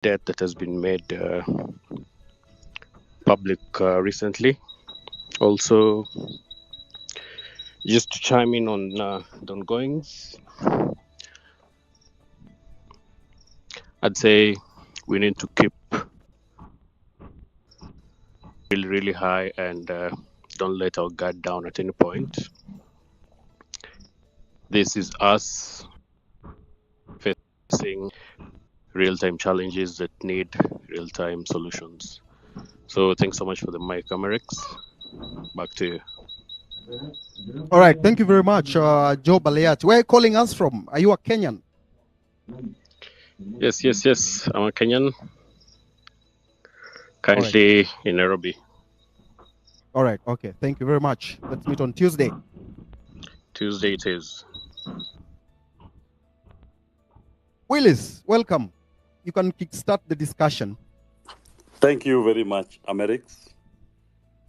debt that has been made public recently. Also, just to chime in on the ongoings, I'd say we need to keep really, really high and don't let our guard down at any point. This is us facing real-time challenges that need real-time solutions. So thanks so much for the mic, Amerix. Back to you. All right, thank you very much, Joe Baleat. Where are you calling us from? Are you a Kenyan? Yes. I'm a Kenyan, currently in Nairobi. All right, okay. Thank you very much. Let's meet on Tuesday. Tuesday it is. Willis, welcome. You can kickstart the discussion. Thank you very much, Amerix,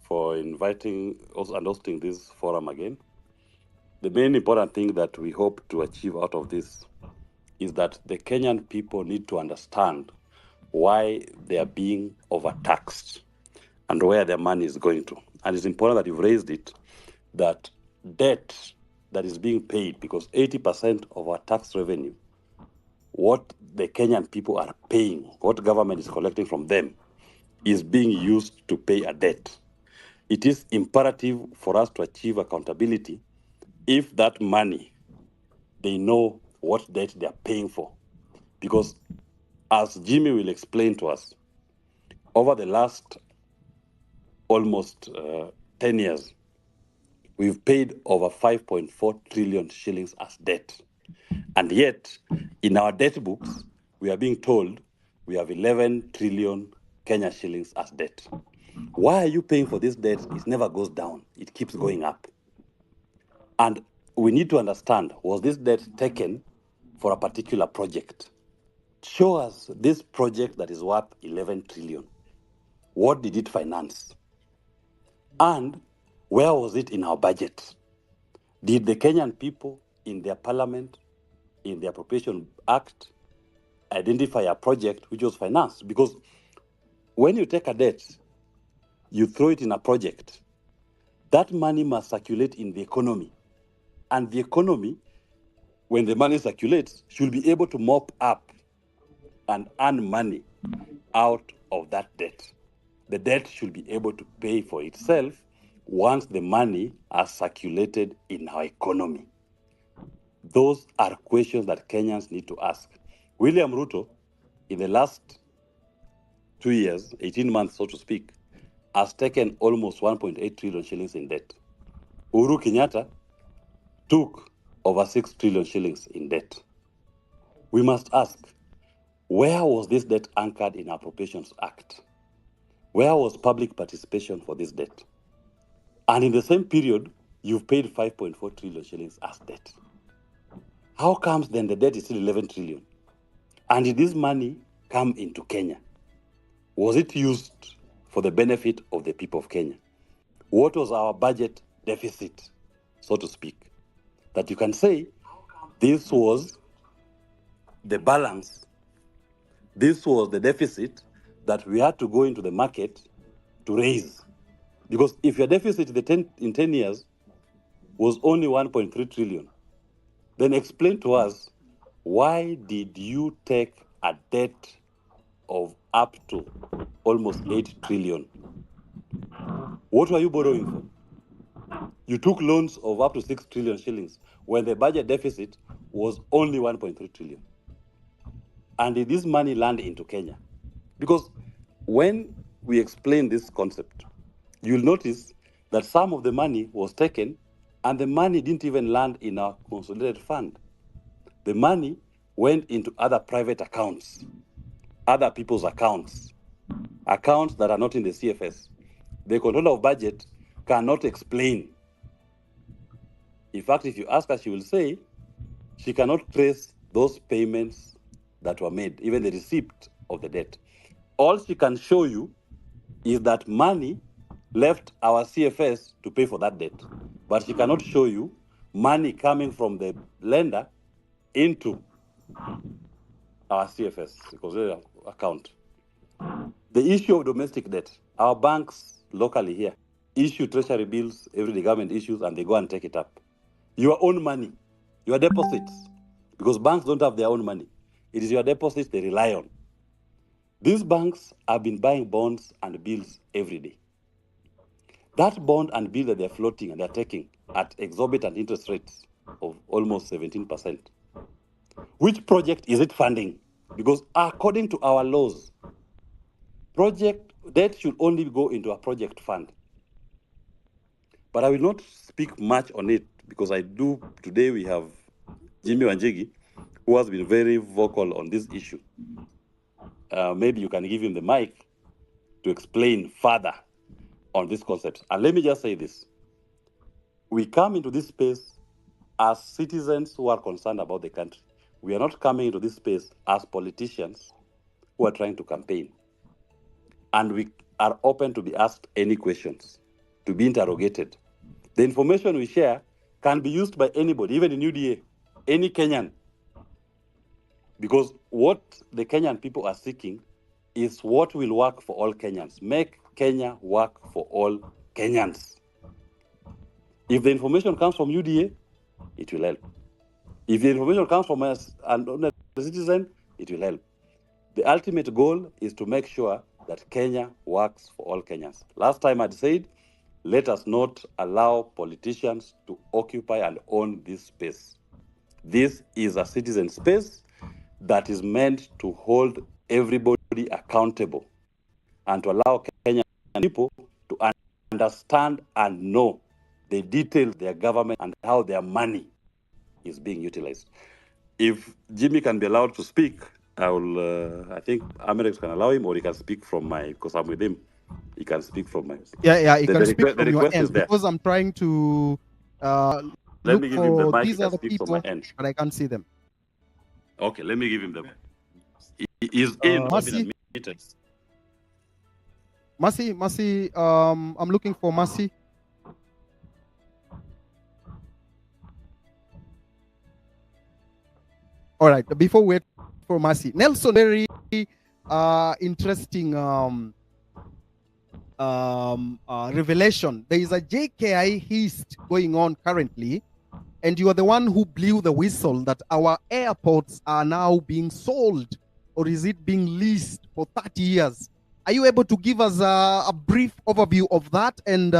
for inviting us and hosting this forum again. The main important thing that we hope to achieve out of this is that the Kenyan people need to understand why they are being overtaxed and where their money is going to. And it's important that you've raised it, that debt that is being paid, because 80% of our tax revenue, what the Kenyan people are paying, what government is collecting from them, is being used to pay a debt. It is imperative for us to achieve accountability if that money, they know what debt they are paying for. Because as Jimmy will explain to us, over the last almost 10 years, we've paid over 5.4 trillion shillings as debt. And yet, in our debt books, we are being told we have 11 trillion Kenya shillings as debt. Why are you paying for this debt? It never goes down. It keeps going up. And we need to understand, was this debt taken for a particular project? Show us this project that is worth 11 trillion. What did it finance? And where was it in our budget? Did the Kenyan people in their parliament, in the Appropriation Act, identify a project which was financed? Because when you take a debt, you throw it in a project, that money must circulate in the economy. And the economy, when the money circulates, should be able to mop up and earn money out of that debt. The debt should be able to pay for itself once the money has circulated in our economy. Those are questions that Kenyans need to ask. William Ruto, in the last 2 years, 18 months, so to speak, has taken almost 1.8 trillion shillings in debt. Uhuru Kenyatta took over 6 trillion shillings in debt. We must ask, where was this debt anchored in our Appropriations Act? Where was public participation for this debt? And in the same period, you've paid 5.4 trillion shillings as debt. How comes then the debt is still 11 trillion? And did this money come into Kenya? Was it used for the benefit of the people of Kenya? What was our budget deficit, so to speak? That you can say, this was the balance, this was the deficit that we had to go into the market to raise. Because if your deficit in 10 years was only 1.3 trillion, then explain to us, why did you take a debt of up to almost 8 trillion? What were you borrowing for? You took loans of up to 6 trillion shillings when the budget deficit was only 1.3 trillion. And did this money land into Kenya? Because when we explain this concept, you'll notice that some of the money was taken and the money didn't even land in our consolidated fund. The money went into other private accounts, other people's accounts, accounts that are not in the CFS. The controller of budget cannot explain. In fact, if you ask her, she will say she cannot trace those payments that were made, even the receipt of the debt. All she can show you is that money left our CFS to pay for that debt. But she cannot show you money coming from the lender into our CFS, because account. The issue of domestic debt, our banks locally here issue treasury bills every the government issues and they go and take it up. Your own money, your deposits, because banks don't have their own money. It is your deposits they rely on. These banks have been buying bonds and bills every day. That bond and bill that they're floating and they're taking at exorbitant interest rates of almost 17%. Which project is it funding? Because according to our laws, project debt should only go into a project fund. But I will not speak much on it because today we have Jimi Wanjigi, who has been very vocal on this issue. Maybe you can give him the mic to explain further on this concept. And let me just say this. We come into this space as citizens who are concerned about the country. We are not coming into this space as politicians who are trying to campaign. And we are open to be asked any questions, to be interrogated. The information we share can be used by anybody, even in UDA, any Kenyan. Because what the Kenyan people are seeking is what will work for all Kenyans. Make Kenya work for all Kenyans. If the information comes from UDA, it will help. If the information comes from us and a citizen, it will help. The ultimate goal is to make sure that Kenya works for all Kenyans. Last time I'd said, let us not allow politicians to occupy and own this space. This is a citizen space that is meant to hold everybody accountable and to allow Kenyan people to understand and know the details of their government and how their money is being utilized. If Jimmy can be allowed to speak, I think Amerix can allow him, or he can speak from because I'm with him. He can speak from my. Yeah, he can speak the from your request end is there. because I'm trying to Let look me give him the for mic. these He can other speak from my people, end. but I can't see them. Okay, let me give him the mic. He's in. Mercy, I'm looking for Mercy. All right, before we wait for Mercy, Nelson, very interesting revelation. There is a JKIA heist going on currently, and you are the one who blew the whistle that our airports are now being sold, or is it being leased for 30 years? Are you able to give us a brief overview of that, and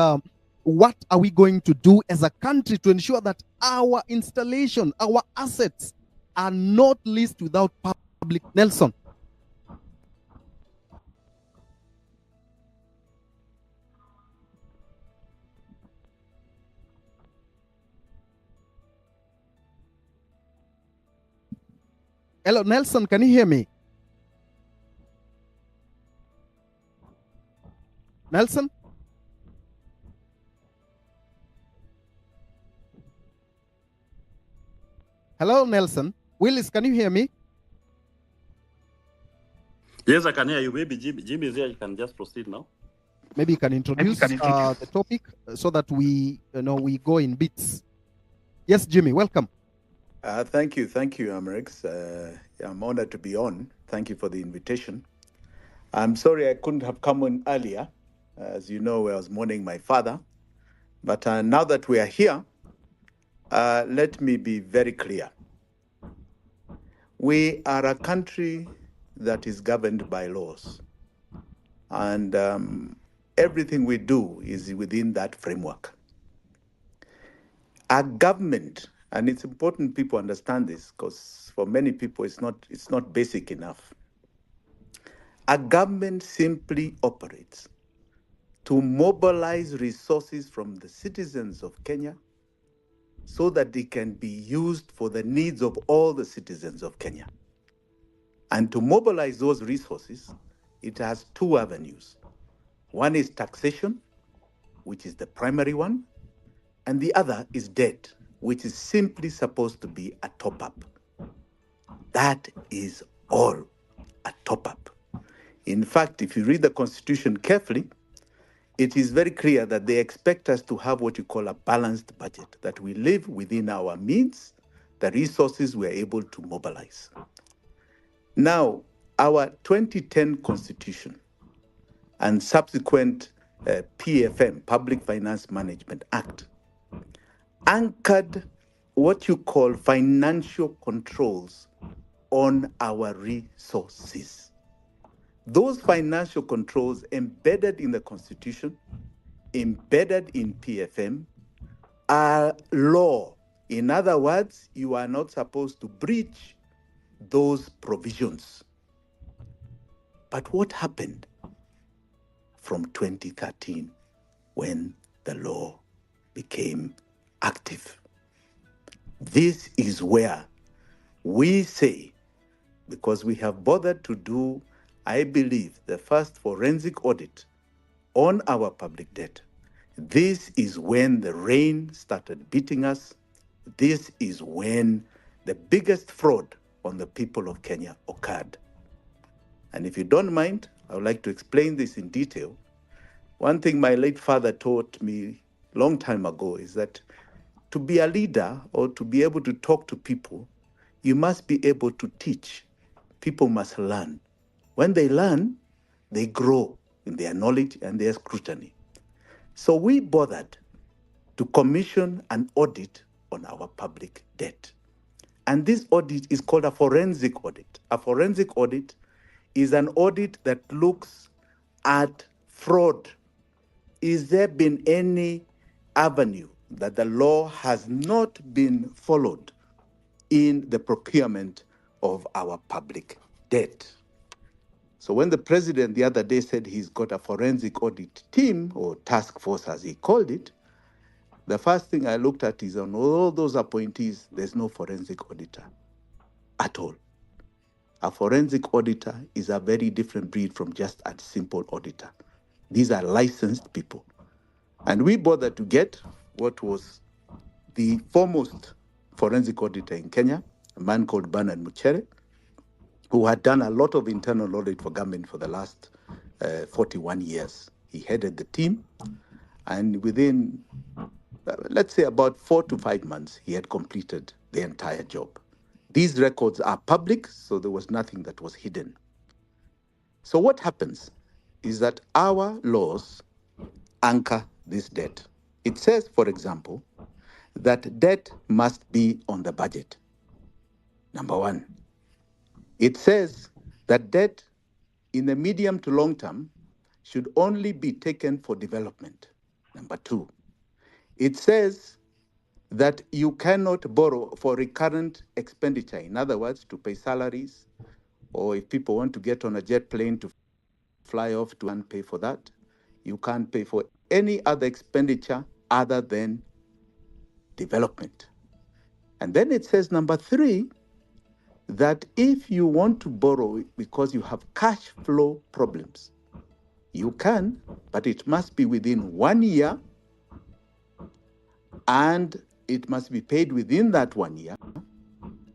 what are we going to do as a country to ensure that our installation, our assets are not leased without public? Nelson. Hello, Nelson, can you hear me? Nelson? Hello, Nelson. Willis, can you hear me? Yes, I can hear you. Maybe Jimmy is here. You can just proceed now. Maybe you can introduce the topic so that we go in bits. Yes, Jimmy, welcome. Thank you, Amerix. I'm honored to be on. Thank you for the invitation. I'm sorry I couldn't have come on earlier. As you know, I was mourning my father. But now that we are here, let me be very clear. We are a country that is governed by laws. And everything we do is within that framework. Our government, and it's important people understand this because for many people it's not basic enough. A government simply operates to mobilize resources from the citizens of Kenya so that they can be used for the needs of all the citizens of Kenya. And to mobilize those resources, it has two avenues. One is taxation, which is the primary one, and the other is debt, which is simply supposed to be a top-up. That is all, a top-up. In fact, if you read the Constitution carefully, it is very clear that they expect us to have what you call a balanced budget, that we live within our means, the resources we are able to mobilize. Now, our 2010 Constitution and subsequent PFM, Public Finance Management Act, anchored what you call financial controls on our resources. Those financial controls embedded in the Constitution, embedded in PFM, are law. In other words, you are not supposed to breach those provisions. But what happened from 2013 when the law became active? This is where we say, because we have bothered to do, I believe, the first forensic audit on our public debt, this is when the rain started beating us. This is when the biggest fraud on the people of Kenya occurred. And if you don't mind, I would like to explain this in detail. One thing my late father taught me a long time ago is that to be a leader or to be able to talk to people, you must be able to teach. People must learn. When they learn, they grow in their knowledge and their scrutiny. So we bothered to commission an audit on our public debt. And this audit is called a forensic audit. A forensic audit is an audit that looks at fraud. Is there been any avenue that the law has not been followed in the procurement of our public debt? So when the president the other day said he's got a forensic audit team, or task force as he called it, the first thing I looked at is on all those appointees, there's no forensic auditor at all. A forensic auditor is a very different breed from just a simple auditor. These are licensed people. And we bothered to get what was the foremost forensic auditor in Kenya, a man called Bernard Muchere, who had done a lot of internal audit for government for the last 41 years. He headed the team, and within, let's say, about 4 to 5 months, he had completed the entire job. These records are public, so there was nothing that was hidden. So what happens is that our laws anchor this debt. It says, for example, that debt must be on the budget. Number one. It says that debt in the medium to long term should only be taken for development. Number two. It says that you cannot borrow for recurrent expenditure. In other words, to pay salaries, or if people want to get on a jet plane to fly off to and pay for that. You can't pay for any other expenditure other than development. And then it says, number three, that if you want to borrow because you have cash flow problems, you can, but it must be within 1 year, and it must be paid within that 1 year.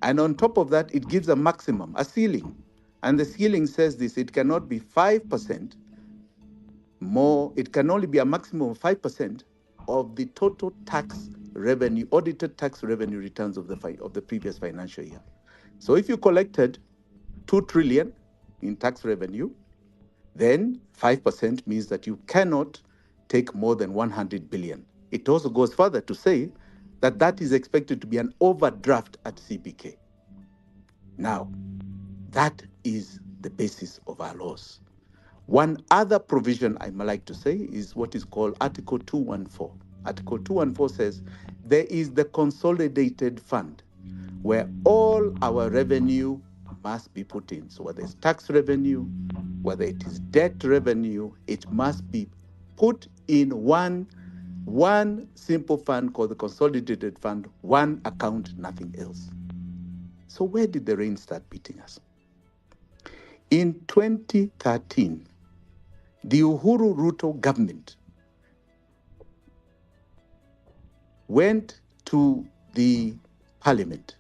And on top of that, it gives a maximum, a ceiling. And the ceiling says this: it cannot be 5% more, it can only be a maximum of 5% of the total tax revenue, audited tax revenue returns of the previous financial year. So if you collected 2 trillion in tax revenue, then 5% means that you cannot take more than 100 billion. It also goes further to say that that is expected to be an overdraft at CBK. Now, that is the basis of our laws. One other provision I might like to say is what is called Article 214. Article 214 says there is the consolidated fund where all our revenue must be put in. So whether it's tax revenue, whether it is debt revenue, it must be put in one simple fund called the consolidated fund, one account, nothing else. So where did the rain start beating us? In 2013, the Uhuru Ruto government went to the parliament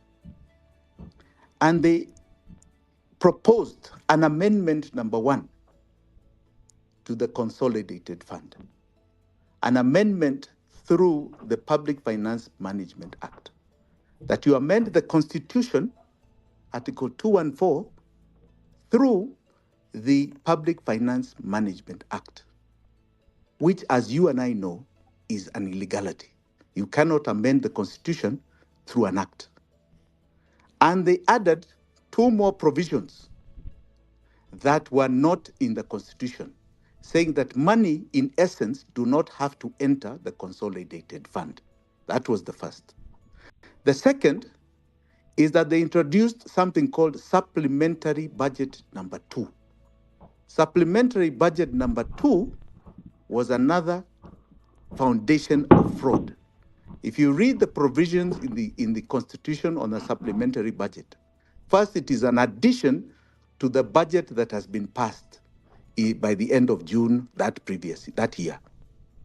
and they proposed an amendment number 1 to the Consolidated Fund, an amendment through the Public Finance Management Act, that you amend the Constitution, Article 214, through the Public Finance Management Act, which, as you and I know, is an illegality. You cannot amend the Constitution through an act. And they added two more provisions that were not in the Constitution, saying that money, in essence, do not have to enter the consolidated fund. That was the first. The second is that they introduced something called Supplementary Budget Number 2. Supplementary Budget Number 2 was another foundation of fraud. If you read the provisions in the Constitution on a supplementary budget, first, it is an addition to the budget that has been passed by the end of June that year.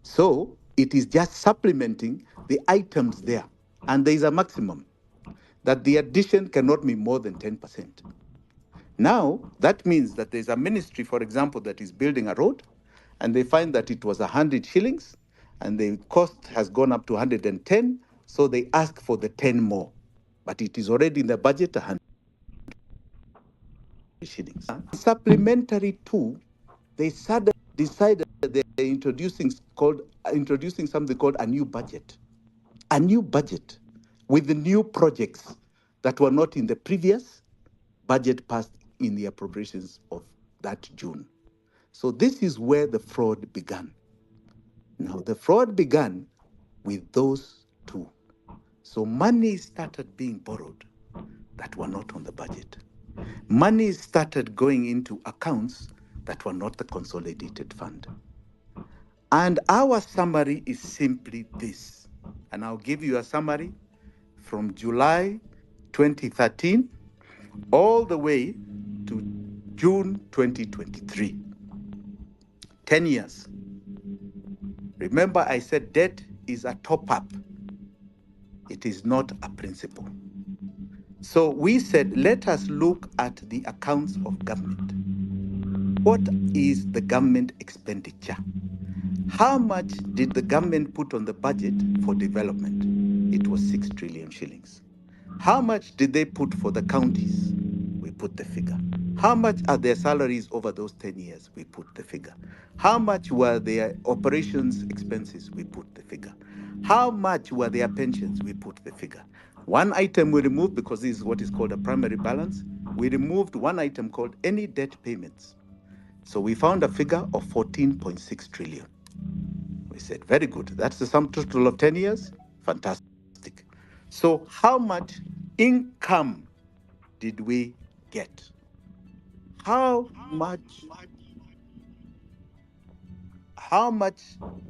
So it is just supplementing the items there. And there is a maximum that the addition cannot be more than 10%. Now, that means that there's a ministry, for example, that is building a road, and they find that it was 100 shillings, and the cost has gone up to 110, so they ask for the 10 more. But it is already in the budget, 100 shillings. Supplementary to, they suddenly decided that they're introducing something called a new budget. A new budget with the new projects that were not in the previous budget passed in the appropriations of that June. So this is where the fraud began. Now, the fraud began with those two. So money started being borrowed that were not on the budget. Money started going into accounts that were not the consolidated fund. And our summary is simply this. And I'll give you a summary from July 2013 all the way to June 2023. 10 years. Remember, I said debt is a top-up. It is not a principal. So we said, let us look at the accounts of government. What is the government expenditure? How much did the government put on the budget for development? It was 6 trillion shillings. How much did they put for the counties? We put the figure. How much are their salaries over those 10 years? We put the figure. How much were their operations expenses? We put the figure. How much were their pensions? We put the figure. One item we removed, because this is what is called a primary balance, we removed one item called any debt payments. So we found a figure of 14.6 trillion. We said, very good. That's the sum total of 10 years. Fantastic. So how much income did we get? How much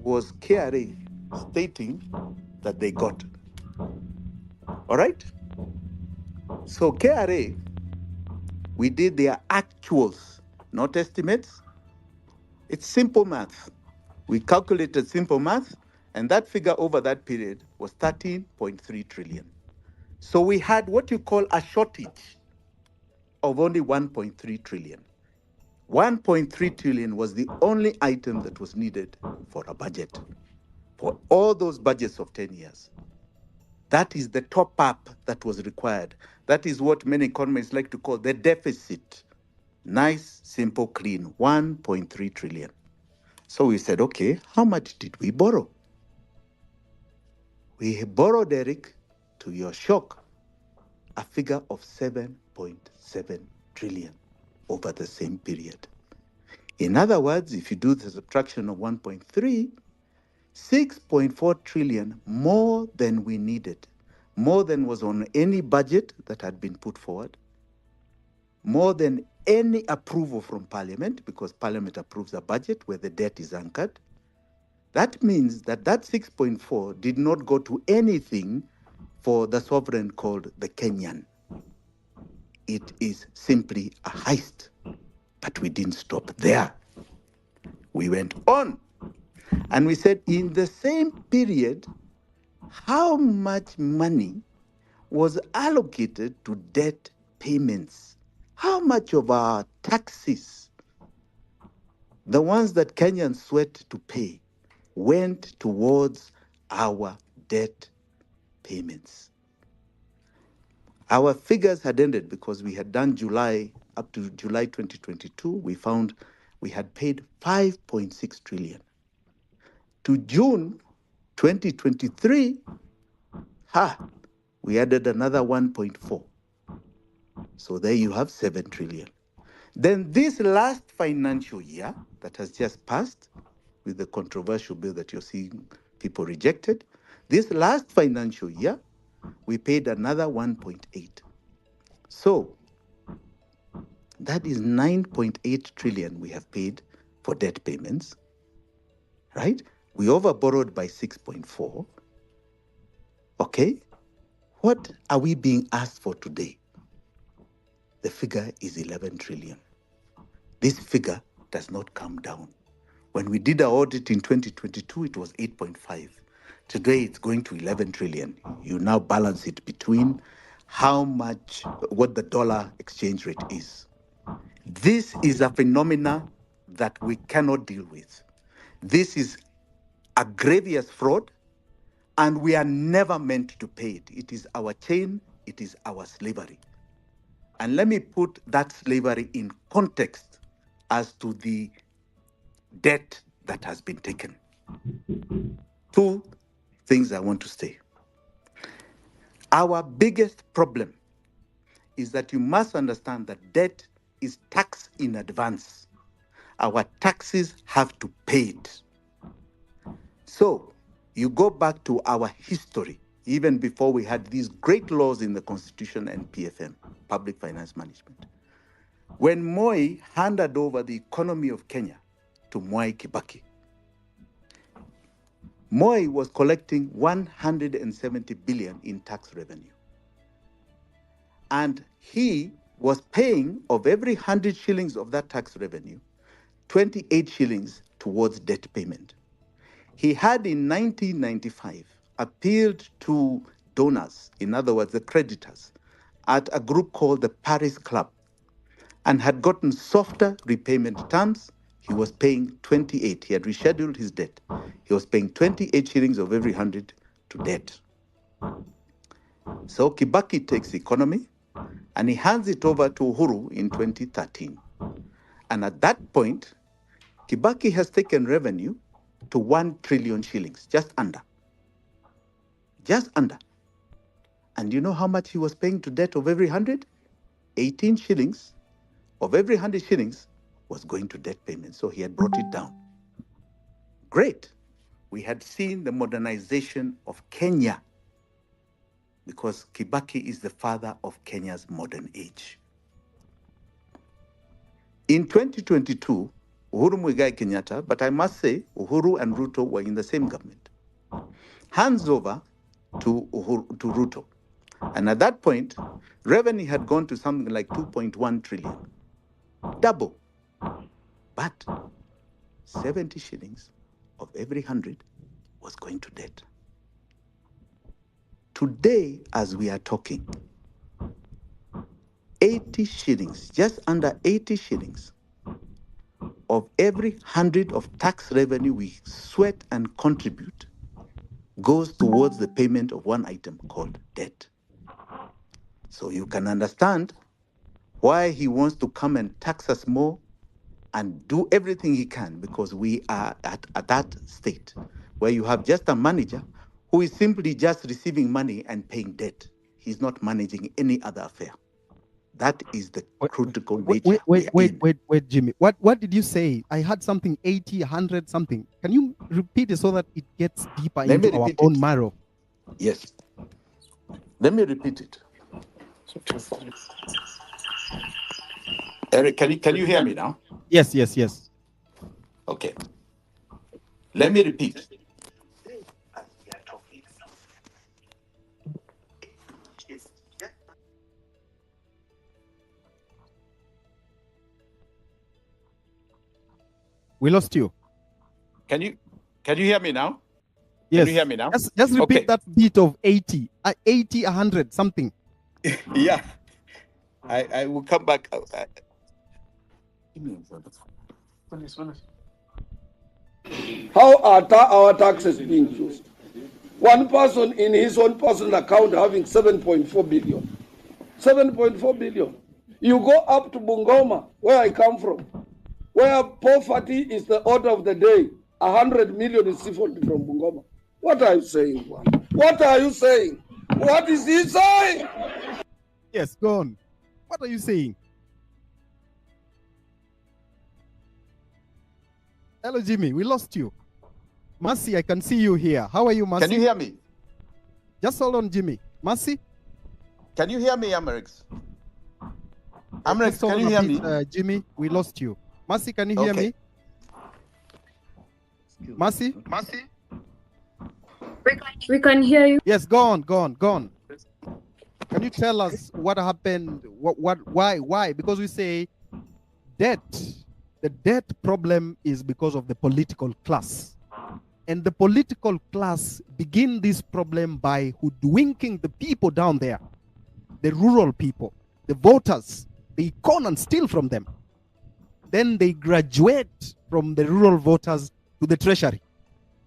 was KRA stating that they got? All right? So KRA, we did their actuals, not estimates. It's simple math. We calculated simple math, and that figure over that period was 13.3 trillion. So we had what you call a shortage of only 1.3 trillion. 1.3 trillion was the only item that was needed for a budget, for all those budgets of 10 years. That is the top up that was required. That is what many economists like to call the deficit. Nice, simple, clean, 1.3 trillion. So we said, okay, how much did we borrow? We borrowed, Eric, to your shock, a figure of 7.7 trillion over the same period. In other words, if you do the subtraction of 1.3, 6.4 trillion more than we needed, more than was on any budget that had been put forward, more than any approval from Parliament, because Parliament approves a budget where the debt is anchored. That means that 6.4 did not go to anything for the sovereign called the Kenyan. It is simply a heist. But we didn't stop there. We went on. And we said, in the same period, how much money was allocated to debt payments? How much of our taxes, the ones that Kenyans sweat to pay, went towards our debt payments? Our figures had ended because we had done July up to July 2022, we found we had paid 5.6 trillion. To June 2023, we added another 1.4. So there you have 7 trillion. Then this last financial year that has just passed, with the controversial bill that you're seeing people rejected, this last financial year, we paid another 1.8. So that is 9.8 trillion we have paid for debt payments, right? We overborrowed by 6.4. Okay, what are we being asked for today? The figure is 11 trillion. This figure does not come down. When we did our audit in 2022, it was 8.5. Today, it's going to 11 trillion. You now balance it between how much, what the dollar exchange rate is. This is a phenomena that we cannot deal with. This is a grievous fraud, and we are never meant to pay it. It is our chain, it is our slavery. And let me put that slavery in context as to the debt that has been taken. Two things I want to say. Our biggest problem is that you must understand that debt is tax in advance. Our taxes have to pay it. So you go back to our history, even before we had these great laws in the Constitution and PFM, Public Finance Management. When Moi handed over the economy of Kenya to Mwai Kibaki, Moi was collecting 170 billion in tax revenue. And he was paying, of every 100 shillings of that tax revenue, 28 shillings towards debt payment. He had in 1995 appealed to donors, in other words, the creditors, at a group called the Paris Club, and had gotten softer repayment terms. He was paying 28. He had rescheduled his debt. He was paying 28 shillings of every 100 to debt. So Kibaki takes the economy and he hands it over to Uhuru in 2013. And at that point, Kibaki has taken revenue to 1 trillion shillings, just under. Just under. And you know how much he was paying to debt of every 100? 18 shillings of every 100 shillings was going to debt payment. So he had brought it down. Great. We had seen the modernization of Kenya because Kibaki is the father of Kenya's modern age. In 2022, Uhuru Muigai Kenyatta, but I must say Uhuru and Ruto were in the same government, hands over to Ruto. And at that point, revenue had gone to something like 2.1 trillion, double. But 70 shillings of every 100 was going to debt. Today, as we are talking, 80 shillings, just under 80 shillings of every 100 of tax revenue we sweat and contribute goes towards the payment of one item called debt. So you can understand why he wants to come and tax us more and do everything he can, because we are at that state where you have just a manager who is simply just receiving money and paying debt. He's not managing any other affair. That is the critical nature. Wait, Jimmy. What did you say? I had something 80, 100, something. Can you repeat it so that it gets deeper into our bone marrow? Yes. Let me repeat it. Eric, can you hear me now? Yes. Okay. Let me repeat. We lost you. Can you hear me now? Yes. Can you hear me now? Just repeat that bit of 80, 100, something. Yeah. I will come back. How are our taxes being used? One person in his own personal account having 7.4 billion. 7.4 billion. You go up to Bungoma, where I come from, where poverty is the order of the day. 100 million is siphoned from Bungoma. What are you saying, Juan? What are you saying? What is he saying? Yes, go on. What are you saying? Hello, Jimmy. We lost you. Mercy, I can see you here. How are you, Mercy? Can you hear me? Just hold on, Jimmy. Mercy? Can you hear me, Amerix? Amerix, Just hold can you on a hear bit, me? Jimmy, we lost you. Mercy, can you hear Okay. me? Mercy? Mercy? We can hear you. Yes, go on. Can you tell us what happened? Why? Because we say debt. The debt problem is because of the political class. And the political class begin this problem by hoodwinking the people down there, the rural people, the voters. They con and steal from them. Then they graduate from the rural voters to the treasury.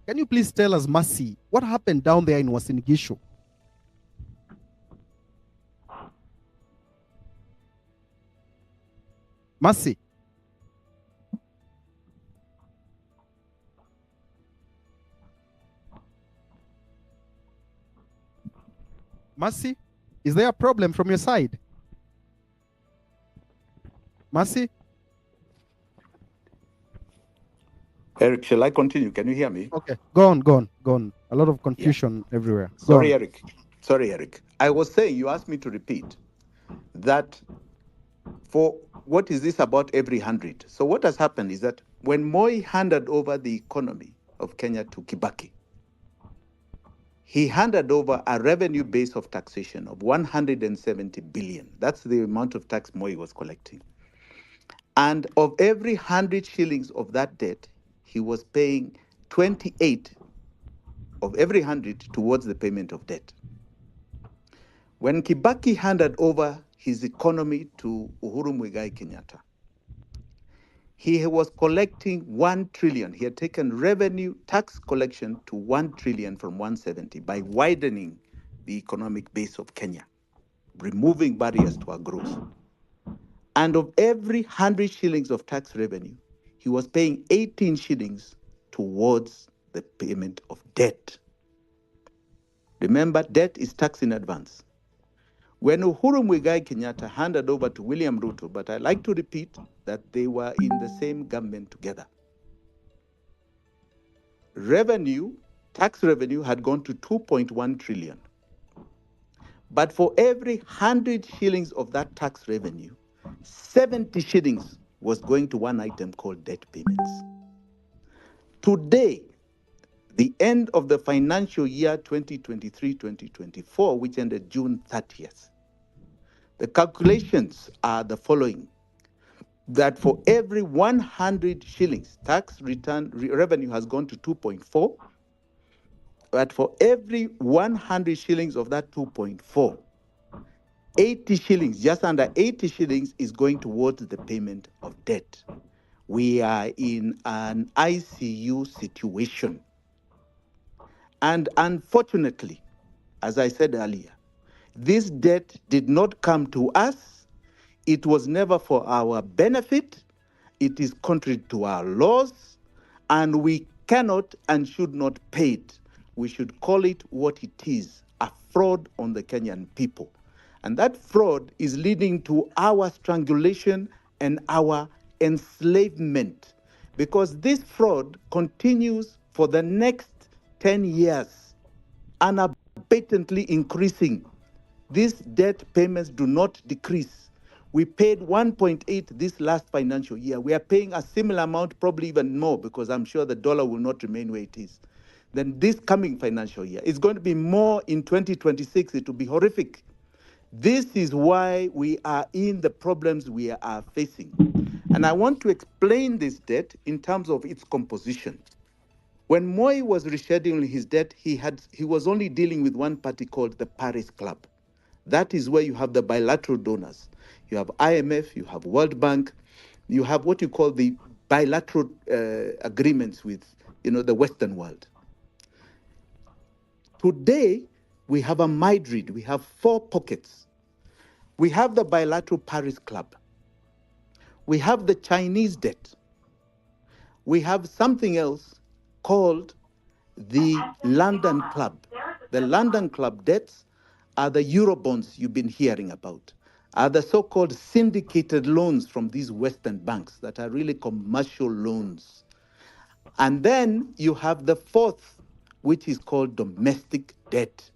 Can you please tell us, Mercy, what happened down there in Uasin Gishu? Mercy. Mercy, is there a problem from your side? Mercy? Eric, shall I continue? Can you hear me? Okay, go on. A lot of confusion everywhere. Sorry, Eric. I was saying, you asked me to repeat that for what is this about every 100? So what has happened is that when Moi handed over the economy of Kenya to Kibaki, he handed over a revenue base of taxation of 170 billion. That's the amount of tax Moi was collecting. And of every 100 shillings of that debt, he was paying 28 of every 100 towards the payment of debt. When Kibaki handed over his economy to Uhuru Muigai Kenyatta, he was collecting 1 trillion. He had taken revenue tax collection to 1 trillion from 170 by widening the economic base of Kenya, removing barriers to our growth. And of every 100 shillings of tax revenue, he was paying 18 shillings towards the payment of debt. Remember, debt is tax in advance. When Uhuru Muigai Kenyatta handed over to William Ruto, but I like to repeat that they were in the same government together, tax revenue had gone to 2.1 trillion. But for every 100 shillings of that tax revenue, 70 shillings was going to one item called debt payments. Today, the end of the financial year 2023-2024, which ended June 30th, the calculations are the following: that for every 100 shillings, tax return revenue has gone to 2.4, but for every 100 shillings of that 2.4, 80 shillings, just under 80 shillings, is going towards the payment of debt. We are in an ICU situation. And unfortunately, as I said earlier, this debt did not come to us. It was never for our benefit. It is contrary to our laws, and we cannot and should not pay it. We should call it what it is, a fraud on the Kenyan people. And that fraud is leading to our strangulation and our enslavement, because this fraud continues for the next 10 years, unabatedly increasing. These debt payments do not decrease. We paid 1.8 this last financial year. We are paying a similar amount, probably even more, because I'm sure the dollar will not remain where it is. Then this coming financial year, it's going to be more in 2026. It will be horrific. This is why we are in the problems we are facing. And I want to explain this debt in terms of its composition. When Moi was rescheduling his debt, he was only dealing with one party called the Paris Club. That is where you have the bilateral donors. You have IMF, you have World Bank, you have what you call the bilateral agreements with, the Western world. Today, we have a Madrid. We have 4 pockets. We have the bilateral Paris Club. We have the Chinese debt. We have something else called the London Club. The London Club debts are the Eurobonds you've been hearing about, are the so-called syndicated loans from these Western banks that are really commercial loans. And then you have the fourth, which is called domestic debt.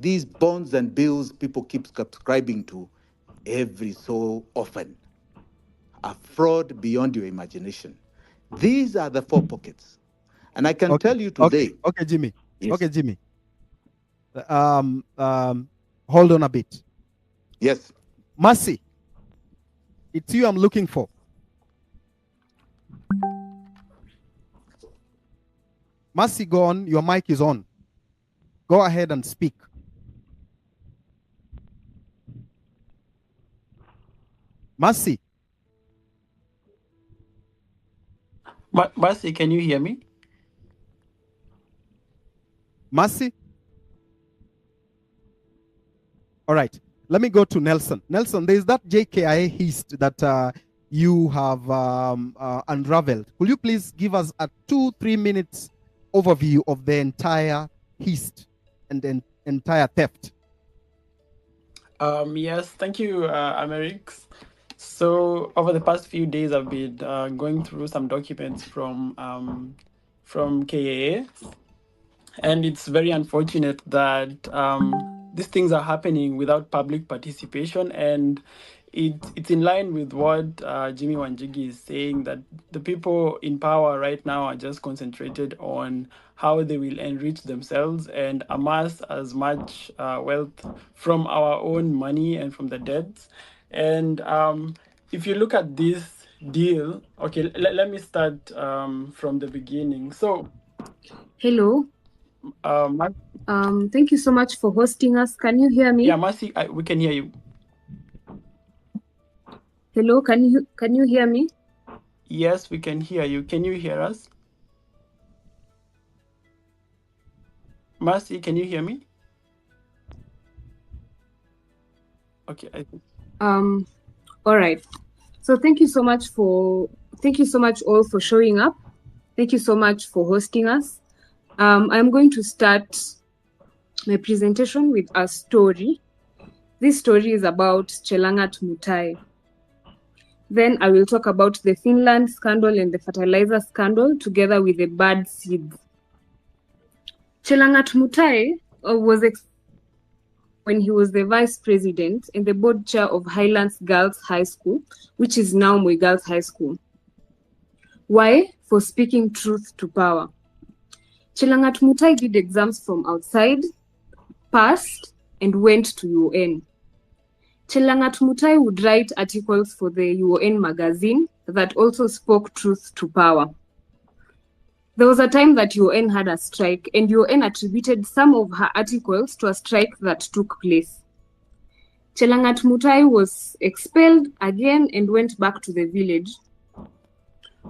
These bonds and bills people keep subscribing to every so often are fraud beyond your imagination. These are the four pockets. And I can tell you today. Okay, Jimmy. Yes. Okay, Jimmy. Hold on a bit. Yes. Mercy, it's you I'm looking for. Mercy, go on. Your mic is on. Go ahead and speak. Mercy. Mercy, can you hear me? Mercy? All right. Let me go to Nelson. Nelson, there's that JKIA heist that you have unraveled. Will you please give us a 2-3 minutes overview of the entire heist and the entire theft? Yes, thank you, Amerix. So over the past few days, I've been going through some documents from KIA, and it's very unfortunate that these things are happening without public participation, and it's in line with what Jimi Wanjigi is saying, that the people in power right now are just concentrated on how they will enrich themselves and amass as much wealth from our own money and from the debts. And if you look at this deal, okay, let me start from the beginning. So, hello. Thank you so much for hosting us. Can you hear me? Yeah, Mercy, we can hear you. Hello, can you hear me? Yes, we can hear you. Can you hear us? Mercy, can you hear me? Okay. All right. So thank you so much all for showing up. Thank you so much for hosting us. I'm going to start my presentation with a story. This story is about Chelangat Mutai. Then I will talk about the Finland scandal and the fertilizer scandal together with the bad seeds. Chelangat Mutai was when he was the vice president and the board chair of Highlands Girls High School, which is now Moi Girls High School. Why? For speaking truth to power. Chelangat Mutai did exams from outside, passed, and went to UN. Chelangat Mutai would write articles for the UN magazine that also spoke truth to power. There was a time that UN had a strike, and UN attributed some of her articles to a strike that took place. Chelangat Mutai was expelled again and went back to the village,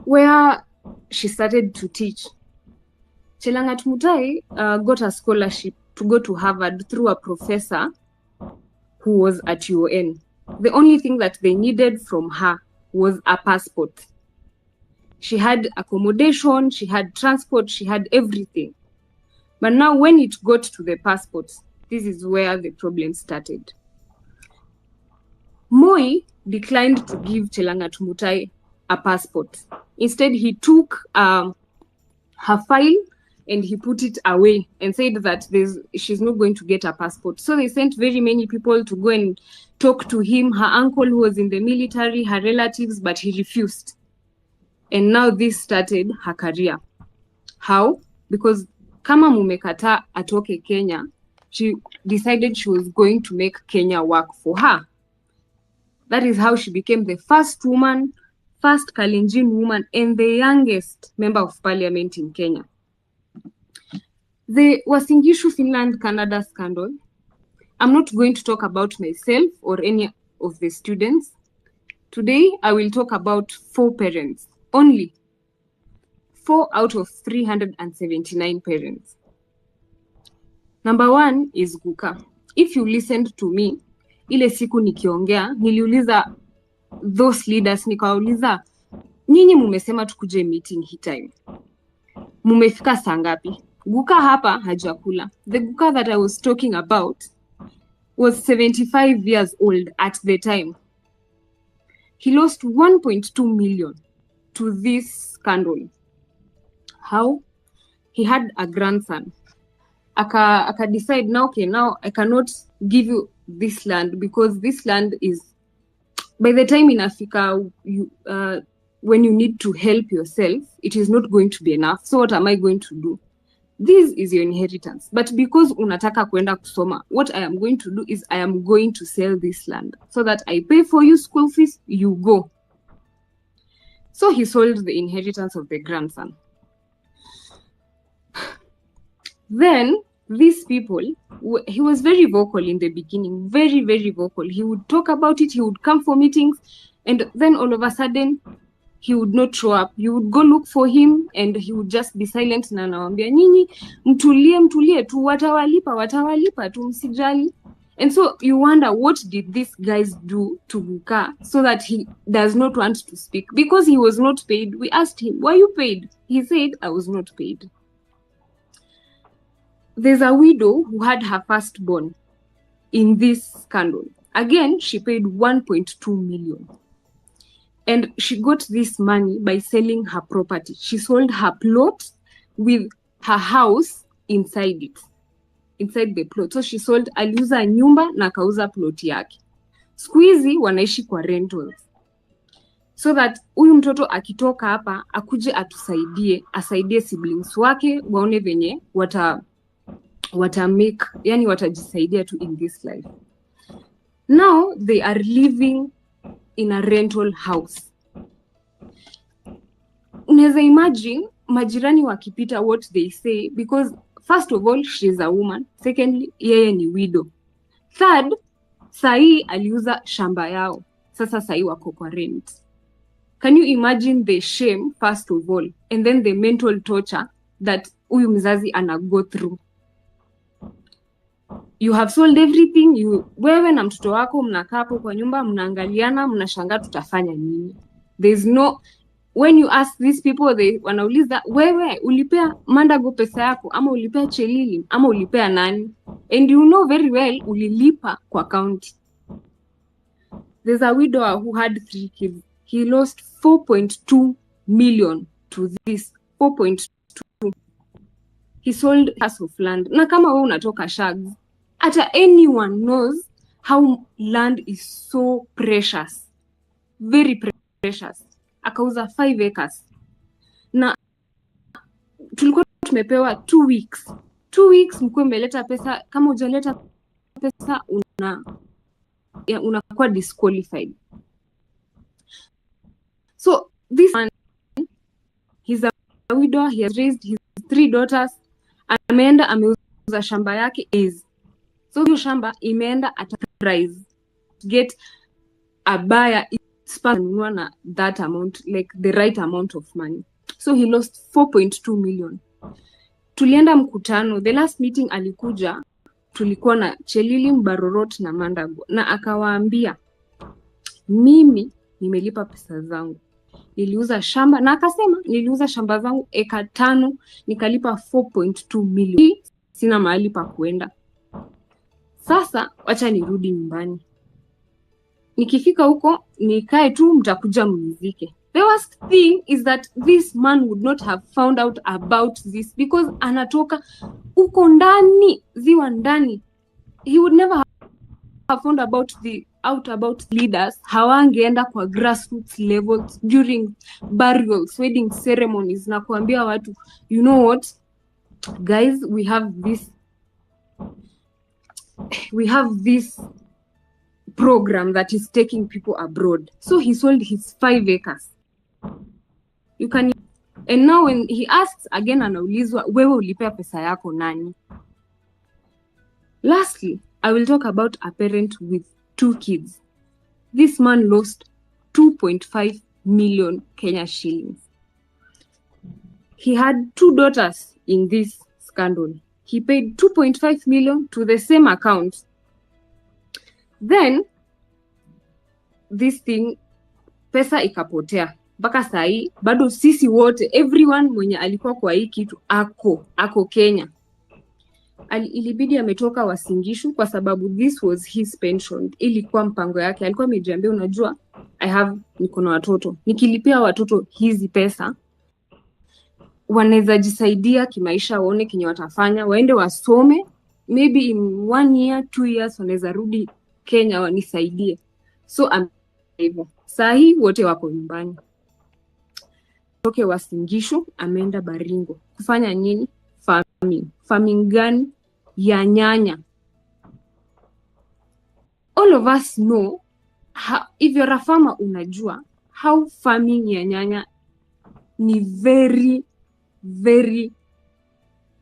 where she started to teach. Chelangat Mutai got a scholarship to go to Harvard through a professor who was at UN. The only thing that they needed from her was a passport. She had accommodation, she had transport, she had everything. But now when it got to the passport, this is where the problem started. Moi declined to give Chelangat Mutai a passport. Instead, he took her file and he put it away and said that she's not going to get a passport. So they sent very many people to go and talk to him, her uncle who was in the military, her relatives, but he refused. And now this started her career. How? Because kama mumekata atoke Kenya, she decided she was going to make Kenya work for her. That is how she became the first woman, first Kalenjin woman, and the youngest member of parliament in Kenya. The Wasingishu Finland-Canada scandal. I'm not going to talk about myself or any of the students. Today, I will talk about 4 parents, only 4 out of 379 parents. Number 1 is Guka. If you listened to me, ile siku nikiongea niliuliza those leaders, nikawauliza nyinyi mumesema tukuje meeting hii time, mumefika saa ngapi? Guka hapa hajakula. The Guka that I was talking about was 75 years old at the time. He lost 1.2 million to this scandal. How? He had a grandson. Aka decide now, okay, now I cannot give you this land because this land is, by the time in Africa, when you need to help yourself, it is not going to be enough. So what am I going to do? This is your inheritance. But because unataka kwenda kusoma, what I am going to do is I am going to sell this land so that I pay for you school fees, you go. So he sold the inheritance of the grandson. Then these people, he was very vocal in the beginning, very, very vocal. He would talk about it, he would come for meetings, and then all of a sudden, he would not show up. You would go look for him and he would just be silent na anawaambia nyinyi mtulie tu, watawalipa tu, msijali. And so you wonder, what did these guys do to Buka so that he does not want to speak? Because he was not paid. We asked him, were you paid? He said, I was not paid. There's a widow who had her firstborn in this scandal. Again, she paid 1.2 million. And she got this money by selling her property. She sold her plot with her house inside it, inside the plot. So she sold, aliuza nyumba na kauza plot yake. Siku hizi wanaishi kwa rentals. So that huyu mtoto akitoka hapa akuje atusaidie, asaidie siblings wake waone venye wata make, yani watajisaidia tu in this life. Now they are living in a rental house. Unaweza imagine majirani wakipita what they say, because first of all she is a woman, secondly yeye ni widow, third sahi aliuza shamba yao, sasa sahi wako kwa rent. Can you imagine the shame first of all, and then the mental torture that huyu mzazi ana go through? You have sold everything, wewe na mtoto wako mnakaa hapo kwa nyumba, mnaangaliana, mnashangaa tutafanya nini? There's no, when you ask these people, they wanauliza, wewe ulipea Mandago pesa yako, ama ulipea Chelili, ama ulipea nani? And you know very well ulilipa kwa county. There's a widower who had 3 kids. He lost 4.2 million to this. 4.2. He sold a house of land. Na kama wewe unatoka Shags, ata anyone knows how land is so precious, very precious. Akauza 5 acres. Na tulikuwa tumepewa 2 weeks. 2 weeks mkuwe mmeleta pesa, kama hujaleta pesa unakuwa disqualified. So this man, he's a widow, he has raised his 3 daughters, ameenda ameuza shamba yake is. So hiyo shamba imeenda at a price, get a buyer na that amount, like the right amount of money. So he lost 4.2 million. Tulienda mkutano, the last meeting alikuja, tulikuwa na Chelili, Mbarorot na Mandago, na akawaambia mimi nimelipa pesa zangu, niliuza shamba, na akasema niliuza shamba zangu eka 5, nikalipa 4.2 million. Sina mahali pa kuenda. Sasa wacha nirudi nyumbani. Nikifika huko nikae tu, mtakuja mnizike. The worst thing is that this man would not have found out about this because anatoka huko ndani, ziwa ndani. He would never have found out about leaders. Hawangeenda kwa grassroots levels during burials, wedding ceremonies, na kuambia watu, you know what guys, we have this program that is taking people abroad. So he sold his 5 acres. You can, and now when he asks again, anaulizwa wewe ulipea pesa yako nani? Lastly, I will talk about a parent with 2 kids. This man lost 2.5 million Kenya shillings. He had 2 daughters in this scandal. He paid 2.5 million to the same account. Then this thing, pesa ikapotea. Mpaka sahi bado sisi wote, everyone mwenye alikuwa kwa hii kitu ako Kenya. Ilibidi ametoka Wasingishu kwa sababu this was his pension. Ilikuwa mpango yake. Alikuwa amejiambia, unajua, niko na watoto. Nikilipia watoto hizi pesa, wanaweza jisaidia kimaisha, waone kenye watafanya, waende wasome, maybe in 1 year, 2 years wanaweza rudi Kenya wanisaidie. So hivyo. Sahi wote wako nyumbani. Toke Wasingishu ameenda Baringo. Kufanya nini? Farming. Farming gani? Ya nyanya. All of us know if you're a farmer, unajua how farming ya nyanya ni very, very,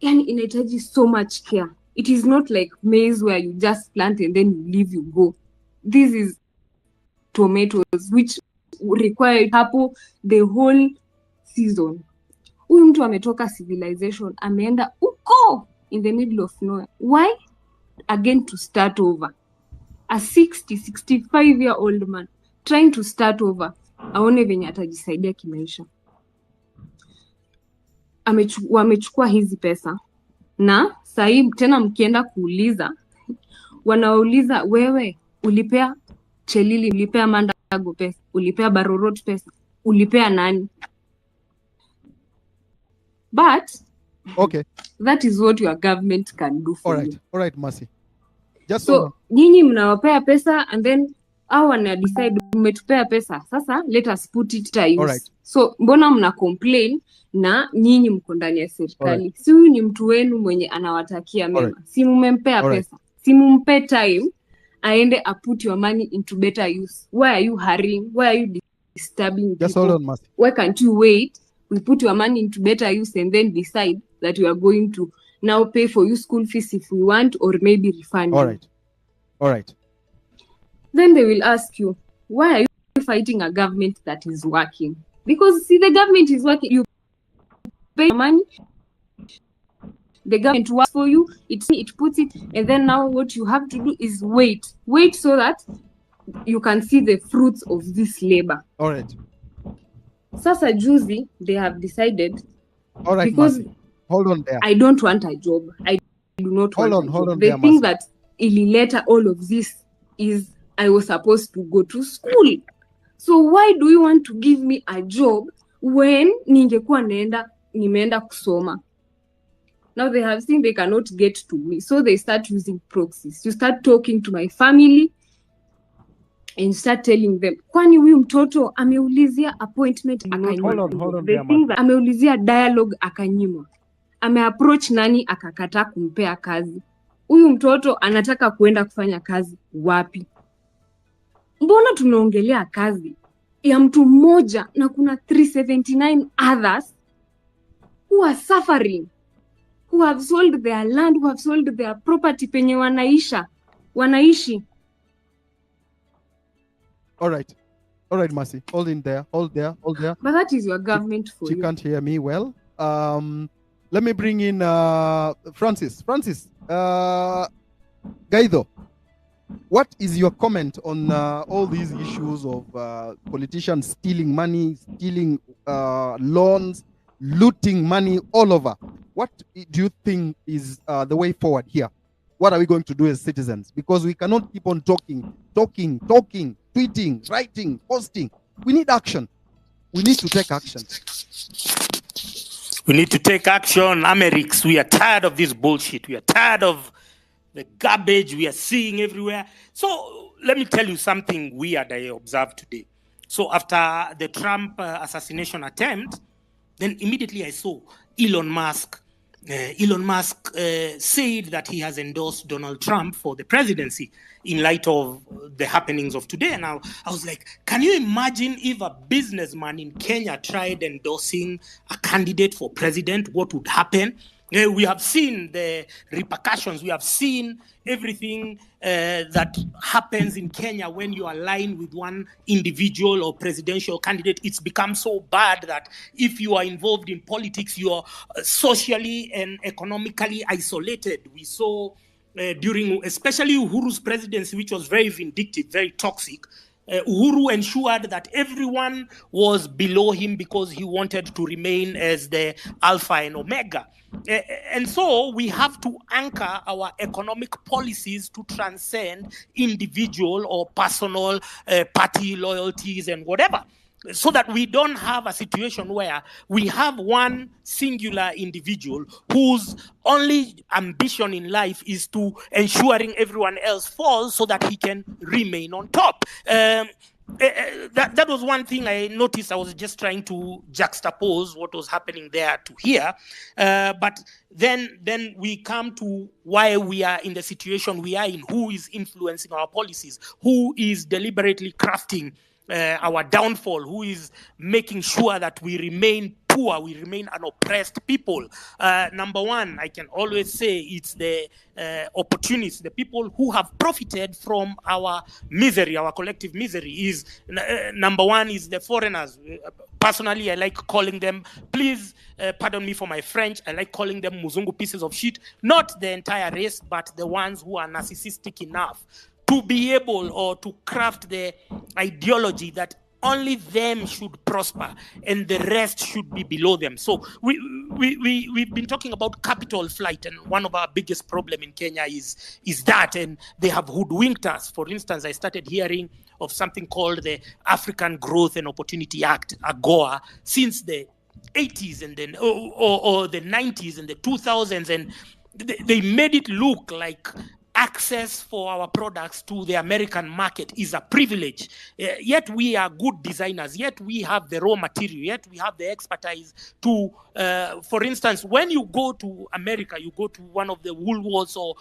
yani inahitaji so much care. It is not like maize where you just plant and then you leave, you go. This is tomatoes which require hapo the whole season. Huyu mtu ametoka civilization, ameenda uko in the middle of nowhere. Why? Again, to start over. A 65-year-old man trying to start over, aone venye atajisaidia kimaisha. Wamechukua hizi pesa na sahi tena mkienda kuuliza, wanauliza, wewe ulipea Chelili, ulipea Mandago pesa, ulipea Barorot pesa, ulipea nani? But okay, that is what your government can do for you. All right, Mercy. Just so nyinyi mnawapea pesa and then wana decide umetupea pesa, sasa let us put it to use. Right. So mbona mna complain na nyinyi mko ndani ya serikali? Si huyu ni mtu wenu mwenye anawatakia mema. Si mumempea pesa. Si mumpe time aende put your money into better use. Why are you hurrying? Why are you disturbing people? Just hold on, Mercy. Why can't you wait? We put your money into better use and then decide that we are going to now pay for you school fees if we want, or maybe refund. All right. Then they will ask you, why are you fighting a government that is working? Because see, the government is working. You pay money, the government works for you, it puts it, and then now what you have to do is wait so that you can see the fruits of this labor. All right. Sasa juzi, they have decided, all right, because Mercy. Hold on there. I don't want a job. I do not want a job. Hold on the there, thing Mercy. that ilileta all of this is I was supposed to go to school. So why do you want to give me a job when ningekuwa nimeenda kusoma? Now they have seen they cannot get to me, so they start using proxies. You start talking to my family and start telling them, kwani huyu mtoto ameulizia appointment akanyimwa. Hold on the there, thing that ameulizia dialogue akanyimwa. Ameapproach nani akakataa kumpea kazi. Huyu mtoto anataka kuenda kufanya kazi wapi? Mbona tunaongelea kazi ya mtu mmoja na kuna 379 others who are suffering, who have sold their land, who have sold their property penye wanaishi. All right, Mercy. Hold there. But that is your government for you. She can't hear me well. Let me bring in Francis. Gaido, what is your comment on all these issues of politicians stealing money, stealing loans, looting money all over? What do you think is the way forward here? What are we going to do as citizens? Because we cannot keep on talking, tweeting, writing, posting. We need action. We need to take action. We need to take action, Amerix. We are tired of this bullshit. We are tired of the garbage we are seeing everywhere. So let me tell you something weird I observed today. So after the Trump assassination attempt, then immediately I saw Elon Musk. Elon Musk said that he has endorsed Donald Trump for the presidency in light of the happenings of today. Now, I was like, can you imagine if a businessman in Kenya tried endorsing a candidate for president, what would happen? We have seen the repercussions. We have seen everything that happens in Kenya when you align with one individual or presidential candidate. It's become so bad that if you are involved in politics, you are socially and economically isolated. We saw during especially Uhuru's presidency, which was very vindictive, very toxic. Uhuru ensured that everyone was below him because he wanted to remain as the alpha and omega. And so we have to anchor our economic policies to transcend individual or personal party loyalties and whatever, so that we don't have a situation where we have one singular individual whose only ambition in life is to ensuring everyone else falls so that he can remain on top. That was one thing I noticed. I was just trying to juxtapose what was happening there to here. But then we come to why we are in the situation we are in, who is influencing our policies, who is deliberately crafting our downfall, who is making sure that we remain poor, we remain an oppressed people. Number one, I can always say it's the opportunists, the people who have profited from our misery, our collective misery. Is number one is the foreigners. Personally, I like calling them, please pardon me for my French, I like calling them Muzungu pieces of shit, not the entire race, but the ones who are narcissistic enough to be able or to craft the ideology that only them should prosper and the rest should be below them. So we've been talking about capital flight, and one of our biggest problem in Kenya is that, and they have hoodwinked us. For instance, I started hearing of something called the African Growth and Opportunity Act, AGOA, since the 80s and then or the 90s and the 2000s, and they made it look like access for our products to the American market is a privilege. Yet we are good designers, yet we have the raw material, yet we have the expertise to, for instance, when you go to America, you go to one of the Woolworths or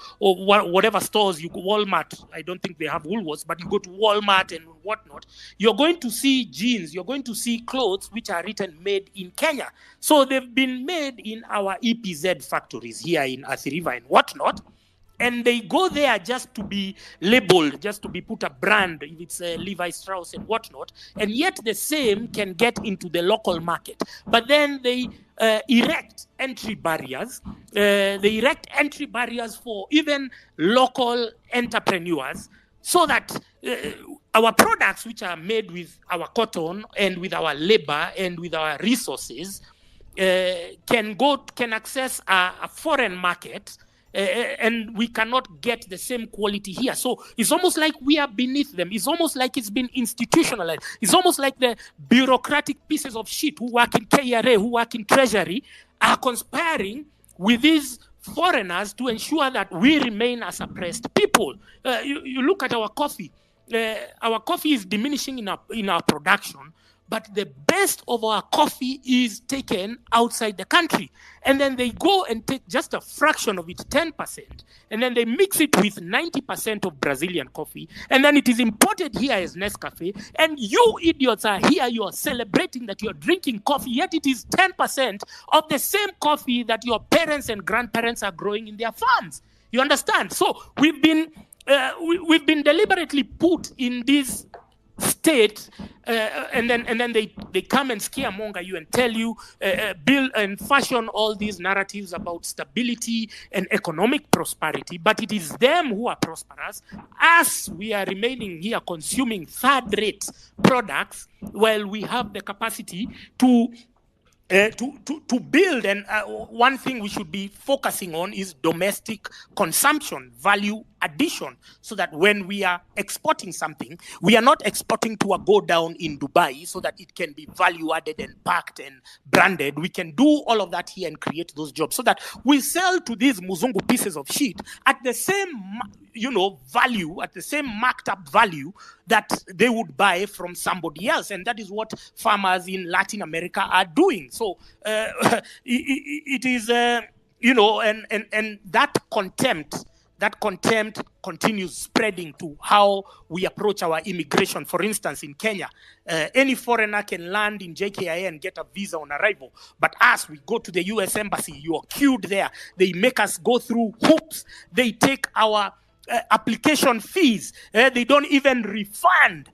whatever stores, you go Walmart, I don't think they have Woolworths, but you go to Walmart and whatnot, you're going to see jeans, you're going to see clothes which are written made in Kenya. So they've been made in our EPZ factories here in Athi River and whatnot. And they go there just to be labeled, just to be put a brand, if it's Levi Strauss and whatnot, and yet the same can get into the local market. But then they erect entry barriers. They erect entry barriers for even local entrepreneurs, so that our products, which are made with our cotton and with our labor and with our resources, can access a foreign market. And we cannot get the same quality here. So it's almost like we are beneath them. It's almost like it's been institutionalized. It's almost like the bureaucratic pieces of shit who work in KRA, who work in Treasury, are conspiring with these foreigners to ensure that we remain as oppressed people. You look at our coffee. Our coffee is diminishing in our production, but the best of our coffee is taken outside the country. And then they go and take just a fraction of it, 10%, and then they mix it with 90% of Brazilian coffee, and then it is imported here as Nescafe, and you idiots are here, you are celebrating that you're drinking coffee, yet it is 10% of the same coffee that your parents and grandparents are growing in their farms. You understand? So we've been deliberately put in this state, and then they come and scaremonger you and tell you, build and fashion all these narratives about stability and economic prosperity, but it is them who are prosperous. Us, we are remaining here consuming third-rate products while we have the capacity to build. And one thing we should be focusing on is domestic consumption, value addition, so that when we are exporting something, we are not exporting to a go down in Dubai so that it can be value added and packed and branded. We can do all of that here and create those jobs so that we sell to these Muzungu pieces of shit at the same, value, at the same marked up value that they would buy from somebody else. And that is what farmers in Latin America are doing. So it is, and that contempt continues spreading to how we approach our immigration. For instance, in Kenya, any foreigner can land in JKIA and get a visa on arrival. But us, we go to the US Embassy, you are queued there. They make us go through hoops. They take our application fees. They don't even refund.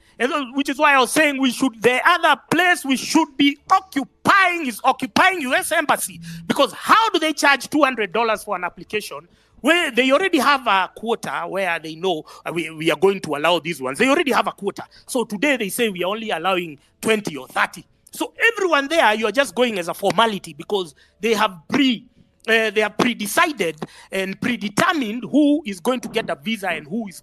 Which is why I was saying the other place we should be occupying is occupying US Embassy. Because how do they charge $200 for an application where they already have a quota where they know we are going to allow these ones. They already have a quota. So today they say we are only allowing 20 or 30. So everyone there, you are just going as a formality because they have pre-decided and predetermined who is going to get a visa and who is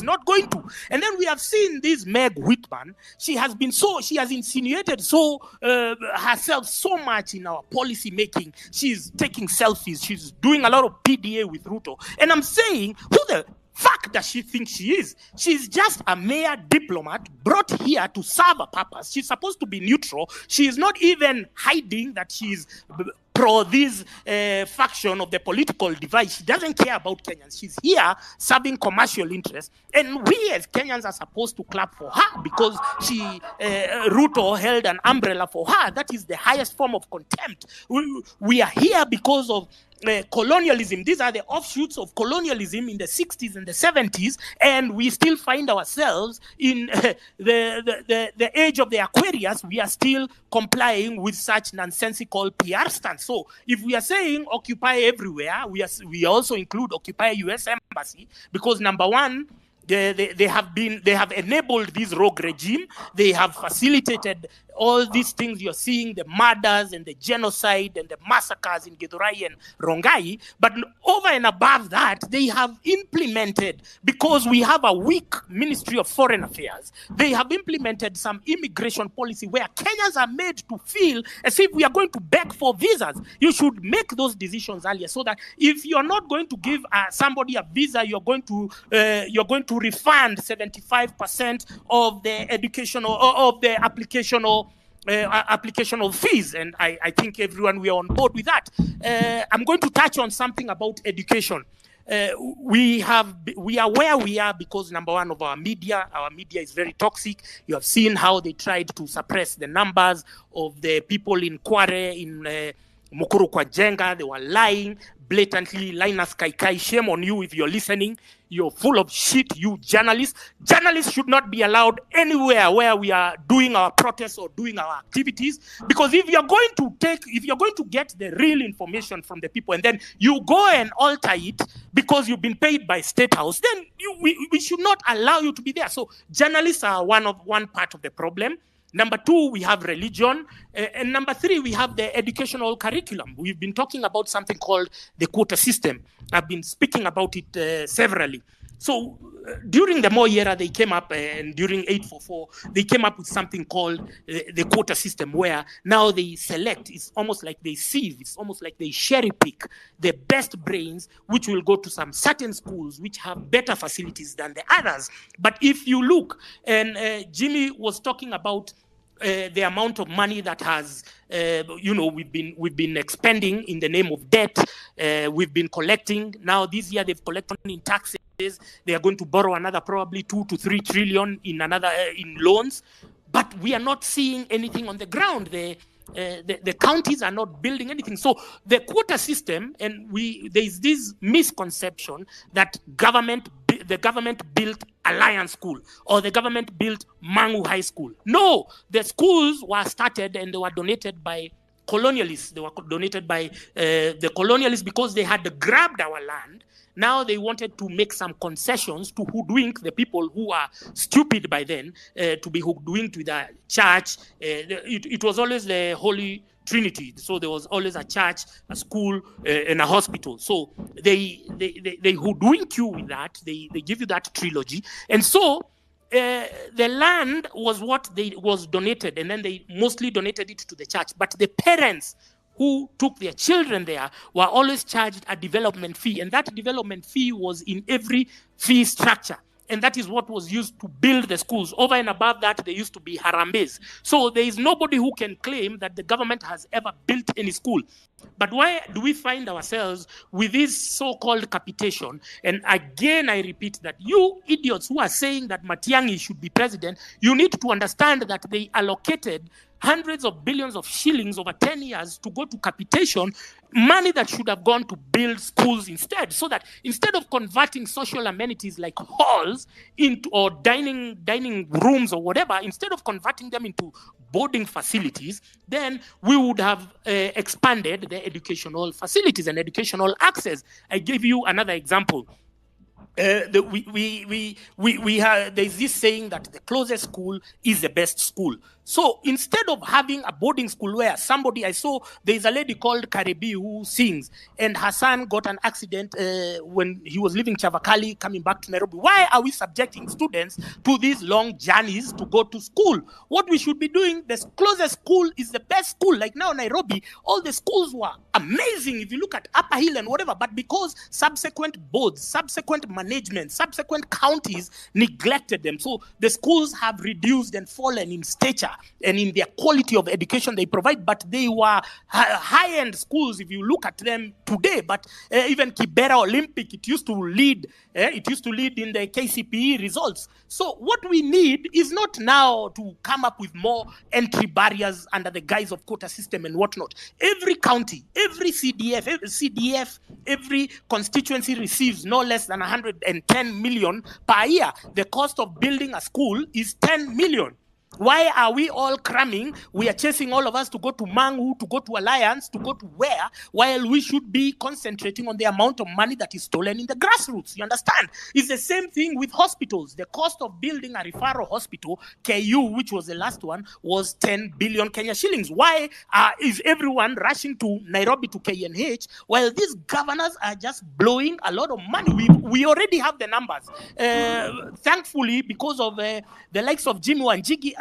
not going to. And then we have seen this Meg Whitman. She has insinuated herself so much in our policy making. She's taking selfies. She's doing a lot of PDA with Ruto. And I'm saying, who the fuck does she think she is? She's just a mere diplomat brought here to serve a purpose. She's supposed to be neutral. She is not even hiding that she's pro this faction of the political divide. She doesn't care about Kenyans. She's here serving commercial interests. And we as Kenyans are supposed to clap for her because Ruto held an umbrella for her. That is the highest form of contempt. We are here because of colonialism. These are the offshoots of colonialism in the 60s and the 70s, and we still find ourselves in the age of the Aquarius. We are still complying with such nonsensical PR stunts. So if we are saying occupy everywhere, we also include occupy US Embassy, because number one, they have enabled this rogue regime. They have facilitated all these things you're seeing, the murders and the genocide and the massacres in Githurai and Rongai. But over and above that, they have implemented, because we have a weak Ministry of Foreign Affairs, they have implemented some immigration policy where Kenyans are made to feel as if we are going to beg for visas. You should make those decisions earlier, so that if you're not going to give somebody a visa, you're going to refund 75% of the education or of the applicational fees, and I think everyone, we are on board with that. I'm going to touch on something about education. We are where we are because, number one, of our media is very toxic. You have seen how they tried to suppress the numbers of the people in Kware, in Mukuru kwa Jenga. They were lying blatantly. Linus Kaikai, shame on you if you're listening. You're full of shit, you journalists. Journalists should not be allowed anywhere where we are doing our protests or doing our activities, because if you're going to get the real information from the people and then you go and alter it because you've been paid by State House, then we should not allow you to be there. So journalists are one part of the problem. Number two, we have religion. And number three, we have the educational curriculum. We've been talking about something called the quota system. I've been speaking about it severally. So during the Moi era, they came up, and during 844, they came up with something called the quota system, where now they select, it's almost like they sieve, it's almost like they cherry pick the best brains, which will go to some certain schools which have better facilities than the others. But if you look, and Jimmy was talking about the amount of money that has, we've been expending in the name of debt. We've been collecting. Now this year they've collected in taxes. They are going to borrow another probably 2 to 3 trillion in loans, but we are not seeing anything on the ground. The counties are not building anything. So the quota system, and there is this misconception that the government built Alliance School or the government built Mangu High School. No, the schools were started and they were donated by colonialists. They were donated by the colonialists because they had grabbed our land. Now they wanted to make some concessions to hoodwink the people who are stupid by then, to be hoodwinked with a church. It was always the Holy Trinity. So there was always a church, a school, and a hospital. So they hoodwink you with that. They give you that trilogy. And so the land was was donated, and then they mostly donated it to the church. But the parents who took their children there were always charged a development fee, and that development fee was in every fee structure. And that is what was used to build the schools. Over and above that, there used to be harambes. So there is nobody who can claim that the government has ever built any school. But why do we find ourselves with this so-called capitation? And again, I repeat that you idiots who are saying that Matiang'i should be president, you need to understand that they allocated hundreds of billions of shillings over 10 years to go to capitation, money that should have gone to build schools instead, so that instead of converting social amenities like halls into or dining rooms or whatever, instead of converting them into boarding facilities, then we would have expanded the educational facilities and educational access. I give you another example. There's this saying that the closest school is the best school. So instead of having a boarding school where I saw there's a lady called Karibi who sings, and her son got an accident when he was leaving Chavakali coming back to Nairobi. Why are we subjecting students to these long journeys to go to school? What we should be doing, the closest school is the best school. Like now Nairobi, all the schools were amazing if you look at Upper Hill and whatever, but because subsequent boards, subsequent management, subsequent counties neglected them, so the schools have reduced and fallen in stature and in their quality of education they provide, but they were high-end schools if you look at them today. But even Kibera Olympic, it used to lead in the KCPE results. So what we need is not now to come up with more entry barriers under the guise of quota system and whatnot. Every county, every CDF, every constituency receives no less than 110 million per year. The cost of building a school is 10 million. Why are we all cramming? We are chasing all of us to go to Mangu, to go to Alliance, to go to where, while we should be concentrating on the amount of money that is stolen in the grassroots. You understand? It's the same thing with hospitals. The cost of building a referral hospital, KU, which was the last one, was 10 billion Kenya shillings. Why is everyone rushing to Nairobi to KNH while these governors are just blowing a lot of money? We already have the numbers. Thankfully, because of the likes of Jimi Wanjigi,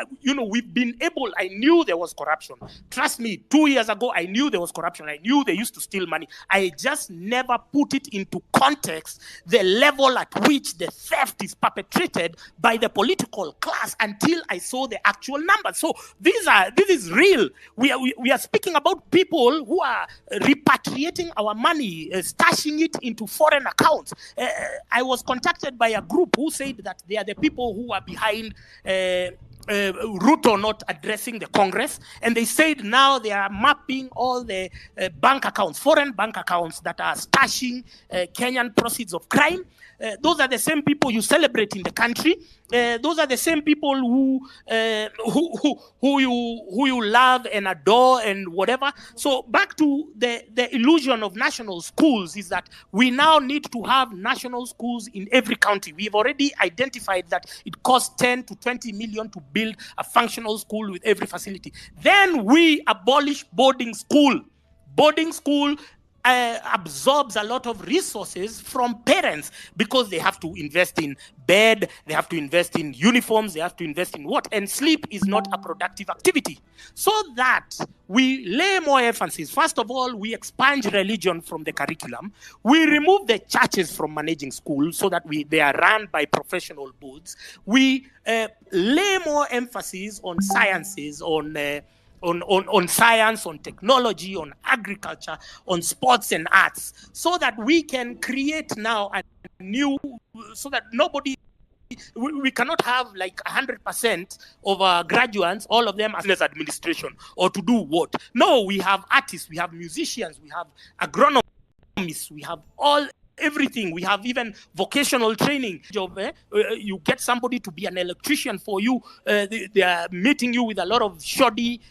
we've been able. I knew there was corruption. Trust me, 2 years ago, I knew there was corruption. I knew they used to steal money. I just never put it into context, the level at which the theft is perpetrated by the political class, until I saw the actual numbers. So this is real. We are speaking about people who are repatriating our money, stashing it into foreign accounts. I was contacted by a group who said that they are the people who are behind Ruto not addressing the Congress, and they said now they are mapping all the bank accounts, foreign bank accounts that are stashing Kenyan proceeds of crime. Those are the same people you celebrate in the country. Those are the same people who you love and adore and whatever. So back to the illusion of national schools is that we now need to have national schools in every county. We've already identified that it costs 10 to 20 million to build a functional school with every facility. Then we abolish boarding school. Boarding school absorbs a lot of resources from parents because they have to invest in bed, they have to invest in uniforms, they have to invest in what? And sleep is not a productive activity. So that we lay more emphasis. First of all, we expunge religion from the curriculum. We remove the churches from managing schools so that they are run by professional boards. We lay more emphasis on sciences, on science, on technology, on agriculture, on sports and arts, so that we can create now a new, so that we cannot have like 100% of our graduates, all of them as administration, or to do what? No, we have artists, we have musicians, we have agronomists, we have everything. We have even vocational training. You get somebody to be an electrician for you. They are meeting you with a lot of shoddy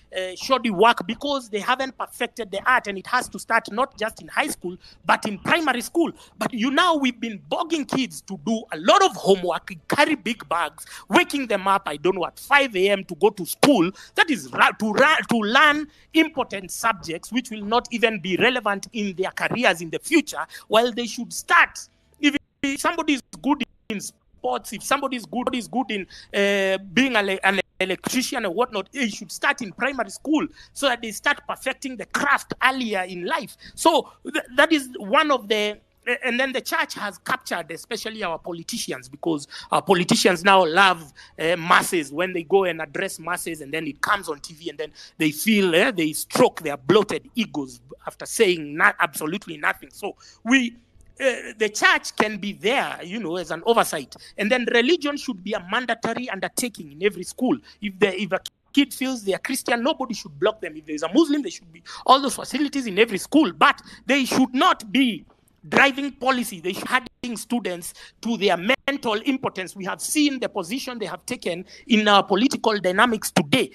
work because they haven't perfected the art, and it has to start not just in high school but in primary school. But we've been bogging kids to do a lot of homework, carry big bags, waking them up, I don't know, at 5 a.m. to go to school. That is to learn important subjects which will not even be relevant in their careers in the future, while they should start. If somebody is good in sports, if somebody is good in being an electrician or whatnot, they should start in primary school so that they start perfecting the craft earlier in life. So that is one of the. And then the church has captured, especially our politicians, because our politicians now love masses when they go and address masses, and then it comes on TV, and then they feel they stroke their bloated egos after saying absolutely nothing. So the church can be there, as an oversight, and then religion should be a mandatory undertaking in every school. If a kid feels they are Christian, nobody should block them. If there's a Muslim, there should be all those facilities in every school, but they should not be driving policy. They should be adding students to their mental impotence. We have seen the position they have taken in our political dynamics today.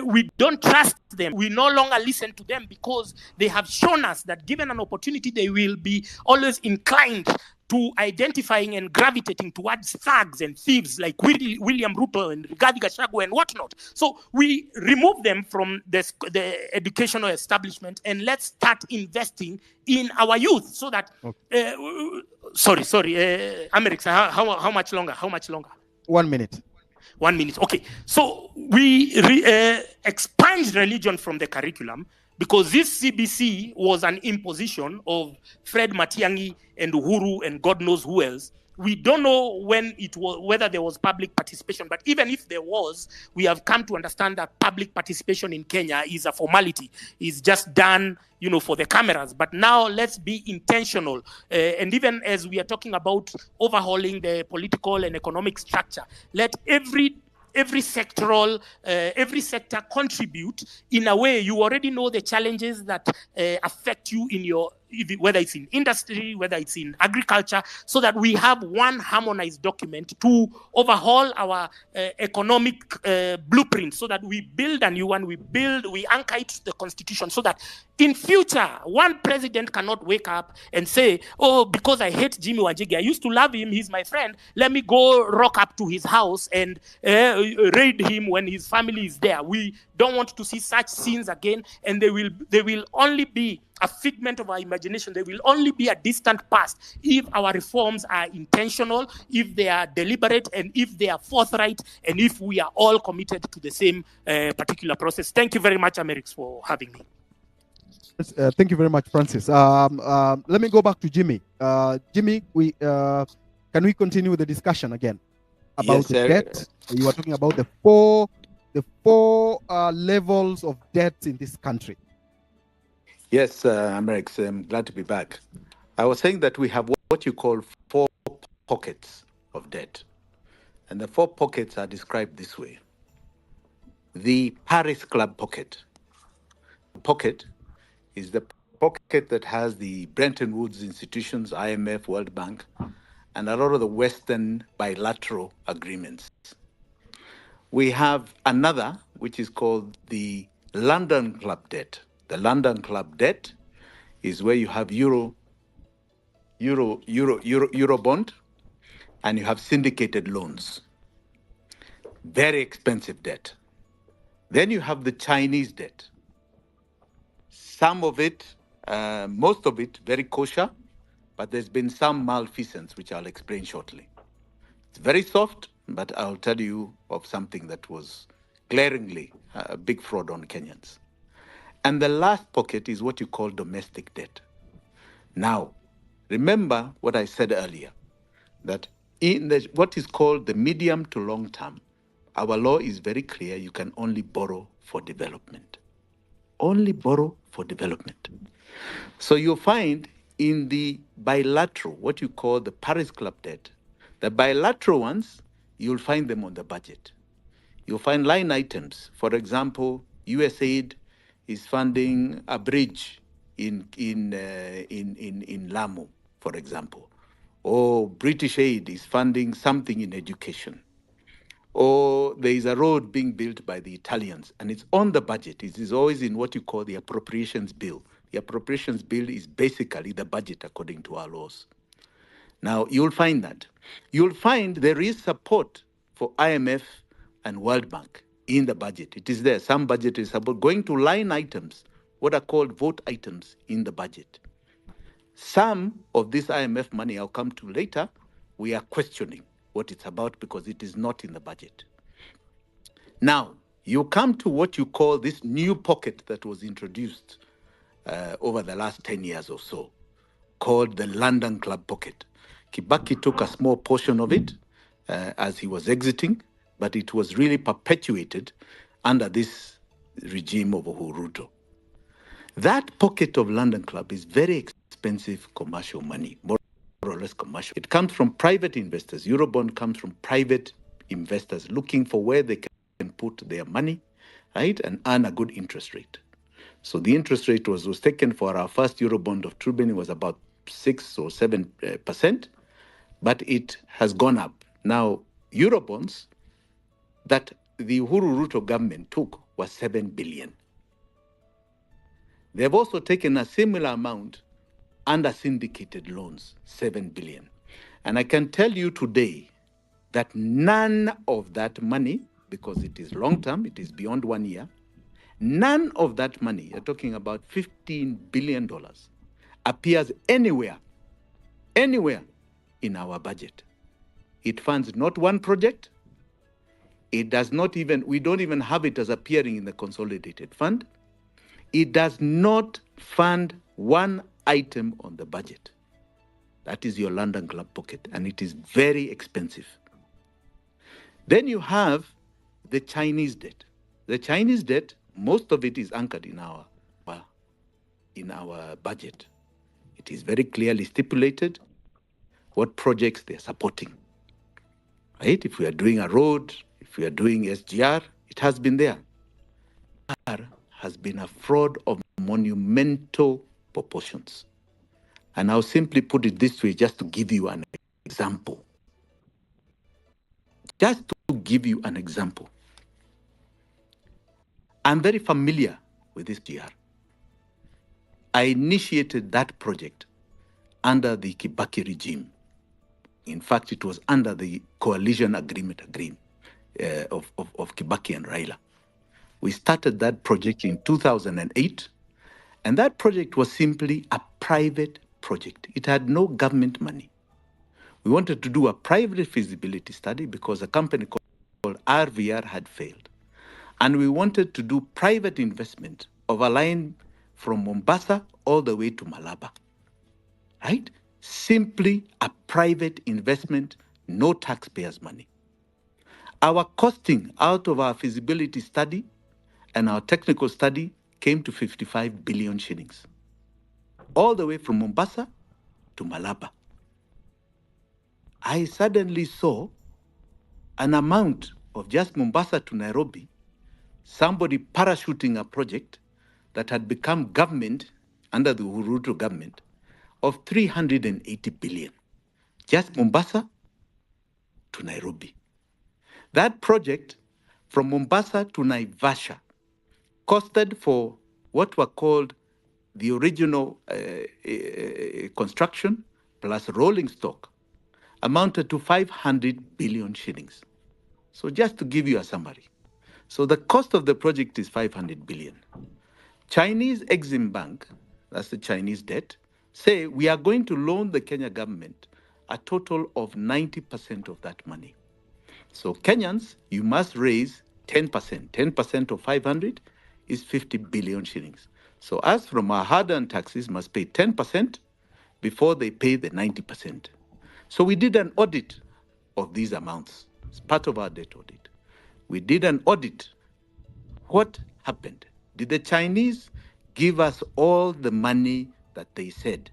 We don't trust them. We no longer listen to them because they have shown us that given an opportunity, they will be always inclined to identifying and gravitating towards thugs and thieves like William Ruto and Rigathi Gachagua and whatnot. So we remove them from the educational establishment and let's start investing in our youth so that... sorry, Amerix, how much longer? 1 minute. 1 minute. Okay. So we expunged religion from the curriculum because this CBC was an imposition of Fred Matiang'i and Uhuru and God knows who else. We don't know when it was, whether there was public participation, but even if there was, we have come to understand that public participation in Kenya is a formality. It's just done, for the cameras. But now let's be intentional. And even as we are talking about overhauling the political and economic structure, let every sectoral, every sector contribute in a way. You already know the challenges that affect you in your, whether it's in industry, whether it's in agriculture, so that we have one harmonized document to overhaul our economic blueprint, so that we build a new one, we anchor it to the constitution, so that in future, one president cannot wake up and say, oh, because I hate Jimi Wanjigi, I used to love him, he's my friend, let me go rock up to his house and raid him when his family is there. We don't want to see such scenes again, and they will only be a figment of our imagination. They will only be a distant past if our reforms are intentional, if they are deliberate, and if they are forthright, and if we are all committed to the same particular process. Thank you very much, Amerix, for having me. Thank you very much, Francis. Let me go back to Jimmy. Jimmy, can we continue the discussion again about the debt? You were talking about the four levels of debt in this country. Yes, Amerix, I'm glad to be back. I was saying that we have what you call 4 pockets of debt. And the 4 pockets are described this way. The Paris Club pocket. Pocket is the pocket that has the Bretton Woods institutions, IMF, World Bank, and a lot of the Western bilateral agreements. We have another, which is called the London Club debt. The London Club debt is where you have Euro bond, and you have syndicated loans. Very expensive debt. Then you have the Chinese debt. Some of it, most of it, very kosher, but there's been some malfeasance, which I'll explain shortly. It's very soft, but I'll tell you of something that was glaringly a big fraud on Kenyans. And the last pocket is what you call domestic debt. Now, remember what I said earlier, that in what is called the medium to long term, our law is very clear. You can only borrow for development. Only borrow for development. So you'll find in the bilateral, what you call the Paris Club debt, the bilateral ones, you'll find them on the budget. You'll find line items. For example, USAID is funding a bridge in Lamu, for example. Or British aid is funding something in education. Or there is a road being built by the Italians, and it's on the budget. It is always in what you call the appropriations bill. The appropriations bill is basically the budget according to our laws. Now, you'll find that. You'll find there is support for IMF and World Bank in the budget. It is there. Some budget is about going to line items, what are called vote items in the budget. Some of this IMF money I'll come to later, we are questioning what it's about because it is not in the budget. Now, you come to what you call this new pocket that was introduced over the last 10 years or so, called the London Club pocket. Kibaki took a small portion of it as he was exiting, but it was really perpetuated under this regime of Uhuru. That pocket of London Club is very expensive commercial money, more or less commercial. It comes from private investors. Eurobond comes from private investors looking for where they can put their money right, and earn a good interest rate. So the interest rate was taken for our first Eurobond of 2 billion was about 6 or 7%, but it has gone up. Now, Eurobonds that the Uhuru Ruto government took was 7 billion. They've also taken a similar amount under syndicated loans, 7 billion. And I can tell you today that none of that money, because it is long term, it is beyond 1 year, none of that money, you're talking about $15 billion, appears anywhere in our budget. It funds not one project. It does not even, we don't even have it as appearing in the consolidated fund. It does not fund one item on the budget. That is your London Club pocket, and it is very expensive. Then you have the Chinese debt. The Chinese debt, most of it is anchored in our budget. It is very clearly stipulated what projects they're supporting. Right? If we are doing a road, if we are doing SGR, it has been there. Has been a fraud of monumental proportions. And I'll simply put it this way just to give you an example. Just to give you an example. I'm very familiar with this GR. I initiated that project under the Kibaki regime. In fact, it was under the coalition agreement of Kibaki and Raila. We started that project in 2008, and that project was simply a private project. It had no government money. We wanted to do a private feasibility study because a company called RVR had failed. And we wanted to do private investment of a line from Mombasa all the way to Malaba, right? Simply a private investment, no taxpayers' money. Our costing out of our feasibility study and our technical study came to 55 billion shillings, all the way from Mombasa to Malaba. I suddenly saw an amount of just Mombasa to Nairobi, somebody parachuting a project that had become government under the Uhuru Ruto government of 380 billion, just Mombasa to Nairobi. That project from Mombasa to Naivasha costed for what were called the original construction plus rolling stock amounted to 500 billion shillings. So just to give you a summary. So the cost of the project is 500 billion. Chinese Exim Bank, that's the Chinese debt, say we are going to loan the Kenya government a total of 90% of that money. So Kenyans, you must raise 10%. 10% of 500 is 50 billion shillings. So us from our hard-earned taxes must pay 10% before they pay the 90%. So we did an audit of these amounts. It's part of our debt audit. We did an audit. What happened? Did the Chinese give us all the money that they said?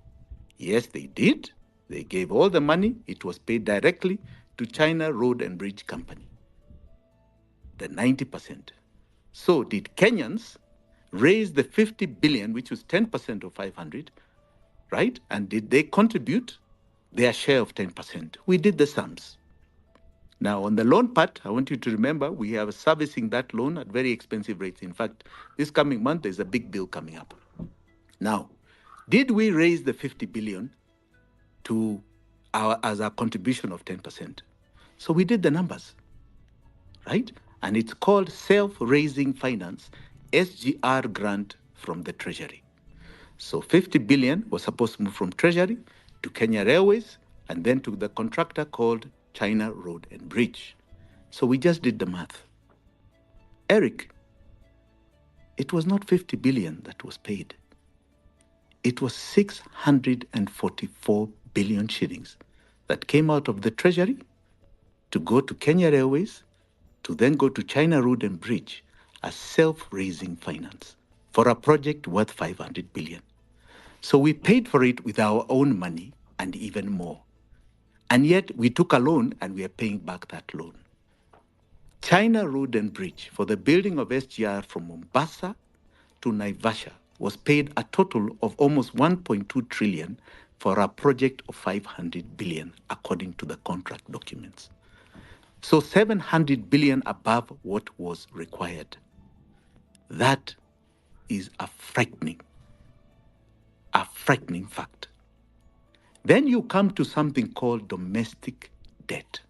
Yes, they did. They gave all the money. It was paid directly to China Road and Bridge Company, the 90%. So did Kenyans raise the 50 billion, which was 10% of 500, right? And did they contribute their share of 10%? We did the sums. Now, on the loan part, I want you to remember we are servicing that loan at very expensive rates. In fact, this coming month, there's a big bill coming up. Now, did we raise the 50 billion as our contribution of 10%? So we did the numbers, right? And it's called self-raising finance, SGR grant from the Treasury. So 50 billion was supposed to move from Treasury to Kenya Railways and then to the contractor called China Road and Bridge. So we just did the math. Eric, it was not 50 billion that was paid. It was 644 billion shillings that came out of the Treasury to go to Kenya Railways, to then go to China Road and Bridge as self-raising finance for a project worth 500 billion. So we paid for it with our own money and even more. And yet we took a loan and we are paying back that loan. China Road and Bridge for the building of SGR from Mombasa to Naivasha was paid a total of almost 1.2 trillion for a project of 500 billion, according to the contract documents. So 700 billion above what was required. That is a frightening fact. Then you come to something called domestic debt.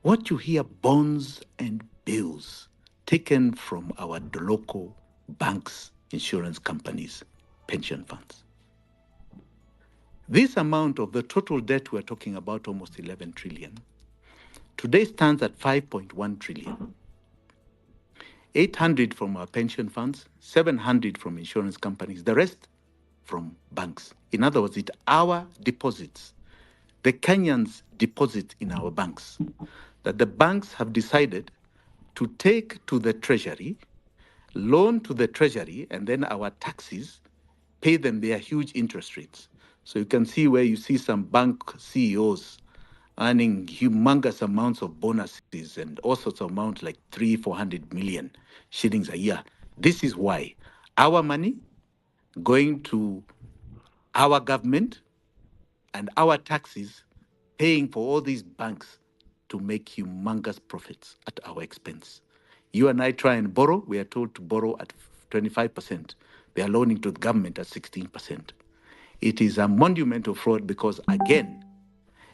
What you hear, bonds and bills taken from our local banks, insurance companies, pension funds. This amount of the total debt we're talking about, almost 11 trillion, today stands at 5.1 trillion. 800 from our pension funds, 700 from insurance companies, the rest from banks. In other words, it's our deposits, the Kenyans' deposit in our banks, that the banks have decided to take to the treasury, loan to the treasury, and then our taxes pay them their huge interest rates. So you can see where you see some bank CEOs earning humongous amounts of bonuses and all sorts of amounts like 300-400 million shillings a year. This is why our money going to our government and our taxes paying for all these banks to make humongous profits at our expense. You and I try and borrow, we are told to borrow at 25%. They are loaning to the government at 16%. It is a monumental fraud because, again,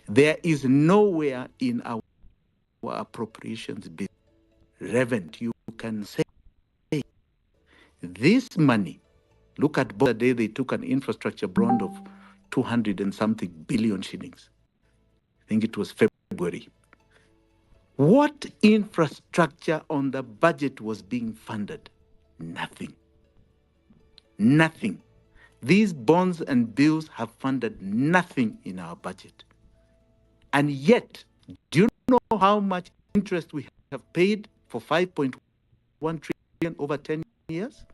there is nowhere in our appropriations bill revenue you can say this money. Look at the day they took an infrastructure bond of 200 and something billion shillings. I think it was February. What infrastructure on the budget was being funded? Nothing. Nothing. These bonds and bills have funded nothing in our budget. And yet, do you know how much interest we have paid for 5.1 trillion over 10 years?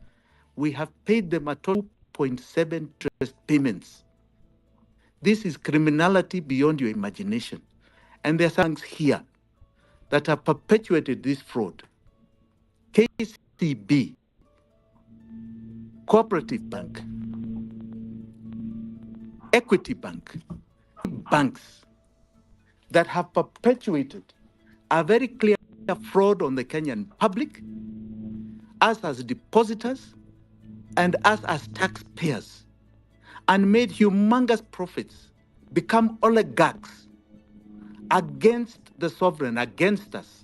We have paid them a total 2.7 interest payments. This is criminality beyond your imagination. And there are things here that have perpetuated this fraud. KCB, Cooperative Bank, Equity Bank, banks that have perpetuated a very clear fraud on the Kenyan public, us as depositors, and us as taxpayers, and made humongous profits, become oligarchs against the sovereign, against us.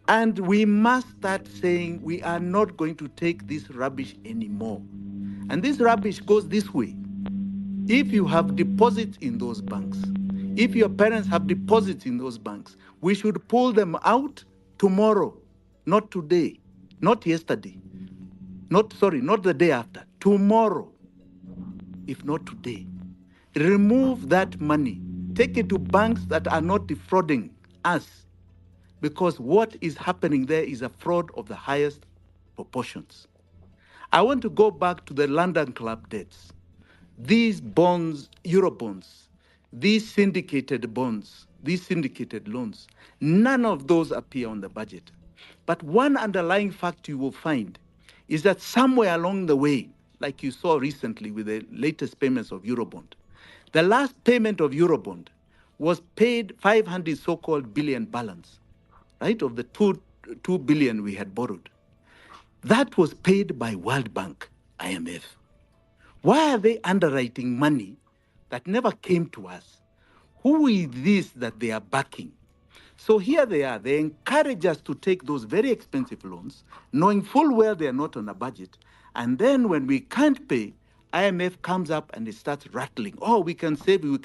And we must start saying we are not going to take this rubbish anymore. And this rubbish goes this way. If you have deposits in those banks, if your parents have deposits in those banks, we should pull them out tomorrow, not today, not yesterday, not the day after, tomorrow, if not today. Remove that money. Take it to banks that are not defrauding us, because what is happening there is a fraud of the highest proportions. I want to go back to the London Club debts. These bonds, Eurobonds, these syndicated bonds, these syndicated loans, none of those appear on the budget. But one underlying fact you will find is that somewhere along the way, like you saw recently with the latest payments of Eurobond, the last payment of Eurobond was paid 500 so-called billion balance, right, of the 2 billion we had borrowed. That was paid by World Bank, IMF. Why are they underwriting money that never came to us? Who is this that they are backing? So here they are. They encourage us to take those very expensive loans, knowing full well they are not on a budget. And then when we can't pay, IMF comes up and it starts rattling. Oh, we can save you,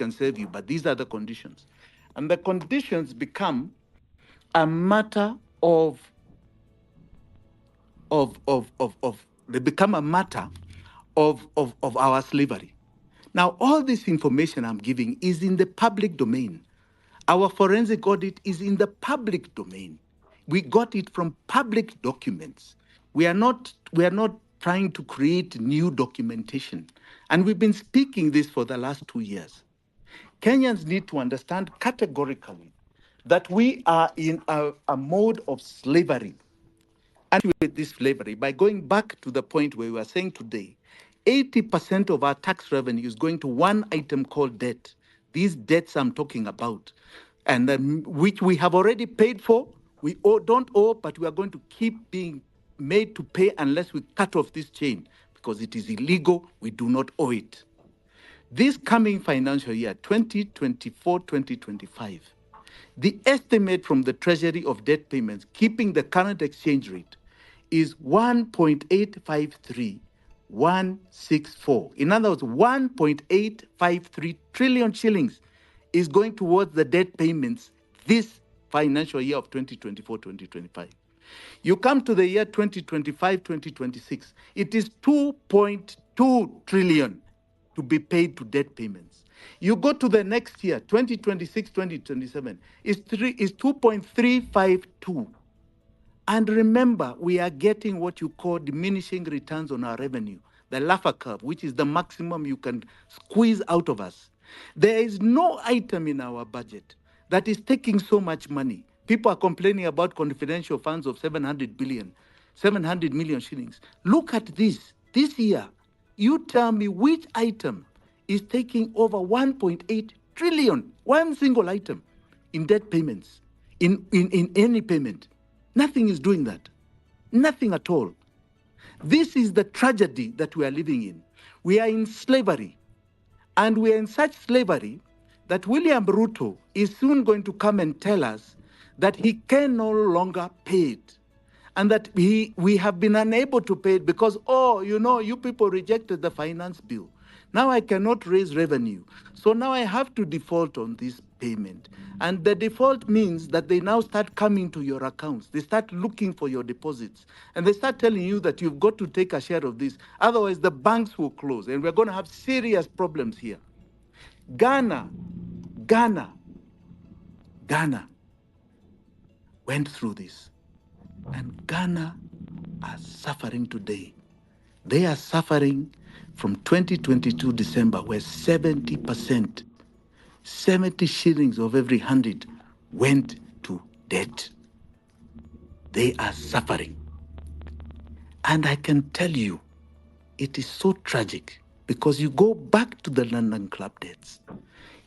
but these are the conditions. And the conditions become a matter of they become a matter of our slavery. Now, all this information I'm giving is in the public domain. Our forensic audit is in the public domain. We got it from public documents. We are not trying to create new documentation. And we've been speaking this for the last 2 years. Kenyans need to understand categorically that we are in a mode of slavery. And with this slavery, by going back to the point where we were saying today, 80% of our tax revenue is going to one item called debt. These debts I'm talking about, and which we have already paid for. We don't owe, but we are going to keep being made to pay unless we cut off this chain because it is illegal. We do not owe it. This coming financial year, 2024-2025, the estimate from the Treasury of debt payments, keeping the current exchange rate, is 1.853164. In other words, 1.853 trillion shillings is going towards the debt payments this financial year of 2024-2025. You come to the year 2025-2026, it is 2.2 trillion to be paid to debt payments. You go to the next year, 2026-2027, is 2.352. And remember, we are getting what you call diminishing returns on our revenue, the Laffer curve, which is the maximum you can squeeze out of us. There is no item in our budget that is taking so much money. People are complaining about confidential funds of 700 million shillings. Look at this year. You tell me which item is taking over 1.8 trillion, one single item in debt payments, in any payment. Nothing is doing that. Nothing at all. This is the tragedy that we are living in. We are in slavery. And we are in such slavery that William Ruto is soon going to come and tell us that he can no longer pay it. And that we have been unable to pay it because, you people rejected the finance bill. Now I cannot raise revenue. So now I have to default on this payment. And the default means that they now start coming to your accounts. They start looking for your deposits. And they start telling you that you've got to take a share of this. Otherwise, the banks will close. And we're going to have serious problems here. Ghana went through this. And Ghana are suffering today. They are suffering from 2022 December, where 70%, 70 shillings of every 100 went to debt. They are suffering. And I can tell you, it is so tragic because you go back to the London Club debts.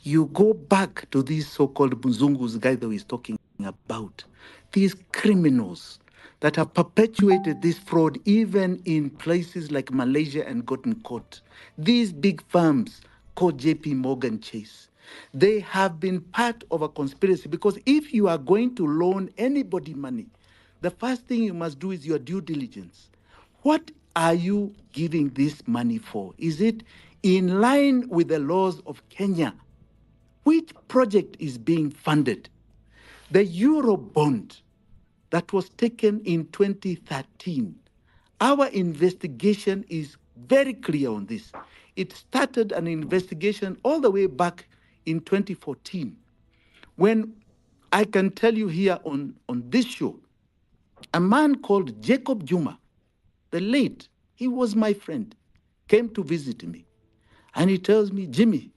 You go back to these so-called Mzungus guy that he's talking about, these criminals that have perpetuated this fraud even in places like Malaysia and gotten caught. These big firms called JP Morgan Chase, they have been part of a conspiracy because if you are going to loan anybody money, the first thing you must do is your due diligence. What are you giving this money for? Is it in line with the laws of Kenya? Which project is being funded? The Euro bond that was taken in 2013. Our investigation is very clear on this. It started an investigation all the way back in 2014, when I can tell you here on this show, a man called Jacob Juma, the late, he was my friend, came to visit me. And he tells me, Jimmy,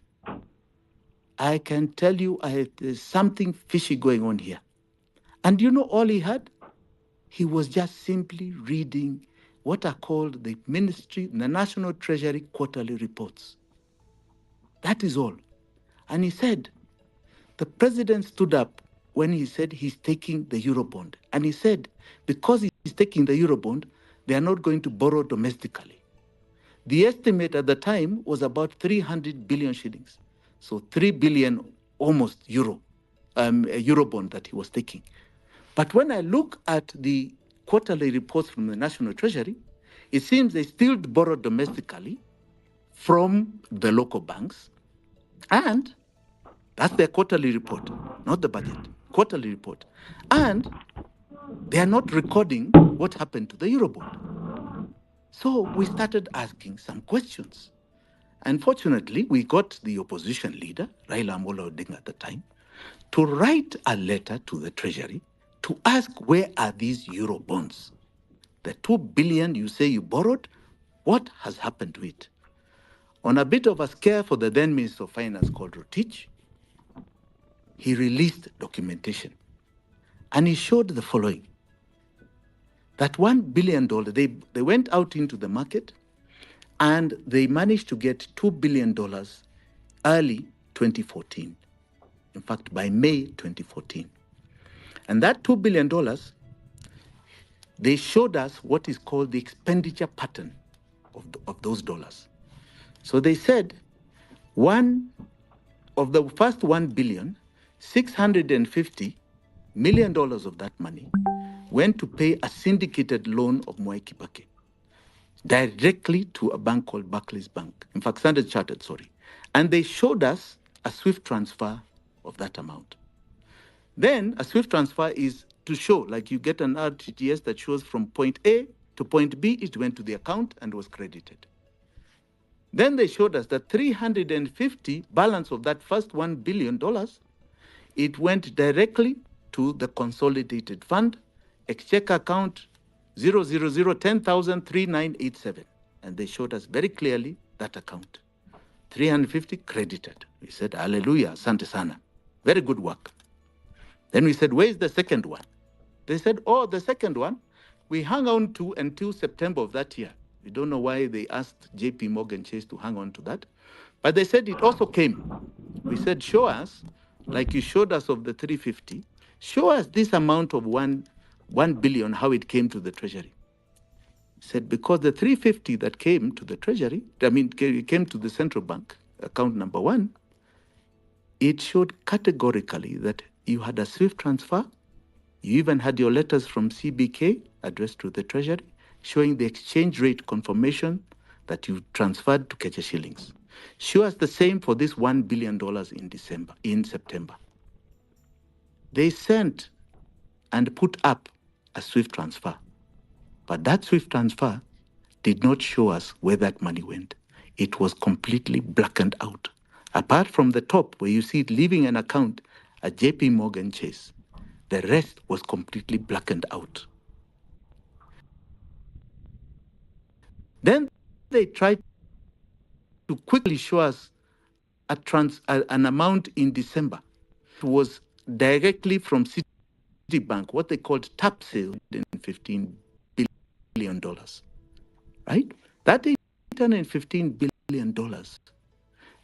I can tell you there's something fishy going on here. And you know all he had? He was just simply reading what are called the National Treasury quarterly reports. That is all. And he said, the president stood up when he said he's taking the Eurobond. And he said, because he's taking the Eurobond, they are not going to borrow domestically. The estimate at the time was about 300 billion shillings. So 3 billion almost Eurobond that he was taking. But when I look at the quarterly reports from the National Treasury, it seems they still borrow domestically from the local banks. And that's their quarterly report, not the budget, quarterly report. And they are not recording what happened to the Eurobond. So we started asking some questions. Unfortunately, we got the opposition leader, Raila Amolo Odinga at the time, to write a letter to the Treasury to ask where are these Euro bonds? The 2 billion you say you borrowed, what has happened to it? On a bit of a scare for the then Minister of Finance called Rotich, he released documentation. And he showed the following, that $1 billion, they went out into the market and they managed to get $2 billion early 2014. In fact, by May 2014. And that $2 billion, they showed us what is called the expenditure pattern of those dollars. So they said of the first $1 billion, $650 million of that money went to pay a syndicated loan of Mwai Kibaki directly to a bank called Barclays Bank. In fact, Standard Chartered, sorry. And they showed us a SWIFT transfer of that amount. Then a SWIFT transfer is to show, like you get an RTGS that shows from point A to point B, it went to the account and was credited. Then they showed us that 350 balance of that first $1 billion, it went directly to the consolidated fund, exchequer account 00010,03987. And they showed us very clearly that account. 350 credited. We said, hallelujah, asante sana. Very good work. Then we said, where's the second one? They said, oh, the second one, we hung on to until September of that year. We don't know why they asked JP Morgan Chase to hang on to that. But they said it also came. We said, show us, like you showed us of the 350, show us this amount of 1 billion, how it came to the Treasury. Said, because the 350 that came to the Treasury, it came to the central bank, account number 1, it showed categorically that you had a SWIFT transfer. You even had your letters from CBK addressed to the Treasury, showing the exchange rate confirmation that you transferred to Kenya shillings. Show us the same for this $1 billion in September. They sent and put up a SWIFT transfer. But that SWIFT transfer did not show us where that money went. It was completely blackened out. Apart from the top, where you see it leaving an account at JP Morgan Chase, the rest was completely blackened out. Then they tried to quickly show us an amount in December. It was directly from Citibank, what they called tap sale, in $15 billion. Right? That $815 billion,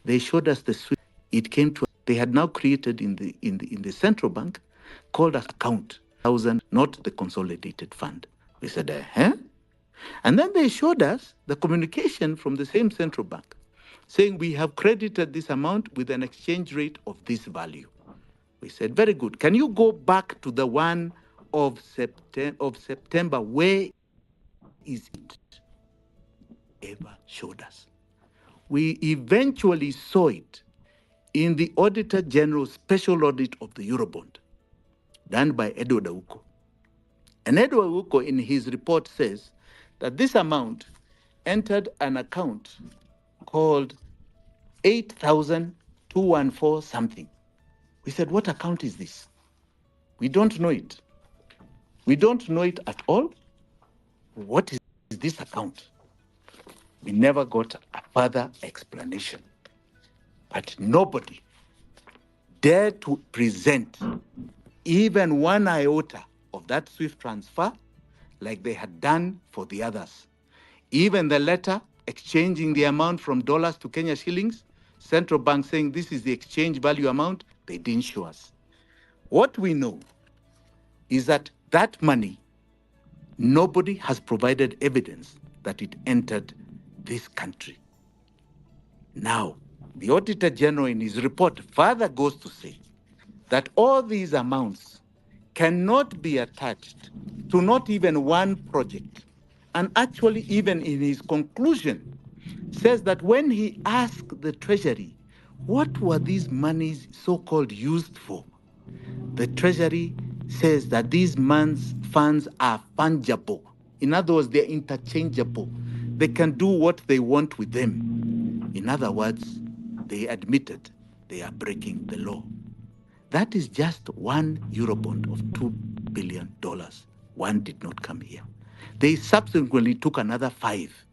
they showed us the SWIFT. It came to, they had now created in the central bank, called us account 1,000, not the consolidated fund. We said, And then they showed us the communication from the same central bank saying we have credited this amount with an exchange rate of this value. We said, very good. Can you go back to the one of September? Where is it? Ever showed us. We eventually saw it in the Auditor General's special audit of the Eurobond done by Edward Auko. And Edward Auko in his report says that this amount entered an account called 8,214 something. We said, what account is this? We don't know it. We don't know it at all. What is this account? We never got a further explanation. But nobody dared to present even one iota of that SWIFT transfer like they had done for the others. Even the letter exchanging the amount from dollars to Kenya shillings, central bank saying this is the exchange value amount, they didn't show us. What we know is that that money, nobody has provided evidence that it entered this country. Now, the Auditor General in his report further goes to say that all these amounts cannot be attached to not even one project. And actually, even in his conclusion, says that when he asked the Treasury, what were these monies so-called used for? The Treasury says that these funds are fungible. In other words, they're interchangeable. They can do what they want with them. In other words, they admitted they are breaking the law. That is just one Eurobond of $2 billion. One did not come here. They subsequently took another 5.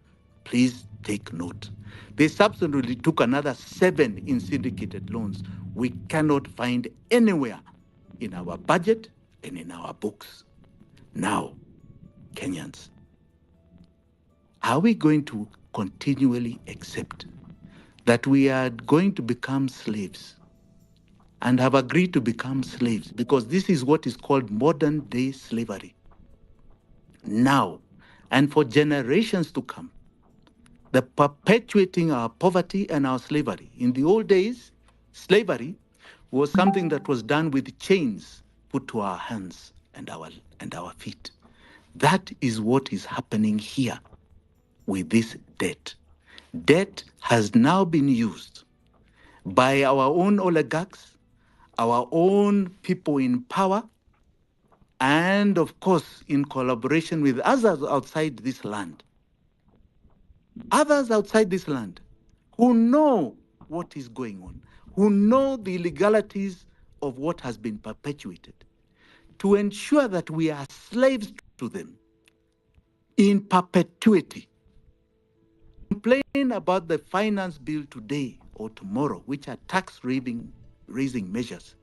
Please take note. They subsequently took another 7 in syndicated loans. We cannot find anywhere in our budget and in our books. Now, Kenyans, are we going to continually accept that we are going to become slaves and have agreed to become slaves? Because this is what is called modern day slavery. Now, and for generations to come, the perpetuating our poverty and our slavery. In the old days, slavery was something that was done with chains put to our hands and our feet. That is what is happening here with this debt. Debt has now been used by our own oligarchs, our own people in power, and of course, in collaboration with others outside this land. Others outside this land who know what is going on, who know the illegalities of what has been perpetuated, to ensure that we are slaves to them in perpetuity. Complain about the finance bill today or tomorrow, which are tax-raising measures.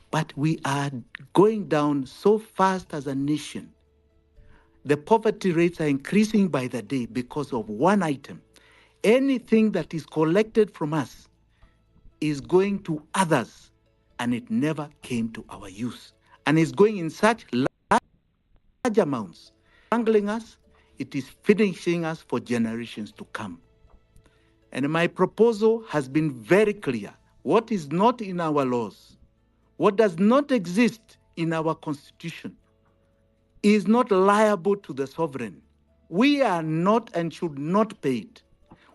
But we are going down so fast as a nation. The poverty rates are increasing by the day because of one item. Anything that is collected from us is going to others, and it never came to our use. And it's going in such large amounts, strangling us, it is finishing us for generations to come. And my proposal has been very clear. What is not in our laws, what does not exist in our constitution, is not liable to the sovereign. We are not and should not pay it.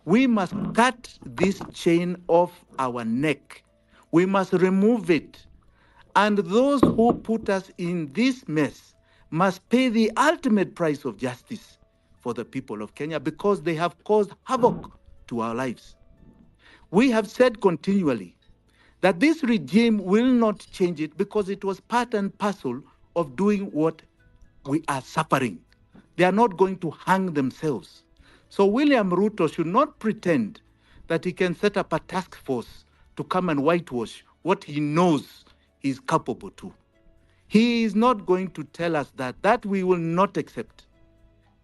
We must cut this chain off our neck. We must remove it. And those who put us in this mess must pay the ultimate price of justice for the people of Kenya, because they have caused havoc to our lives. We have said continually that this regime will not change it because it was part and parcel of doing what we are suffering. They are not going to hang themselves. So William Ruto should not pretend that he can set up a task force to come and whitewash what he knows he's capable to. He is not going to tell us that we will not accept.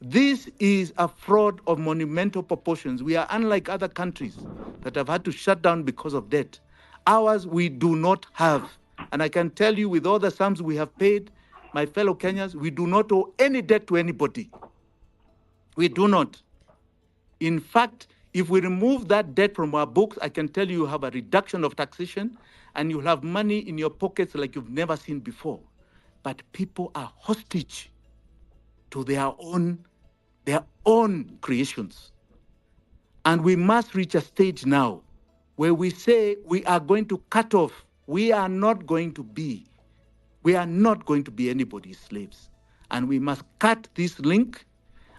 This is a fraud of monumental proportions. We are unlike other countries that have had to shut down because of debt. Ours we do not have. And I can tell you, with all the sums we have paid, my fellow Kenyans, we do not owe any debt to anybody. We do not. In fact, if we remove that debt from our books, I can tell you have a reduction of taxation and you'll have money in your pockets like you've never seen before. But people are hostage to their own creations. And we must reach a stage now where we say we are going to cut off. We are not going to be anybody's slaves. And we must cut this link,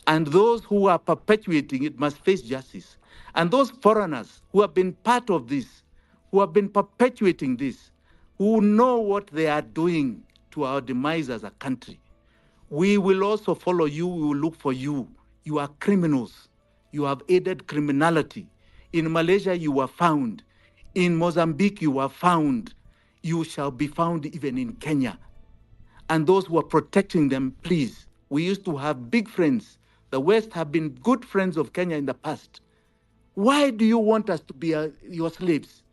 and those who are perpetuating it must face justice. And those foreigners who have been part of this, who have been perpetuating this, who know what they are doing to our demise as a country, we will also follow you, we will look for you. You are criminals. You have aided criminality. In Malaysia, you were found. In Mozambique, you were found. You shall be found even in Kenya. And those who are protecting them, please. We used to have big friends. The West have been good friends of Kenya in the past. Why do you want us to be your slaves?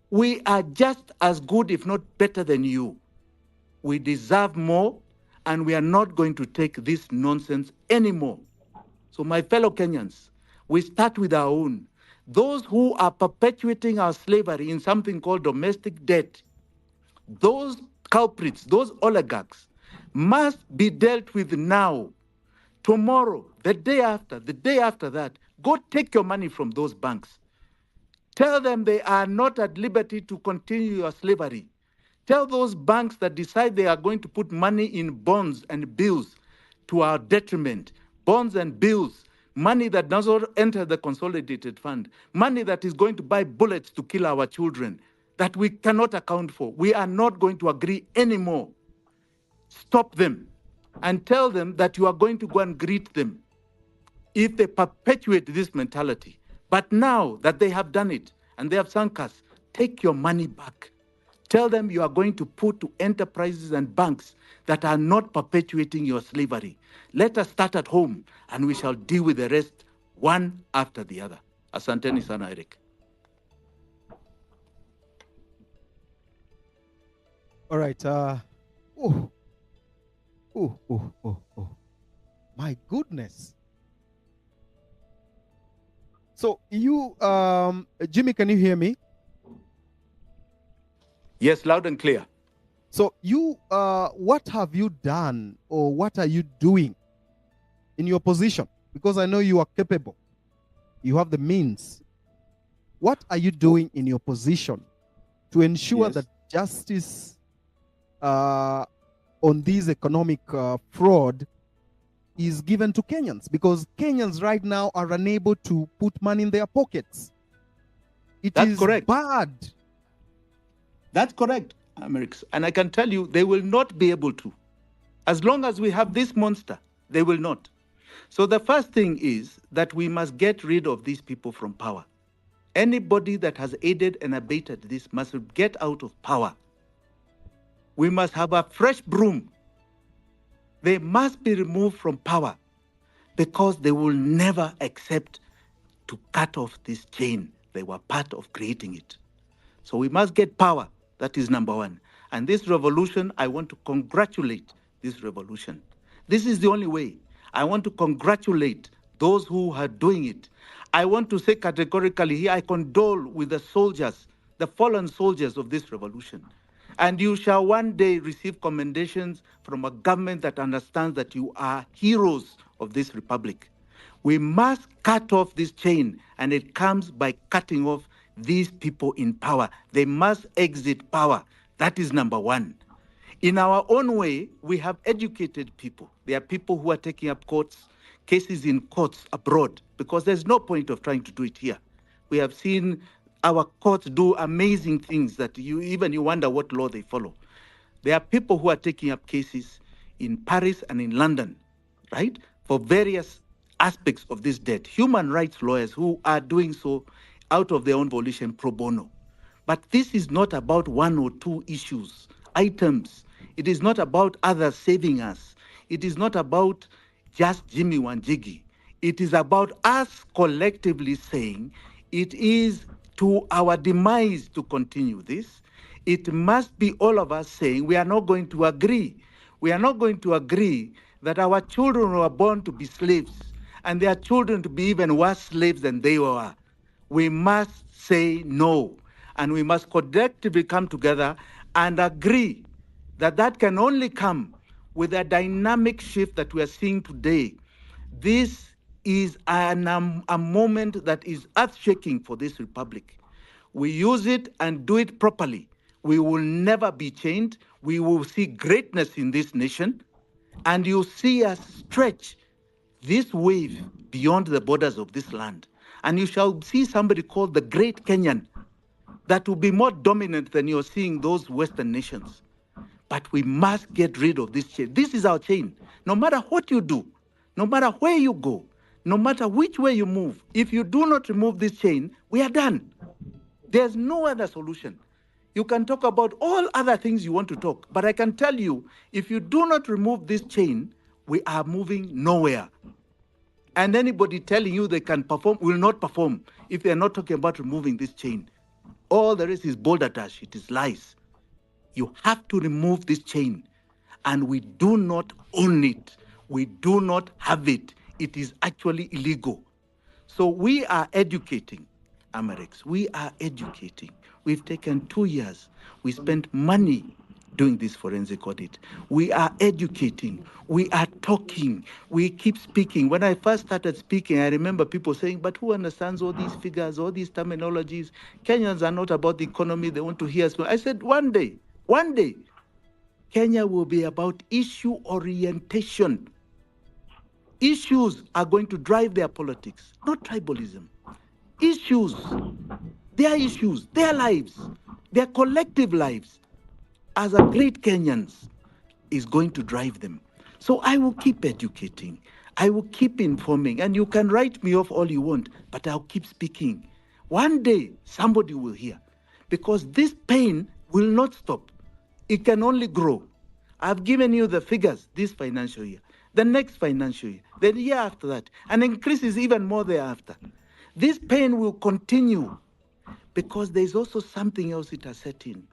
We are just as good, if not better than you. We deserve more, and we are not going to take this nonsense anymore. So my fellow Kenyans, we start with our own. Those who are perpetuating our slavery in something called domestic debt, those culprits, those oligarchs, must be dealt with now. Tomorrow, the day after that, go take your money from those banks. Tell them they are not at liberty to continue your slavery. Tell those banks that decide they are going to put money in bonds and bills to our detriment, bonds and bills, money that does not enter the consolidated fund, money that is going to buy bullets to kill our children, that we cannot account for. We are not going to agree anymore. Stop them and tell them that you are going to go and greet them. if they perpetuate this mentality. But now that they have done it and they have sunk us, take your money back. Tell them you are going to put to enterprises and banks that are not perpetuating your slavery. Let us start at home and we shall deal with the rest one after the other. Asanteni sana, Eric. All right. Oh, oh, oh, oh, oh. My goodness. So you, Jimmy, can you hear me? Yes, loud and clear. So you, what have you done, or what are you doing in your position? Because I know you are capable. You have the means. What are you doing in your position to ensure Yes. that justice on this economic fraud is given to Kenyans? Because Kenyans right now are unable to put money in their pockets. That's correct. Bad. That's correct, Amerix. And I can tell you, they will not be able to. As long as we have this monster, they will not. So the first thing is that we must get rid of these people from power. Anybody that has aided and abetted this must get out of power. We must have a fresh broom. They must be removed from power because they will never accept to cut off this chain. They were part of creating it. So we must get power. That is number one. And this revolution, I want to congratulate this revolution. This is the only way. I want to congratulate those who are doing it. I want to say categorically here, I condole with the soldiers, the fallen soldiers of this revolution. And you shall one day receive commendations from a government that understands that you are heroes of this republic. We must cut off this chain, and it comes by cutting off these people in power. They must exit power. That is number one. In our own way, we have educated people. There are people who are taking up cases in courts abroad, because there's no point of trying to do it here. We have seen our courts do amazing things that you wonder what law they follow. There are people who are taking up cases in Paris and in London, right, for various aspects of this debt. Human rights lawyers who are doing so out of their own volition pro bono. But this is not about one or two issues, items. It is not about others saving us. It is not about just Jimi Wanjigi. It is about us collectively saying it is to our demise to continue this. It must be all of us saying we are not going to agree. We are not going to agree that our children were born to be slaves and their children to be even worse slaves than they were. We must say no, and we must collectively come together and agree that that can only come with a dynamic shift that we are seeing today. This is a moment that is earth-shaking for this republic. We use it and do it properly. We will never be chained. We will see greatness in this nation, and you see us stretch this wave beyond the borders of this land. And you shall see somebody called the Great Kenyan that will be more dominant than you're seeing those Western nations. But we must get rid of this chain. This is our chain. No matter what you do, no matter where you go, no matter which way you move, if you do not remove this chain, we are done. There's no other solution. You can talk about all other things you want to talk, but I can tell you, if you do not remove this chain, we are moving nowhere. And anybody telling you they can perform will not perform if they're not talking about removing this chain. All there is balderdash, it is lies. You have to remove this chain. And we do not own it. We do not have it. It is actually illegal. So we are educating, Amerix. We are educating. We've taken 2 years. We spent money doing this forensic audit. We are educating. We are talking. We keep speaking. When I first started speaking, I remember people saying, but who understands all these figures, all these terminologies? Kenyans are not about the economy. They want to hear us. I said, one day, Kenya will be about issue orientation. Issues are going to drive their politics, not tribalism. Issues, their lives, their collective lives as a great Kenyans is going to drive them. So I will keep educating. I will keep informing, and you can write me off all you want, but I'll keep speaking. One day, somebody will hear, because this pain will not stop. It can only grow. I've given you the figures this financial year, the next financial year, the year after that, and increases even more thereafter. This pain will continue because there's also something else it has set in.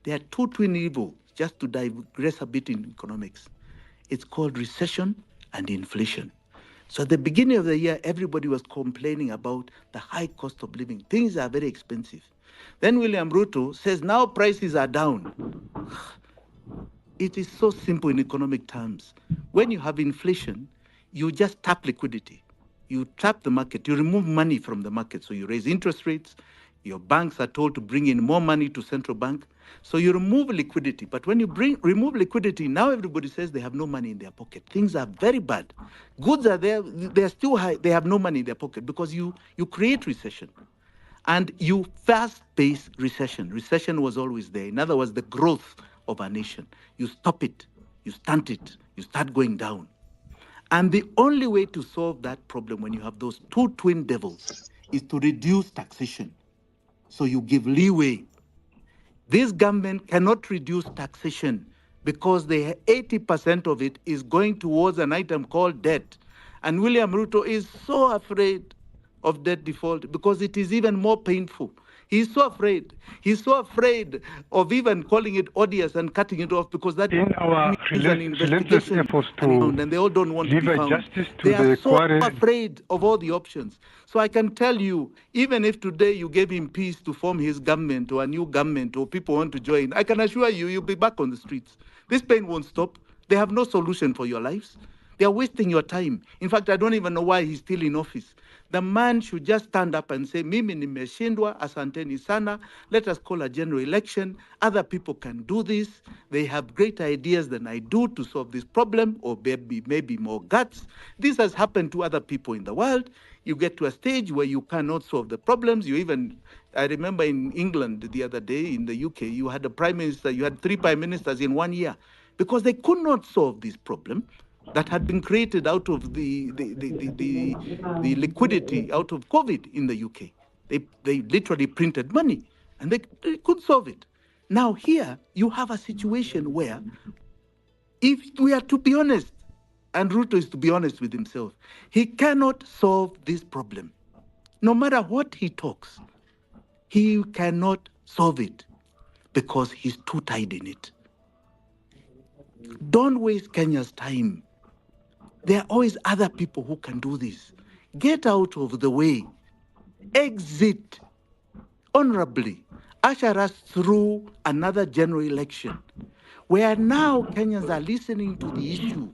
There are two twin evils, just to digress a bit in economics. It's called recession and inflation. So at the beginning of the year, everybody was complaining about the high cost of living. Things are very expensive. Then William Ruto says, now prices are down. It is so simple in economic terms. When you have inflation, you just tap liquidity. You tap the market, you remove money from the market. So you raise interest rates, your banks are told to bring in more money to central bank. So you remove liquidity. But when you remove liquidity, now everybody says they have no money in their pocket. Things are very bad. Goods are there, they're still high, they have no money in their pocket because you create recession. And you fast-paced recession. Recession was always there. In other words, the growth of a nation. You stop it, you stunt it, you start going down. And the only way to solve that problem when you have those two twin devils is to reduce taxation. So you give leeway. This government cannot reduce taxation because 80% of it is going towards an item called debt. And William Ruto is so afraid of debt default because it is even more painful. He's so afraid. He's so afraid of even calling it odious and cutting it off because that in our means an investigation efforts and to they all don't want to be deliver found. justice to They are the so quarry. afraid of all the options. So I can tell you, even if today you gave him peace to form his government or a new government or people want to join, I can assure you, you'll be back on the streets. This pain won't stop. They have no solution for your lives. They are wasting your time. In fact, I don't even know why he's still in office. The man should just stand up and say, mimi nimeshindwa, asanteni sana, let us call a general election. Other people can do this. They have great ideas than I do to solve this problem, or maybe more guts. This has happened to other people in the world. You get to a stage where you cannot solve the problems. I remember in England the other day, in the UK, you had a prime minister, you had 3 prime ministers in 1 year because they could not solve this problem that had been created out of the liquidity out of COVID in the UK. They literally printed money and they could solve it. Now here you have a situation where, if we are to be honest, and Ruto is to be honest with himself, he cannot solve this problem. No matter what he talks, he cannot solve it because he's too tied in it. Don't waste Kenya's time. There are always other people who can do this. Get out of the way. Exit honorably. Usher us through another general election where now Kenyans are listening to the issue.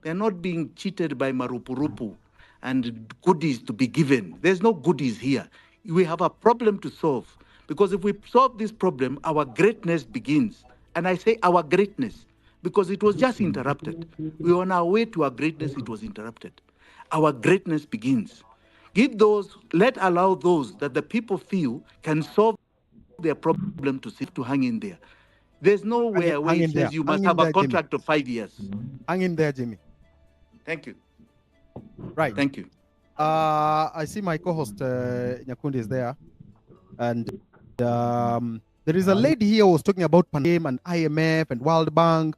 They're not being cheated by marupurupu and goodies to be given. There's no goodies here. We have a problem to solve because if we solve this problem, our greatness begins. And I say our greatness because it was just interrupted. We were on our way to our greatness, it was interrupted. Our greatness begins. Allow those that the people feel can solve their problem to hang in there. There's nowhere where it says you must have a contract of 5 years. Hang in there, Jimmy. Thank you. Right. Thank you. I see my co-host Nyakundi is there. And there is a lady here who was talking about pandemic and IMF and World Bank.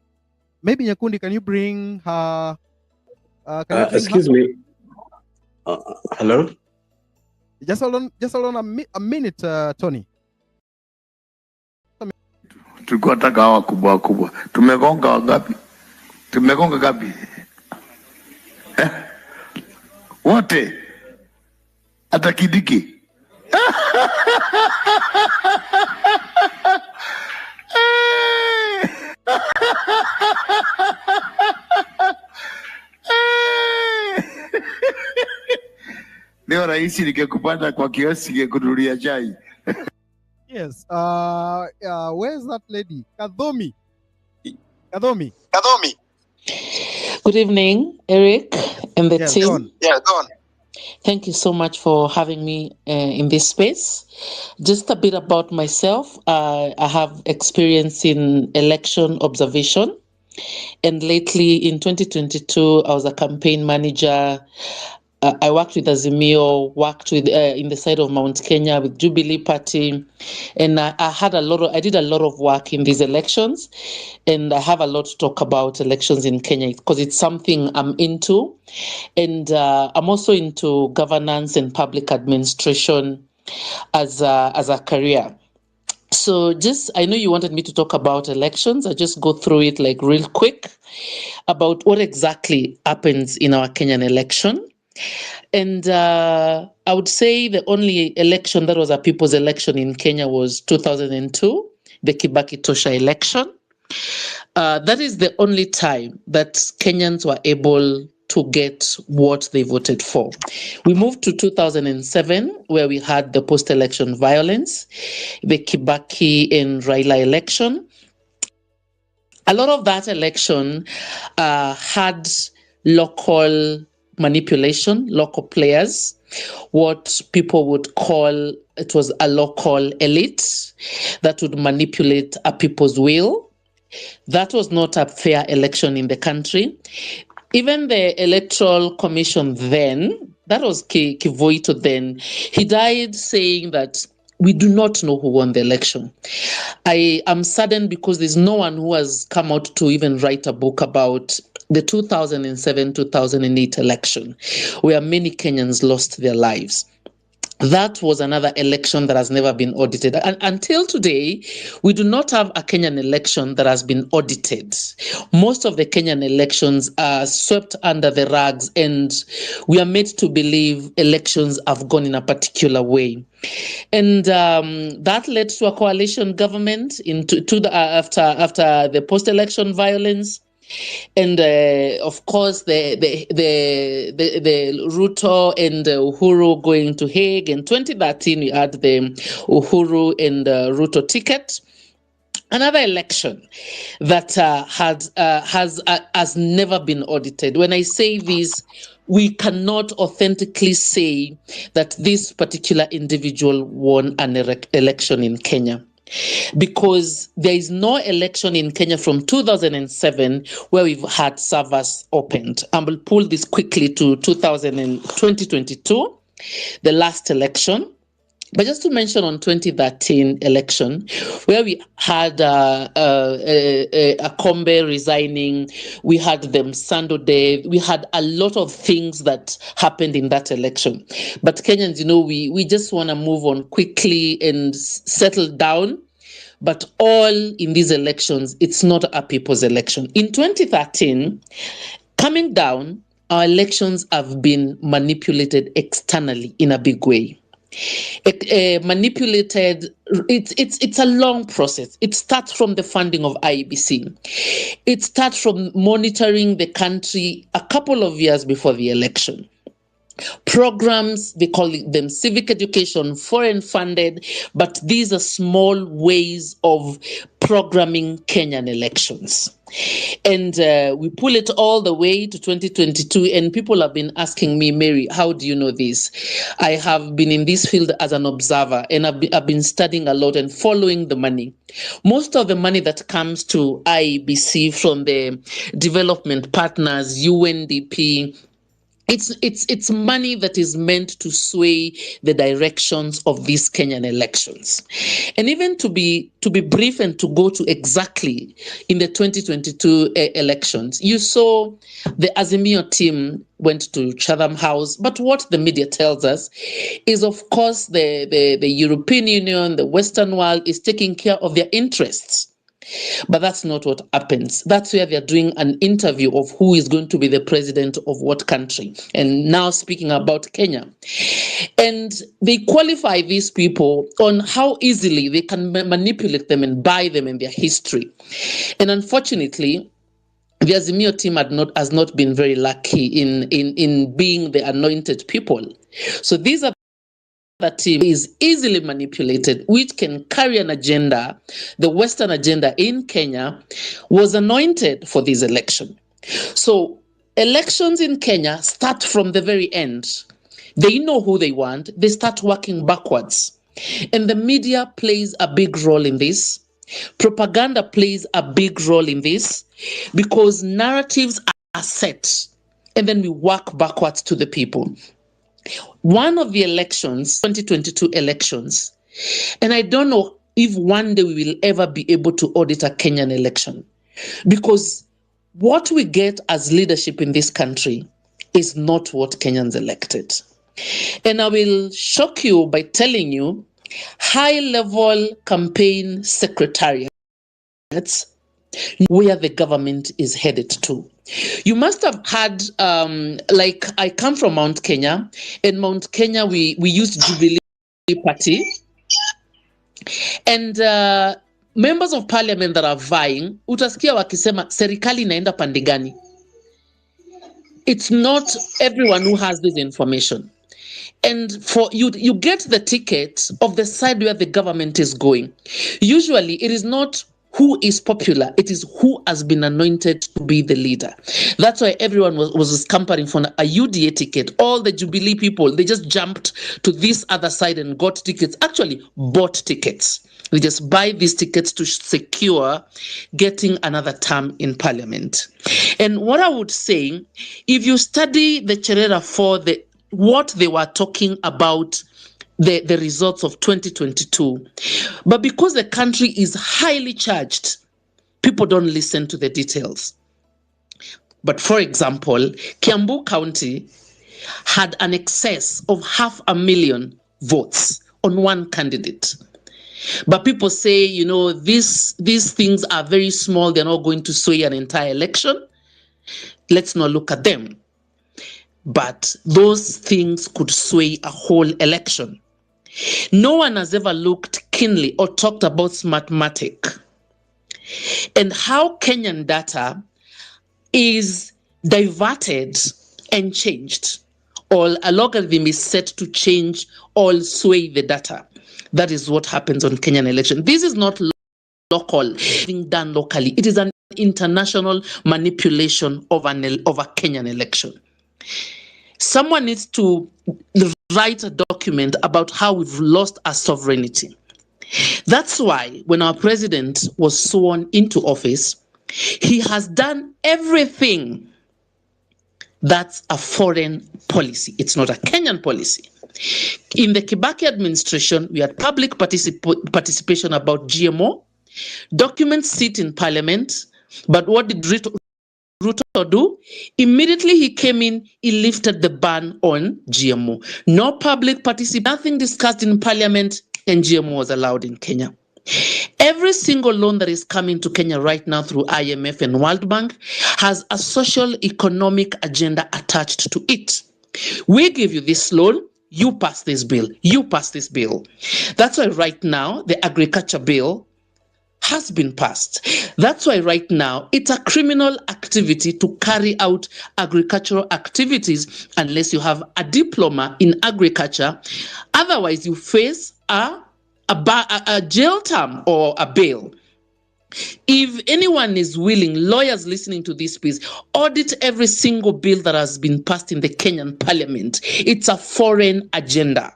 Maybe Nyakundi, can you bring her? Excuse me. Hello. Just hold on a minute, Tony. Tulikuwa taka hawa kubwa. Tumegonga wangapi? Tumegonga gapi? Wote. Hata Kidiki. Leo rahisi nikekupanda kwa kiasi ngekunulia chai. Yes. Where's that lady? Kadhomi. Good evening, Eric and the team. Go on. Yeah, go on. Thank you so much for having me in this space. Just a bit about myself. I have experience in election observation And lately in 2022, I was a campaign manager. I worked with Azimio, worked with in the side of Mount Kenya with Jubilee Party, and I did a lot of work in these elections, and I have a lot to talk about elections in Kenya because it's something I'm into, and I'm also into governance and public administration as a career. So I know you wanted me to talk about elections. I just go through it like real quick about what exactly happens in our Kenyan election. And I would say the only election that was a people's election in Kenya was 2002, the Kibaki Tosha election. That is the only time that Kenyans were able to get what they voted for. We moved to 2007, where we had the post-election violence, the Kibaki and Raila election. A lot of that election had local manipulation, local players, what people would call, it was a local elite that would manipulate a people's will. That was not a fair election in the country. Even the Electoral Commission then, that was Kivoito then, he died saying that we do not know who won the election. I am saddened because there's no one who has come out to even write a book about the 2007-2008 election, where many Kenyans lost their lives. That was another election that has never been audited. And until today, we do not have a Kenyan election that has been audited. Most of the Kenyan elections are swept under the rugs, and we are made to believe elections have gone in a particular way. And that led to a coalition government after the post-election violence. And of course, the Ruto and Uhuru going to Hague. In 2013, we had the Uhuru and Ruto ticket. Another election that has never been audited. When I say this, we cannot authentically say that this particular individual won an election in Kenya, because there is no election in Kenya from 2007 where we've had servers opened. I will pull this quickly to 2022, the last election. But just to mention on 2013 election, where we had Akombe resigning, we had them Sando Day, we had a lot of things that happened in that election. But Kenyans, we just want to move on quickly and settle down. But all in these elections, it's not a people's election. In 2013, coming down, our elections have been manipulated externally in a big way. Manipulated, it's a long process. It starts from the funding of IEBC. It starts from monitoring the country a couple of years before the election. Programs, they call them civic education, foreign funded, but these are small ways of programming Kenyan elections. And we pull it all the way to 2022, and people have been asking me, Mary, how do you know this? I have been in this field as an observer, and I've been studying a lot and following the money. Most of the money that comes to IEBC from the development partners, UNDP, it's money that is meant to sway the directions of these Kenyan elections. And even to be brief and to go to exactly in the 2022 elections, you saw the Azimio team went to Chatham House, but what the media tells us is, of course, the European Union, the Western world is taking care of their interests. But that's not what happens. That's where they're doing an interview of who is going to be the president of what country. And now speaking about Kenya. And they qualify these people on how easily they can manipulate them and buy them in their history. And unfortunately, the Azimio team has not been very lucky in being the anointed people. So these are that team is easily manipulated, which can carry an agenda. The Western agenda in Kenya was anointed for this election. So elections in Kenya start from the very end. They know who they want. They start working backwards. And the media plays a big role in this. Propaganda plays a big role in this because narratives are set and then we work backwards to the people. One of the elections, 2022 elections, and I don't know if one day we will ever be able to audit a Kenyan election, because what we get as leadership in this country is not what Kenyans elected. And I will shock you by telling you, high-level campaign secretariats where the government is headed to. You must have had, like I come from Mount Kenya. In Mount Kenya, we used Jubilee Party. And members of parliament that are vying, utasikia wakisema serikali inaenda pande gani. It's not everyone who has this information. And for you get the ticket of the side where the government is going. Usually it is not who is popular, it is who has been anointed to be the leader. That's why everyone was scampering for a UDA ticket. All the Jubilee people, they just jumped to this other side and got tickets, actually bought tickets. They just buy these tickets to secure getting another term in parliament. And what I would say, if you study the Cherera for what they were talking about, the results of 2022, but because the country is highly charged, people don't listen to the details. But for example, Kiambu County had an excess of 500,000 votes on one candidate. But people say, you know, these things are very small, they're not going to sway an entire election. Let's not look at them. But those things could sway a whole election. No one has ever looked keenly or talked about Smartmatic and how Kenyan data is diverted and changed, or a logarithm is set to change or sway the data. That is what happens on Kenyan election. This is not local, being done locally. It is an international manipulation of a Kenyan election. Someone needs to write a document about how we've lost our sovereignty. That's why when our president was sworn into office, he has done everything that's a foreign policy. It's not a Kenyan policy. In the Kibaki administration, we had public participation about GMO. Documents sit in parliament, but what did Ruto do? Immediately he came in, he lifted the ban on GMO. No public participation, nothing discussed in parliament, and GMO was allowed in Kenya. Every single loan that is coming to Kenya right now through IMF and World Bank has a social economic agenda attached to it. We give you this loan, you pass this bill, you pass this bill. That's why right now the agriculture bill has been passed. That's why right now it's a criminal activity to carry out agricultural activities unless you have a diploma in agriculture. Otherwise, you face a jail term or a bail. If anyone is willing, lawyers listening to this, please audit every single bill that has been passed in the Kenyan parliament. It's a foreign agenda.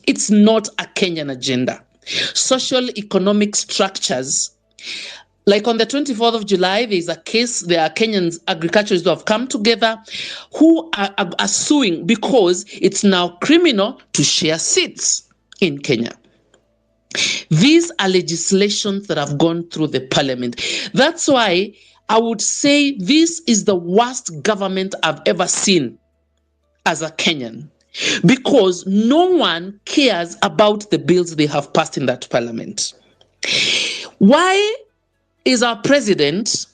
It's not a Kenyan agenda. Social economic structures, like on the 24th of July, there's a case, there are Kenyan agriculturists who have come together who are suing because it's now criminal to share seeds in Kenya. These are legislations that have gone through the parliament. That's why I would say this is the worst government I've ever seen as a Kenyan, because no one cares about the bills they have passed in that parliament. Why is our president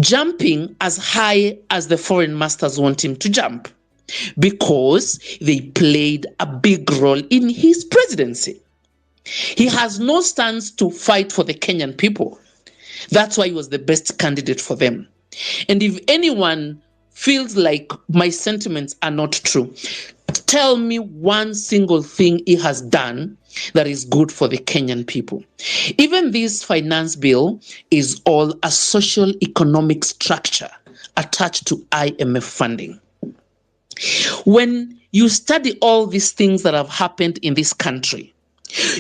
jumping as high as the foreign masters want him to jump? Because they played a big role in his presidency. He has no stance to fight for the Kenyan people. That's why he was the best candidate for them. And if anyone feels like my sentiments are not true, tell me one single thing he has done that is good for the Kenyan people. Even this finance bill is all a social economic structure attached to IMF funding. When you study all these things that have happened in this country,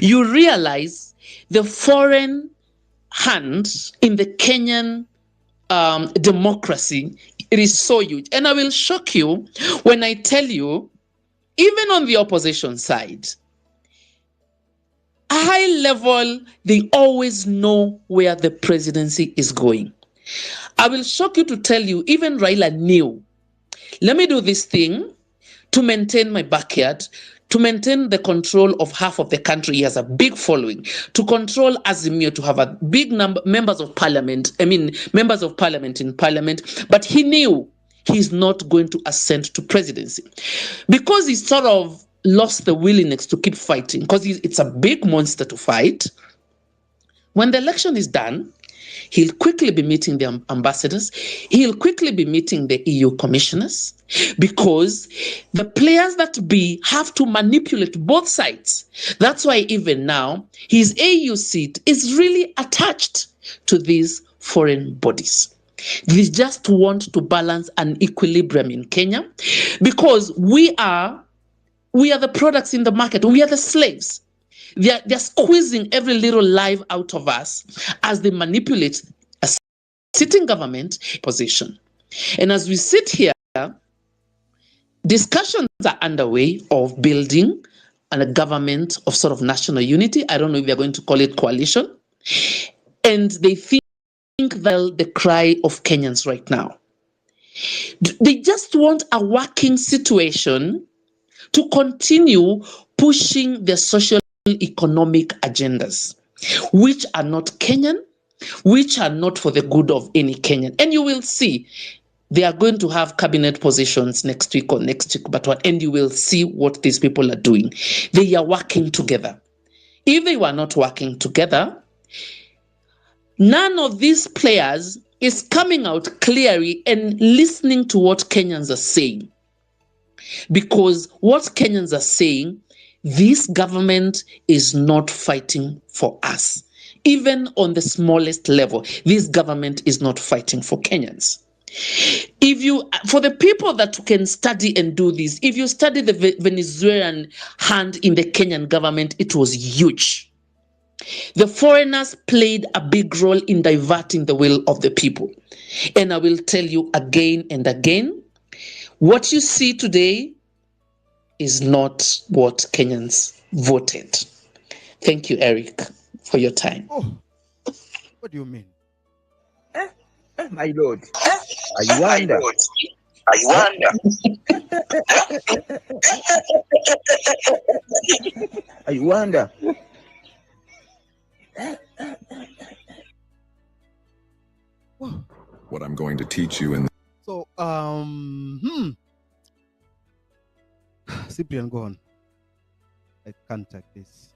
you realize the foreign hand in the Kenyan democracy, it is so huge. And I will shock you when I tell you, even on the opposition side, high level, they always know where the presidency is going. I will shock you to tell you, even Raila knew, let me do this thing to maintain my backyard, to maintain the control of half of the country. He has a big following. To control Azimio, to have a big number members of parliament in parliament. But he knew he's not going to ascend to presidency because he sort of lost the willingness to keep fighting, because it's a big monster to fight. When the election is done, he'll quickly be meeting the ambassadors. He'll quickly be meeting the EU commissioners, because the players that have to manipulate both sides. That's why even now, his AU seat is really attached to these foreign bodies. They just want to balance an equilibrium in Kenya, because we are the products in the market. We are the slaves. They're squeezing every little life out of us as they manipulate a sitting government position. And as we sit here, discussions are underway of building a government of sort of national unity. I don't know if they're going to call it coalition. And they think that's the cry of Kenyans right now. They just want a working situation to continue pushing their social economic agendas, which are not Kenyan, which are not for the good of any Kenyan. And you will see they are going to have cabinet positions next week, and you will see what these people are doing. They are working together. If they were not working together, none of these players is coming out clearly and listening to what Kenyans are saying. Because what Kenyans are saying, this government is not fighting for us. Even on the smallest level, this government is not fighting for Kenyans. For the people that can study and do this, if you study the Venezuelan hand in the Kenyan government, it was huge. The foreigners played a big role in diverting the will of the people. And I will tell you again and again, what you see today is not what Kenyans voted. Thank you, Eric, for your time. Oh, what do you mean? My Lord, I wonder. I wonder. What I'm going to teach you in. So, Cyprian, go on. I can't take this.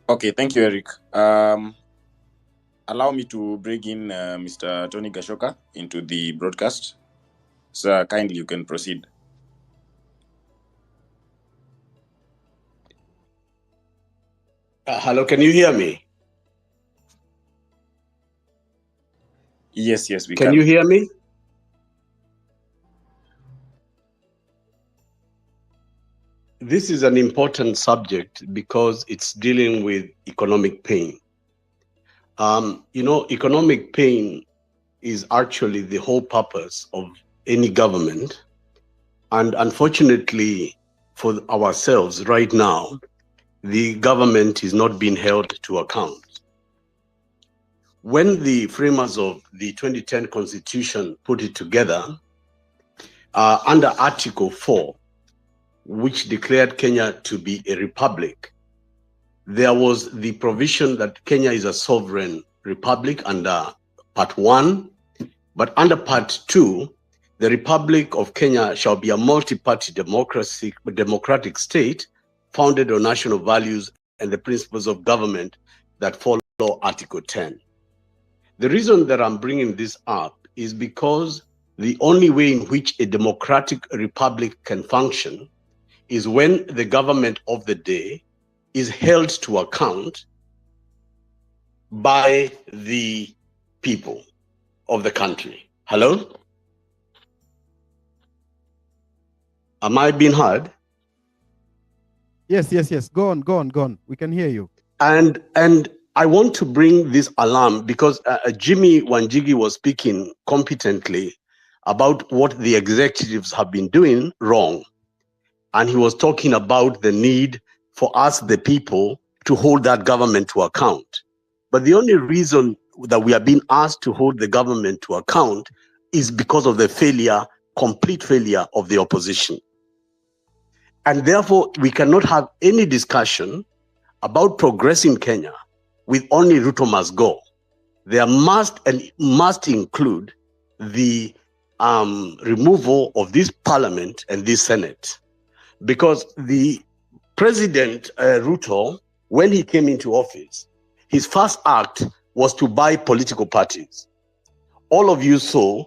Okay, thank you, Eric. Allow me to bring in Mr. Tony Gashoka into the broadcast. So kindly, you can proceed. Hello, can you hear me? Yes, we can. Can you hear me? This is an important subject because it's dealing with economic pain. Economic pain is actually the whole purpose of any government. And unfortunately for ourselves right now, the government is not being held to account. When the framers of the 2010 Constitution put it together, under Article 4, which declared Kenya to be a republic, there was the provision that Kenya is a sovereign republic under Part 1, but under Part 2, the Republic of Kenya shall be a multi-party democratic state founded on national values and the principles of government that follow Article 10. The reason that I'm bringing this up is because the only way in which a democratic republic can function is when the government of the day is held to account by the people of the country. Hello? Am I being heard? Yes. Go on. We can hear you. And I want to bring this alarm because Jimi Wanjigi was speaking competently about what the executives have been doing wrong. And he was talking about the need for us, the people, to hold that government to account. But the only reason that we are being asked to hold the government to account is because of the failure, complete failure of the opposition. And therefore, we cannot have any discussion about progress in Kenya with only Ruto must go. There must include the removal of this parliament and this Senate. Because the President Ruto, when he came into office, his first act was to buy political parties. All of you saw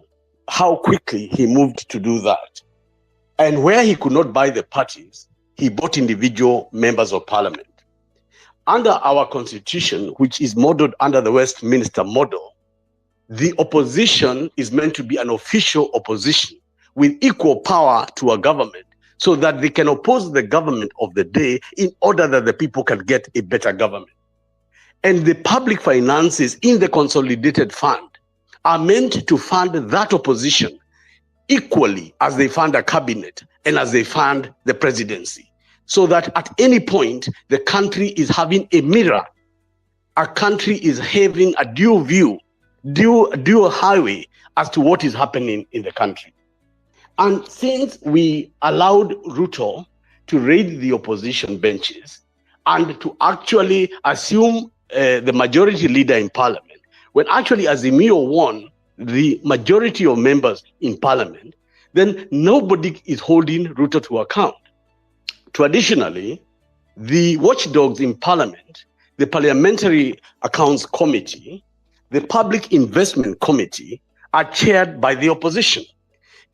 how quickly he moved to do that. And where he could not buy the parties, he bought individual members of parliament. Under our constitution, which is modeled under the Westminster model, the opposition is meant to be an official opposition with equal power to a government so that they can oppose the government of the day in order that the people can get a better government. And the public finances in the consolidated fund are meant to fund that opposition equally as they fund a cabinet and as they fund the presidency. So that at any point, the country is having a mirror. Our country is having a dual view, dual highway as to what is happening in the country. And since we allowed Ruto to raid the opposition benches and to actually assume the majority leader in parliament, when actually Azimio won the majority of members in parliament, then nobody is holding Ruto to account. Traditionally, the watchdogs in parliament, the Parliamentary Accounts Committee, the Public Investment Committee are chaired by the opposition.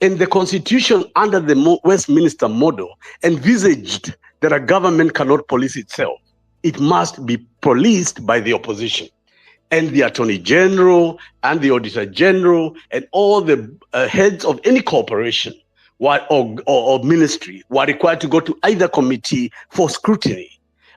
And the constitution under the Westminster model envisaged that a government cannot police itself. It must be policed by the opposition. And the Attorney General and the Auditor General and all the heads of any corporation or ministry were required to go to either committee for scrutiny,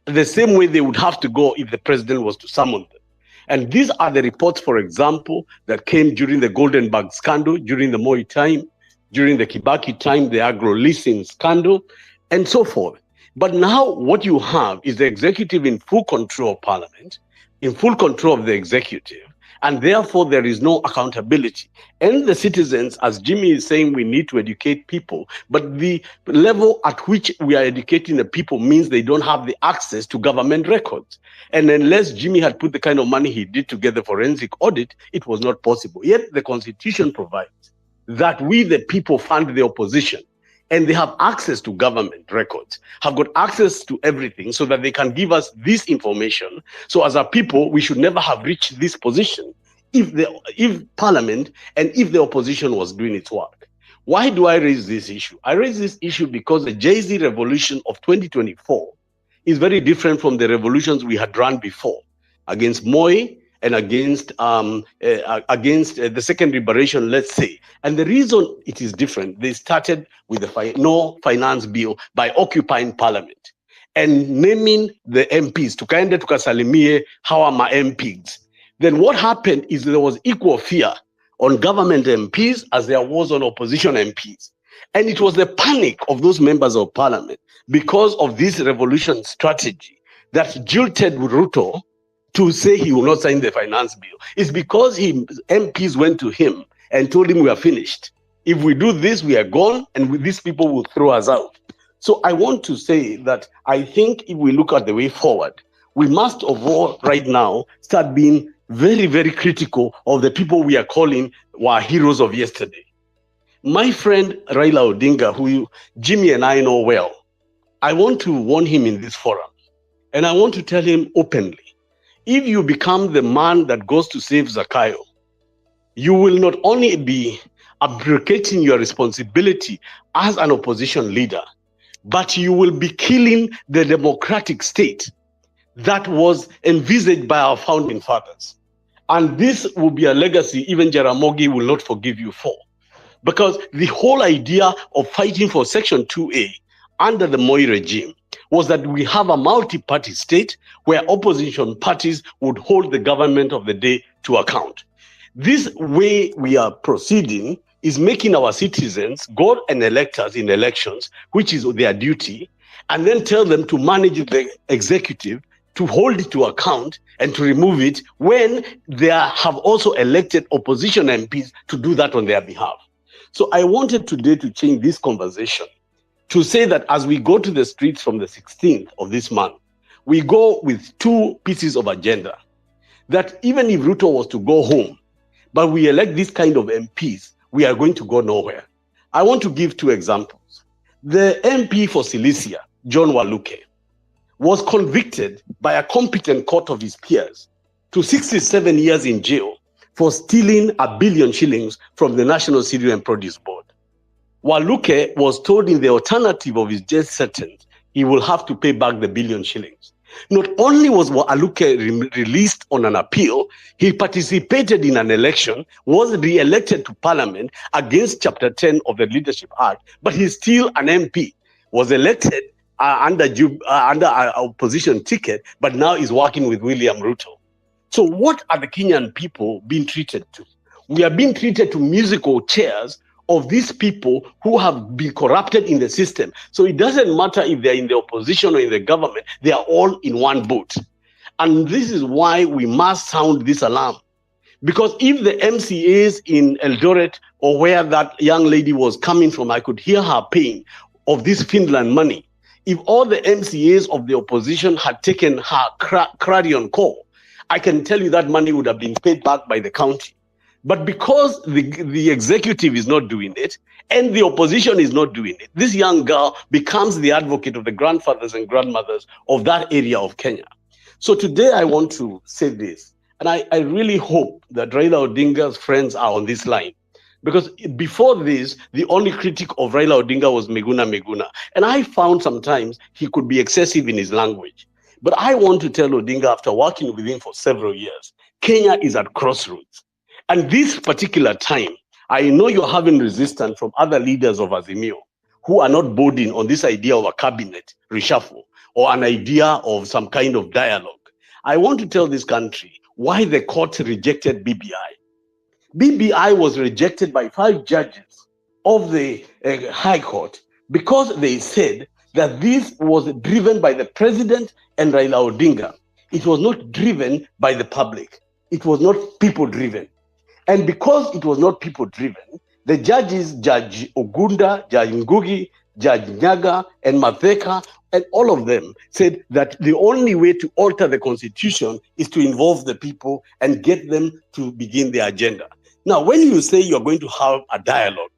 the same way they would have to go if the president was to summon them. And these are the reports, for example, that came during the Goldenberg scandal, during the Moi time, during the Kibaki time, the agro-leasing scandal, and so forth. But now what you have is the executive in full control of parliament, in full control of the executive, and therefore there is no accountability. And the citizens, as Jimmy is saying, we need to educate people, but the level at which we are educating the people means they don't have the access to government records. And unless Jimmy had put the kind of money he did to get the forensic audit, it was not possible. Yet the constitution provides that we, the people, fund the opposition, and they have access to government records, have got access to everything so that they can give us this information. So as a people, we should never have reached this position if parliament and if the opposition was doing its work. Why do I raise this issue? I raise this issue because the Jay-Z revolution of 2024 is very different from the revolutions we had run before against Moi and against the second liberation, let's say. And the reason it is different, they started with the no finance bill by occupying parliament and naming the MPs, tukaende tukasalimie hawa ma MPs. Then what happened is there was equal fear on government MPs as there was on opposition MPs. And it was the panic of those members of parliament because of this revolution strategy that jilted Ruto to say he will not sign the finance bill. It's because MPs went to him and told him we are finished. If we do this, we are gone, and these people will throw us out. So I want to say that I think if we look at the way forward, we must of all right now start being very, very critical of the people we are calling were heroes of yesterday. My friend Raila Odinga, who Jimmy and I know well, I want to warn him in this forum, and I want to tell him openly, if you become the man that goes to save Zakayo, you will not only be abdicating your responsibility as an opposition leader, but you will be killing the democratic state that was envisaged by our founding fathers. And this will be a legacy even Jaramogi will not forgive you for. Because the whole idea of fighting for Section 2A under the Moi regime was that we have a multi-party state where opposition parties would hold the government of the day to account. This way we are proceeding is making our citizens go and elect us in elections, which is their duty, and then tell them to manage the executive, to hold it to account and to remove it when they have also elected opposition MPs to do that on their behalf. So I wanted today to change this conversation to say that as we go to the streets from the 16th of this month, we go with two pieces of agenda. That even if Ruto was to go home, but we elect this kind of MPs, we are going to go nowhere. I want to give two examples. The MP for Silesia, John Waluke, was convicted by a competent court of his peers to 67 years in jail for stealing 1 billion shillings from the National Cereal and Produce Board. Waluke was told in the alternative of his jail sentence, he will have to pay back the 1 billion shillings. Not only was Waluke released on an appeal, he participated in an election, was re-elected to parliament against Chapter 10 of the Leadership Act, but he's still an MP, was elected under an opposition ticket, but now is working with William Ruto. So what are the Kenyan people being treated to? We are being treated to musical chairs of these people who have been corrupted in the system. So it doesn't matter if they're in the opposition or in the government, they are all in one boat. And this is why we must sound this alarm. Because if the MCAs in Eldoret or where that young lady was coming from, I could hear her pain of this Finland money. If all the MCAs of the opposition had taken her clarion call, I can tell you that money would have been paid back by the county. But because the executive is not doing it and the opposition is not doing it, this young girl becomes the advocate of the grandfathers and grandmothers of that area of Kenya. So today I want to say this, and I really hope that Raila Odinga's friends are on this line. Because before this, the only critic of Raila Odinga was Meguna. And I found sometimes he could be excessive in his language. But I want to tell Odinga, after working with him for several years, Kenya is at crossroads. And this particular time, I know you're having resistance from other leaders of Azimio who are not boarding on this idea of a cabinet reshuffle or an idea of some kind of dialogue. I want to tell this country why the court rejected BBI. BBI was rejected by 5 judges of the High Court because they said that this was driven by the president and Raila Odinga. It was not driven by the public. It was not people-driven. And because it was not people-driven, the judges, Judge Ogunda, Judge Ngugi, Judge Nyaga, and Matheka, and all of them said that the only way to alter the constitution is to involve the people and get them to begin their agenda. Now, when you say you're going to have a dialogue,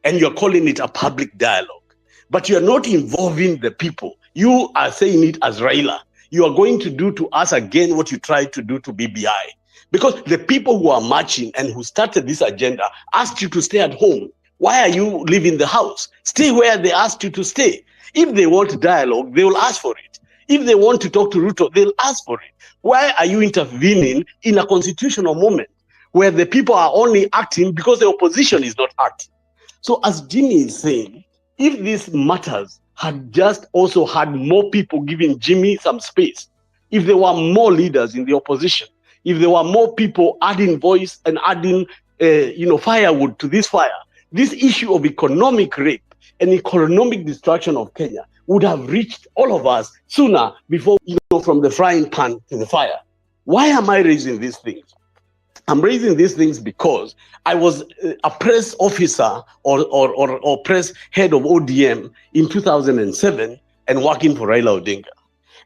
and you're calling it a public dialogue, but you're not involving the people, you are saying it as Raila. You are going to do to us again what you tried to do to BBI. Because the people who are marching and who started this agenda asked you to stay at home. Why are you leaving the house? Stay where they asked you to stay. If they want dialogue, they will ask for it. If they want to talk to Ruto, they'll ask for it. Why are you intervening in a constitutional moment where the people are only acting because the opposition is not acting? So as Jimmy is saying, if these matters had just also had more people giving Jimmy some space, if there were more leaders in the opposition, if there were more people adding voice and adding, firewood to this fire, this issue of economic rape and economic destruction of Kenya would have reached all of us sooner before, from the frying pan to the fire. Why am I raising these things? I'm raising these things because I was a press officer or press head of ODM in 2007 and working for Raila Odinga.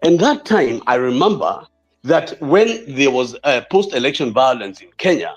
And that time, I remember that when there was post-election violence in Kenya,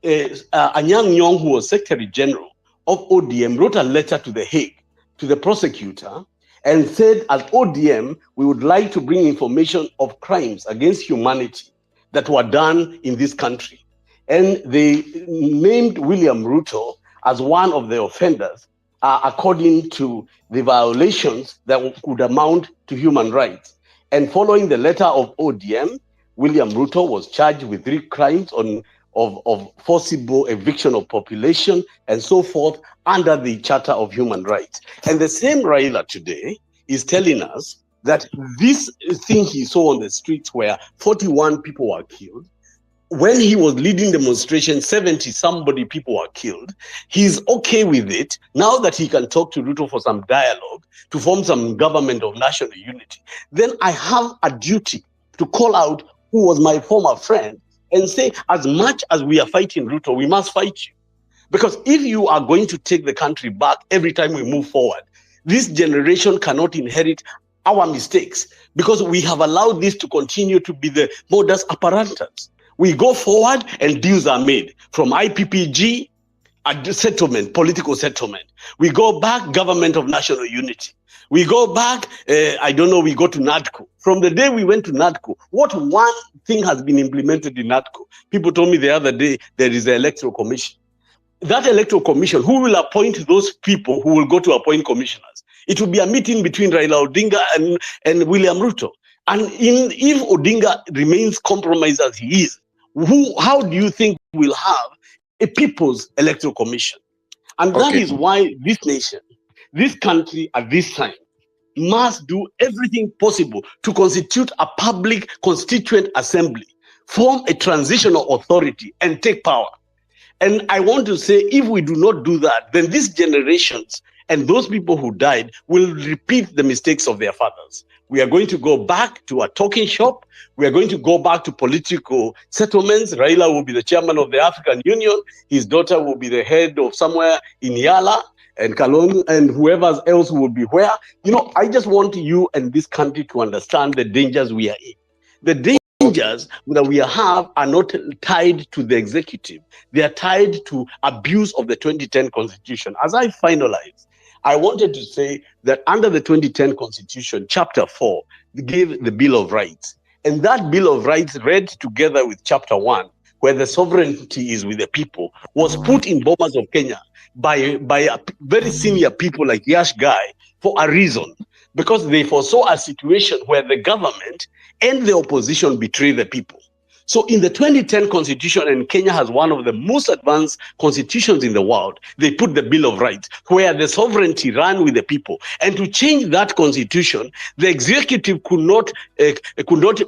Anyang' Nyong'o, who was Secretary General of ODM, wrote a letter to The Hague, to the prosecutor, and said, at ODM, we would like to bring information of crimes against humanity that were done in this country. And they named William Ruto as one of the offenders, according to the violations that could amount to human rights. And following the letter of ODM, William Ruto was charged with 3 crimes on of forcible eviction of population and so forth under the Charter of Human Rights. And the same Raila today is telling us that this thing he saw on the streets where 41 people were killed, when he was leading demonstration, 70 somebody people were killed. He's okay with it now that he can talk to Ruto for some dialogue to form some government of national unity. Then I have a duty to call out who was my former friend and say, as much as we are fighting Ruto, we must fight you. Because if you are going to take the country back every time we move forward, this generation cannot inherit our mistakes because we have allowed this to continue to be the modus operandi. We go forward and deals are made from IPPG, a settlement, political settlement. We go back, government of national unity. We go back, we go to NADCO. From the day we went to NADCO, what one thing has been implemented in NADCO? People told me the other day there is the Electoral Commission. That Electoral Commission, who will appoint those people who will go to appoint commissioners? It will be a meeting between Raila Odinga and William Ruto. And if Odinga remains compromised as he is, how do you think we'll have a People's Electoral Commission? And that is why this nation, this country at this time, must do everything possible to constitute a public constituent assembly, form a transitional authority, and take power. And I want to say, if we do not do that, then these generations and those people who died will repeat the mistakes of their fathers. We are going to go back to a talking shop. We are going to go back to political settlements. Raila will be the chairman of the African Union. His daughter will be the head of somewhere in Yala, and Kalon, and whoever else will be where. I just want you and this country to understand the dangers we are in. The dangers that we have are not tied to the executive. They are tied to abuse of the 2010 Constitution. As I finalize, I wanted to say that under the 2010 Constitution, Chapter 4 gave the Bill of Rights. And that Bill of Rights, read together with Chapter 1, where the sovereignty is with the people, was put in Bomas of Kenya by very senior people like Yash Guy for a reason. Because they foresaw a situation where the government and the opposition betray the people. So in the 2010 Constitution, and Kenya has one of the most advanced constitutions in the world, they put the Bill of Rights, where the sovereignty ran with the people. And to change that constitution, the executive could not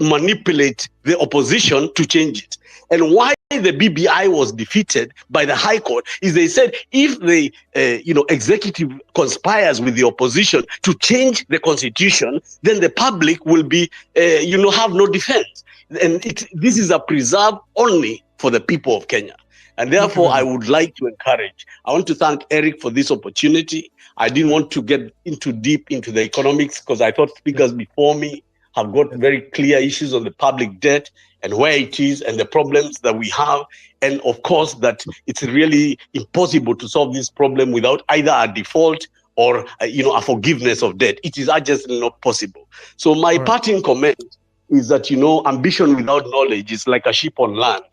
manipulate the opposition to change it. And why the BBI was defeated by the High Court is they said if the executive conspires with the opposition to change the constitution, then the public will be have no defense. And this is a preserve only for the people of Kenya. And therefore, I would like to encourage. I want to thank Eric for this opportunity. I didn't want to get deep into the economics because I thought speakers before me have got very clear issues on the public debt and where it is and the problems that we have. And of course, that it's really impossible to solve this problem without either a default or a forgiveness of debt. It is just not possible. So my parting comment is that, ambition without knowledge is like a ship on land.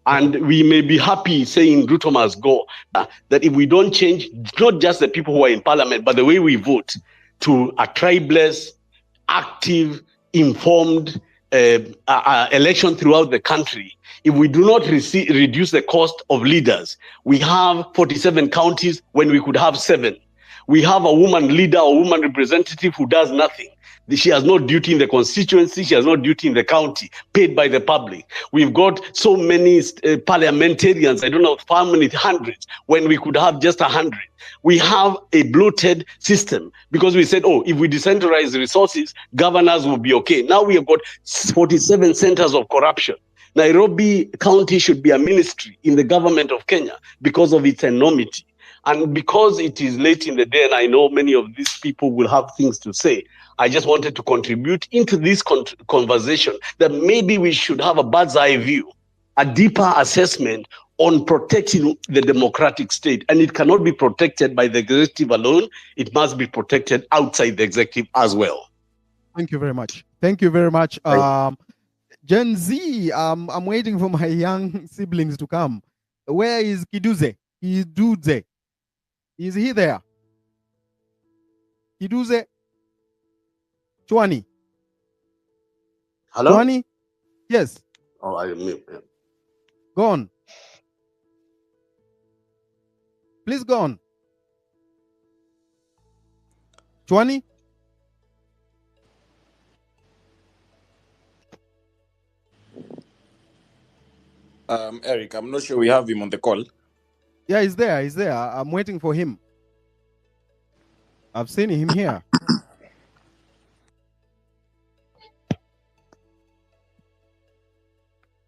And we may be happy saying Ruto must go, that if we don't change, not just the people who are in parliament, but the way we vote to a tribeless, active, informed election throughout the country, if we do not reduce the cost of leaders, we have 47 counties when we could have 7. We have a woman leader or woman representative who does nothing. She has no duty in the constituency. She has no duty in the county, paid by the public. We've got so many parliamentarians, I don't know how many hundreds, when we could have just 100. We have a bloated system because we said, if we decentralize resources, governors will be okay. Now we have got 47 centers of corruption. Nairobi County should be a ministry in the government of Kenya because of its enormity. And because it is late in the day, and I know many of these people will have things to say, I just wanted to contribute into this conversation that maybe we should have a bird's eye view, a deeper assessment on protecting the democratic state. And it cannot be protected by the executive alone. It must be protected outside the executive as well. Thank you very much. Thank you very much. Gen Z, I'm waiting for my young siblings to come. Where is Kiduze? Kiduze. Is he there? Kiduze? Chwani. Hello? Chwani? Yes. Oh, I am mute. Go on. Please go on. 20. Eric, I'm not sure we have him on the call. Yeah, he's there. He's there. I'm waiting for him. I've seen him here.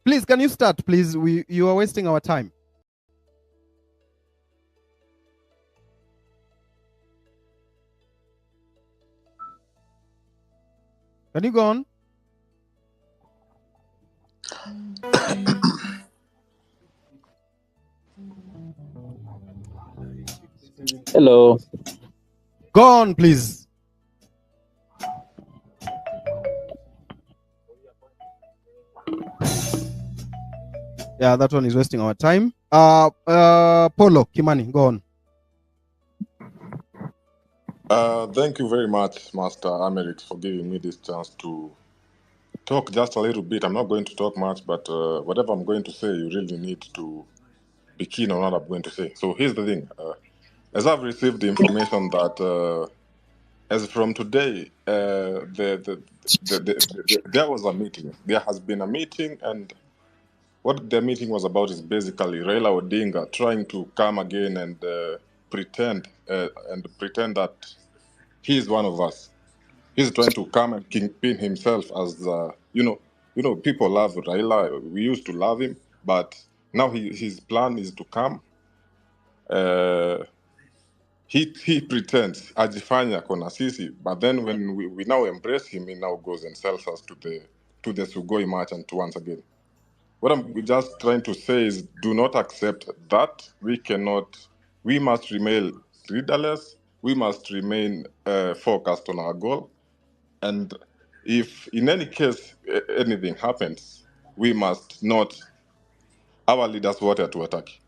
Please, can you start, please? You are wasting our time. Can you go on? Hello. Go on, please. Yeah, that one is wasting our time. Polo Kimani, go on. Thank you very much, Master Amerix, for giving me this chance to talk just a little bit. I'm not going to talk much, but whatever I'm going to say, you really need to be keen on what I'm going to say. So here's the thing. As I've received the information that as from today, there was a meeting. There has been a meeting, and what the meeting was about is basically Raila Odinga trying to come again and pretend that he is one of us. He's trying to come and kingpin himself as people love Raila. We used to love him, but now his plan is to come. He pretends ajifanya kona sisi, but then when we now embrace him, he now goes and sells us to the Sugoi merchant once again. What I'm just trying to say is, do not accept that. We must remain leaderless. We must remain focused on our goal. And if in any case anything happens, we must not, our leaders water to attack.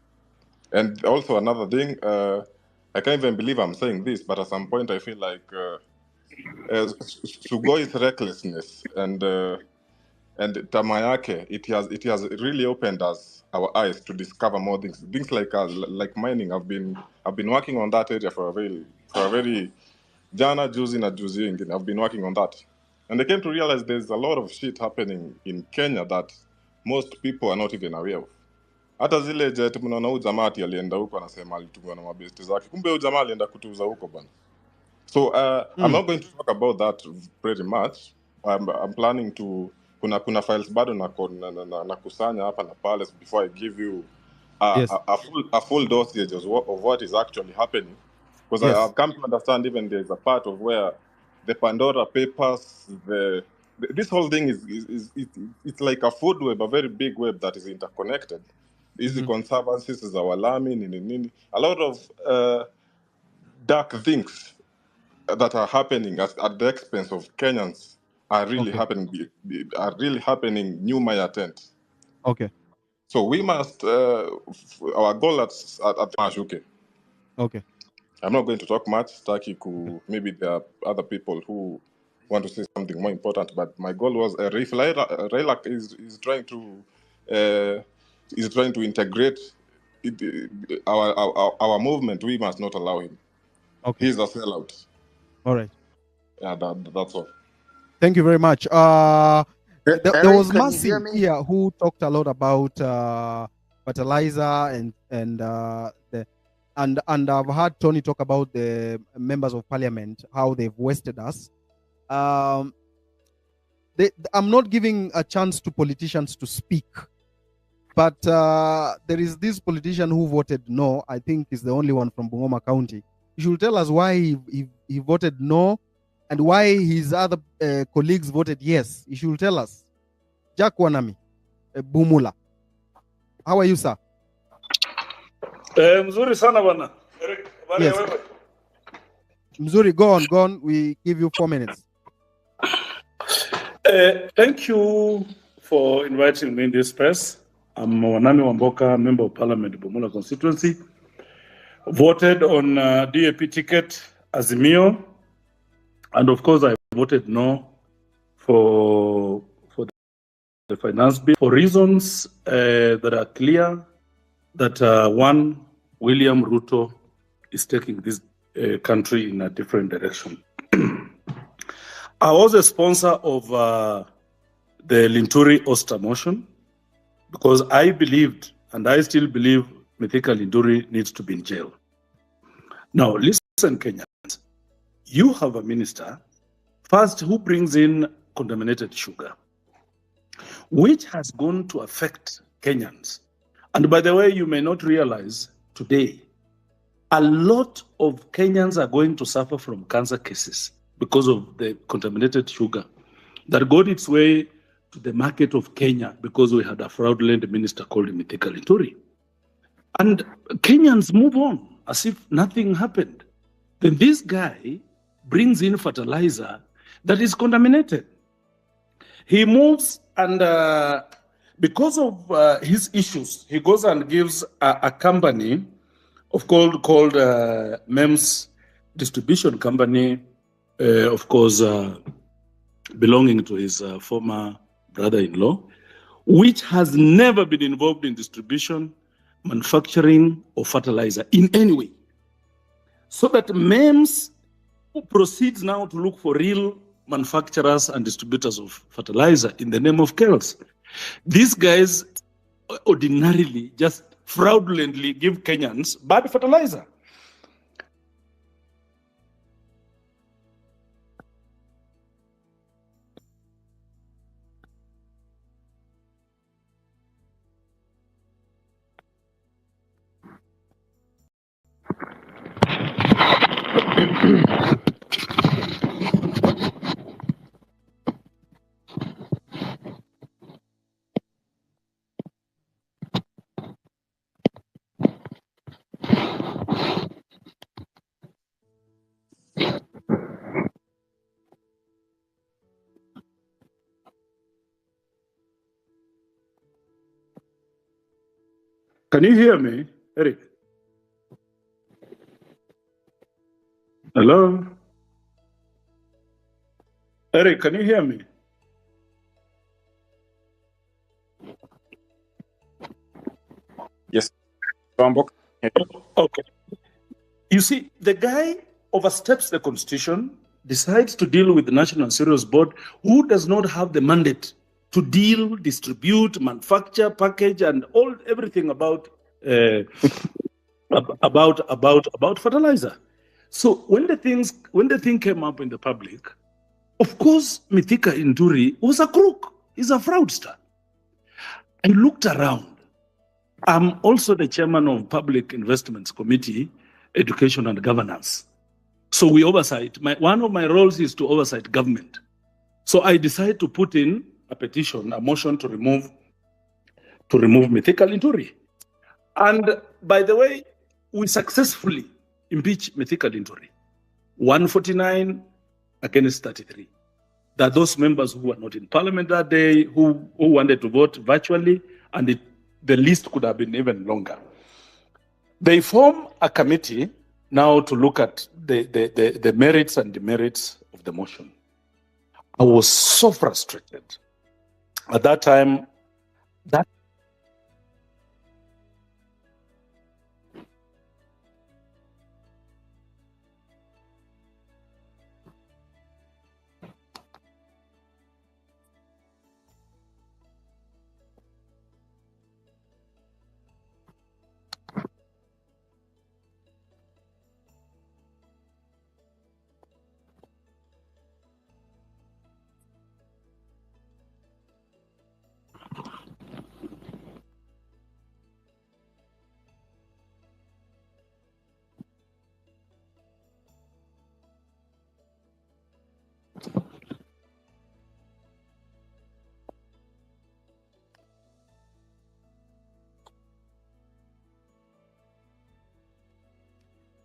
And also another thing, I can't even believe I'm saying this, but at some point I feel like Sugoi's recklessness and Tamayake, it has really opened our eyes to discover more things. Things like mining. I've been working on that area for a very jana juzi na juzi ingine. I've been working on that, and I came to realize there's a lot of shit happening in Kenya that most people are not even aware of. Hata zile jet mnaona huyu jamaa ati alienda huko anasema alitumwa na mabesti zake. Kumbe huyu jamaa alienda kutuza huko bana. So I'm not going to talk about that pretty much. I'm planning to kuna files bado na kusanya hapa na pale before I give you a full dossier of what is actually happening, because I've come to understand even there's a part of where the Pandora Papers, this whole thing it's like a food web, a very big web that is interconnected. Easy conservancies is our nini, a lot of dark things that are happening at the expense of Kenyans are really happening. New Maya tent. Okay. So we must our goal at Mashuke. Okay. I'm not going to talk much. Maybe there are other people who want to say something more important, but my goal was if Raila is trying to integrate our movement, we must not allow him. Okay. He's a sellout. All right. Yeah, that's all. Thank you very much. There was Mercy here who talked a lot about fertilizer and I've heard Tony talk about the members of parliament, how they've wasted us. I'm not giving a chance to politicians to speak, but there is this politician who voted no. I think is the only one from Bungoma County. You should tell us why he voted no and why his other colleagues voted yes. You should tell us. Jack Wanami, Bumula. How are you, sir? Mzuri sana bwana. Yes. Mzuri, go on. We give you 4 minutes. Thank you for inviting me in this space. I'm Wanami Wamboka, Member of Parliament, Bumula constituency. Voted on DAP ticket Azimio, and of course I voted no for the finance bill for reasons that are clear. That one, William Ruto is taking this country in a different direction. I was a sponsor of the Linturi Oster motion because I believed, and I still believe, Mithika Linturi needs to be in jail. Now, listen, Kenyans, you have a minister, first, who brings in contaminated sugar, which has gone to affect Kenyans. And by the way, you may not realize today, a lot of Kenyans are going to suffer from cancer cases because of the contaminated sugar that got its way to the market of Kenya because we had a fraudulent minister called Mithika Linturi. And Kenyans move on as if nothing happened. Then this guy brings in fertilizer that is contaminated. He moves and because of his issues, he goes and gives a company called MEMS Distribution Company, of course, belonging to his former brother-in-law, which has never been involved in distribution, manufacturing, or fertilizer in any way. So that MEMS proceeds now to look for real manufacturers and distributors of fertilizer in the name of chaos. These guys ordinarily just fraudulently give Kenyans bad fertilizer. Can you hear me, Eric? Hello? Eric, can you hear me? Yes. Okay. You see, the guy oversteps the constitution, decides to deal with the National Cereals Board, who does not have the mandate to deal, distribute, manufacture, package, and everything about fertilizer. So when the thing came up in the public, of course, Mithika Linturi was a crook. He's a fraudster. I looked around. I'm also the chairman of Public Investments Committee, Education and Governance. So we oversight. One of my roles is to oversight government. So I decided to put in a petition, a motion to remove Mithika Linturi. And by the way, we successfully impeached Mithika Linturi. 149 against 33. There are those members who were not in parliament that day, who wanted to vote virtually, and the list could have been even longer. They form a committee now to look at the merits and demerits of the motion. I was so frustrated. At that time,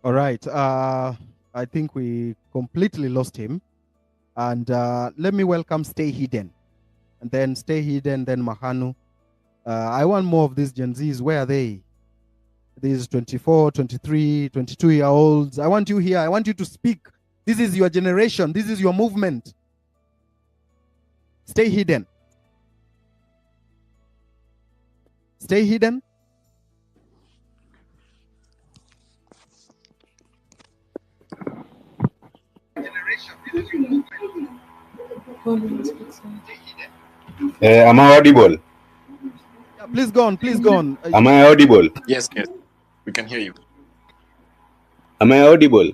All right. I think we completely lost him. And let me welcome Stay Hidden. And then Stay Hidden, then Mahanu. I want more of these Gen Zs. Where are they? These 24, 23, 22-year-olds. I want you here. I want you to speak. This is your generation. This is your movement. Stay hidden. Stay hidden. Am I audible? Yeah, please go on. Please go on. Am I audible? Yes, yes, we can hear you. Am I audible?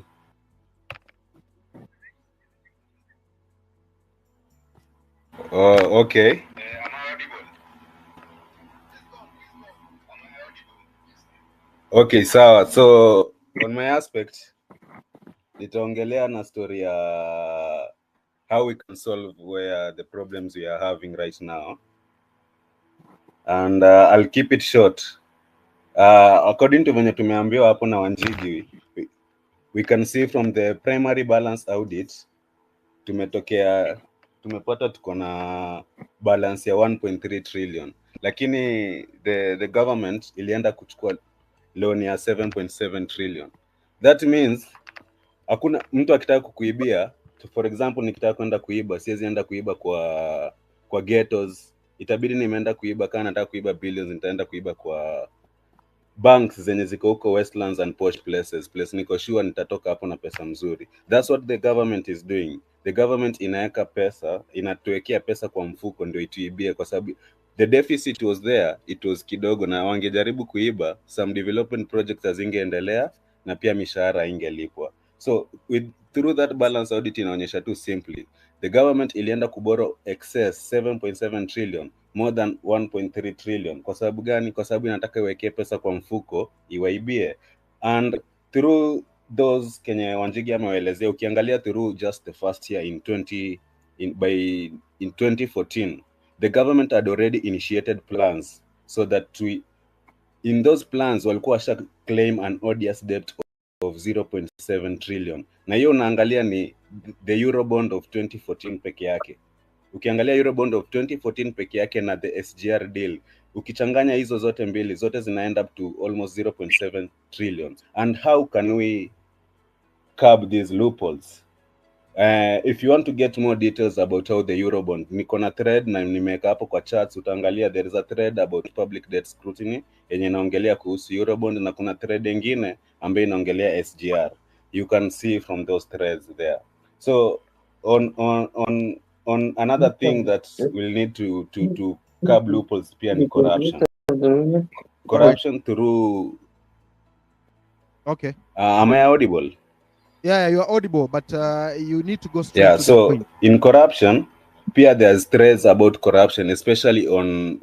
Oh, okay. Okay, sawa. So on my aspect, nitaongelea na story ya how we can solve where the problems we are having right now. And I'll keep it short. According to venye tumeambiwa hapo na Wanjigi, we can see from the primary balance audit, tumepata tuko na balance ya 1.3 trillion. Lakini the government ilienda kuchukua loan ya 7.7 trillion. That means hakuna mtu akitaka kukuibia, for example nikitaka kwenda kuiba, siwezi enda kuiba kwa ghettos, itabidi nimeenda kuiba. Kama nataka kuiba billions, nitaenda kuiba kwa banks zenye ziko huko Westlands and posh places, place niko sure nitatoka hapo na pesa mzuri. That's what the government is doing. The government inaweka pesa, inatuwekea pesa kwa mfuko ndio ituibie, kwa sababu the deficit was there, it was kidogo, na wangejaribu kuiba, some development projects hazingeendelea na pia mishahara ingelipwa. So through that balance audit inaonyesha tu simply the government ilienda kuborrow excess 7.7 trillion more than 1.3 trillion. Kwa sababu gani? Kwa sababu inataka iwekee pesa kwa mfuko iwaibie. And through those Kenya Wanjigi ameelezea, ukiangalia through just the first year in 2014, the government had already initiated plans so that in those plans walikuwa washa claim an odious debt of 0.7 trillion. Na hiyo unaangalia ni the Eurobond of 2014 peke yake. Ukiangalia Eurobond of 2014 peke yake na the SGR deal, ukichanganya hizo zote mbili, zote zina end up to almost 0.7 trillion. And how can we curb these loopholes? If you want to get more details about how the Eurobond, niko na thread na nimeweka hapo kwa charts, utaangalia there is a thread about public debt scrutiny yenye inaongelea kuhusu Eurobond, na kuna thread nyingine ambayo inaongelea SGR. You can see from those threads there. So on another thing that we'll need to curb loopholes pia ni corruption. Corruption through... Okay. Am I audible? Yeah, you are audible, but you need to go straight to the so point. in corruption, pia there's threads about corruption, especially on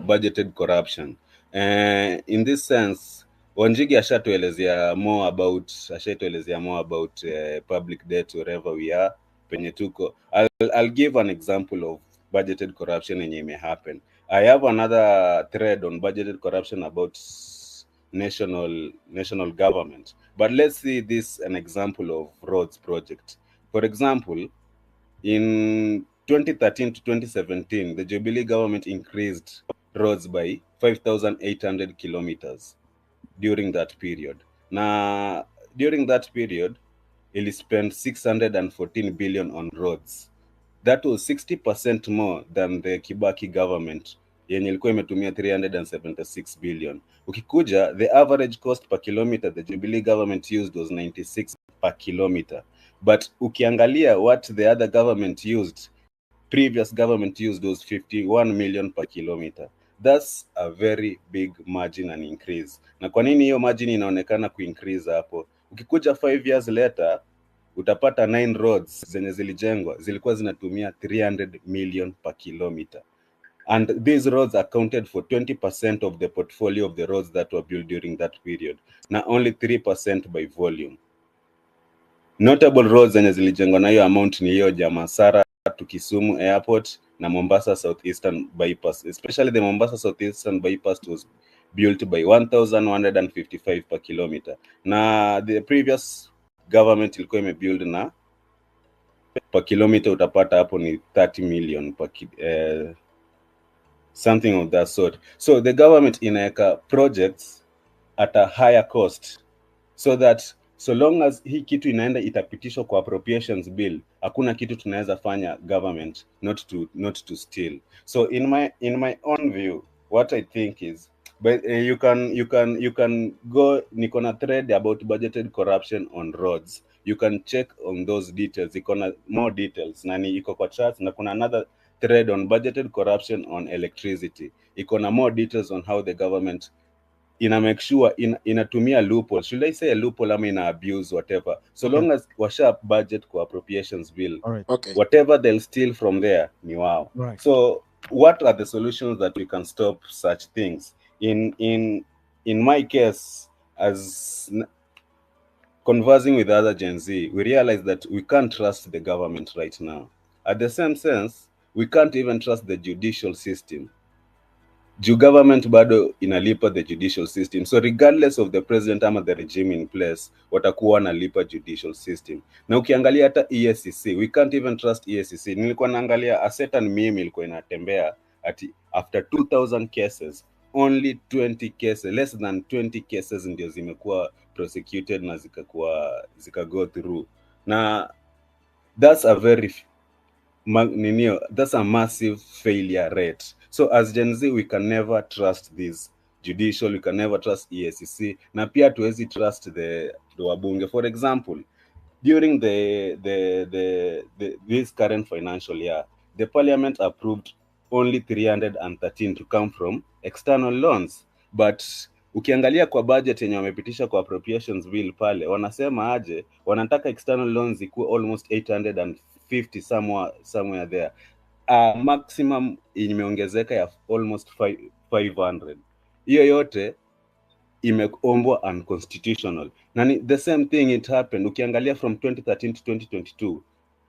budgeted corruption. In this sense, Wanjigi ashatuelezea more about public debt wherever we are, penye tuko. I'll give an example of budgeted corruption yenye may happen. I have another thread on budgeted corruption about national government. But let's see this an example of roads project. For example, in 2013 to 2017, the Jubilee government increased roads by 5,800 kilometers during that period. Now, during that period, it spent 614 billion on roads. That was 60% more than the Kibaki government yenye ilikuwa imetumia 376 billion. Ukikuja, the average cost per kilometer the Jubilee government used was 96 per kilometer. But ukiangalia what the other government used, previous government used was 51 million per kilometer. That's a very big margin and increase. Na kwa nini hiyo margin inaonekana kuincrease hapo? Ukikuja 5 years later, utapata 9 roads zenye zilijengwa zilikuwa zinatumia 300 million per kilometer. And these roads accounted for 20% of the portfolio of the roads that were built during that period. Na only 3% by volume. Notable roads zenye zilijengwa na hiyo amount ni hiyo Jamasara to Kisumu Airport na Mombasa Southeastern Bypass. Especially the Mombasa Southeastern Bypass was built by 1,155 per kilometer. Na the previous government ilikuwa imebuild na per kilometer utapata hapo ni 30 million per something of that sort. So the government inaweka projects at a higher cost so that so long as hii kitu inaenda itapitishwa kwa appropriations bill, hakuna kitu tunaweza fanya government not to steal. So in my own view, what I think is, but you can go, niko na thread about budgeted corruption on roads. you can check on those details. Iko na more details na ni iko kwa charts, na kuna another thread on budgeted corruption on electricity. Iko na more details on how the government make sure inatumia loophole. Should I say a loophole ama ina abuse whatever? So long as washa budget kwa appropriations bill, whatever they'll steal from there ni wao. So what are the solutions that we can stop such things? In my case, as conversing with other Gen Z, we realize that we can't trust the government right now. At the same sense, we can't even trust the judicial system. Government bado inalipa the judicial system. So regardless of the president ama the regime in place, watakuwa wanalipa judicial system. Na ukiangalia hata EACC, we can't even trust EACC. Nilikuwa naangalia a certain meme ilikuwa inatembea ati after 2000 cases, only 20 cases, less than 20 cases ndio zimekuwa prosecuted na zika go through. Na that's a very that's a massive failure rate. So as Gen Z, we can never trust this judicial, we can never trust EACC, na pia tuwezi trust the wabunge. For example, during this current financial year, the parliament approved only 313 to come from external loans. But ukiangalia kwa budget yenye wamepitisha kwa appropriations bill pale, wanasema aje, wanataka external loans ikuwe almost 850 somewhere there. Maximum imeongezeka ya almost 500. Hiyo yote imeombwa unconstitutional. Na the same thing it happened. Ukiangalia from 2013 to 2022,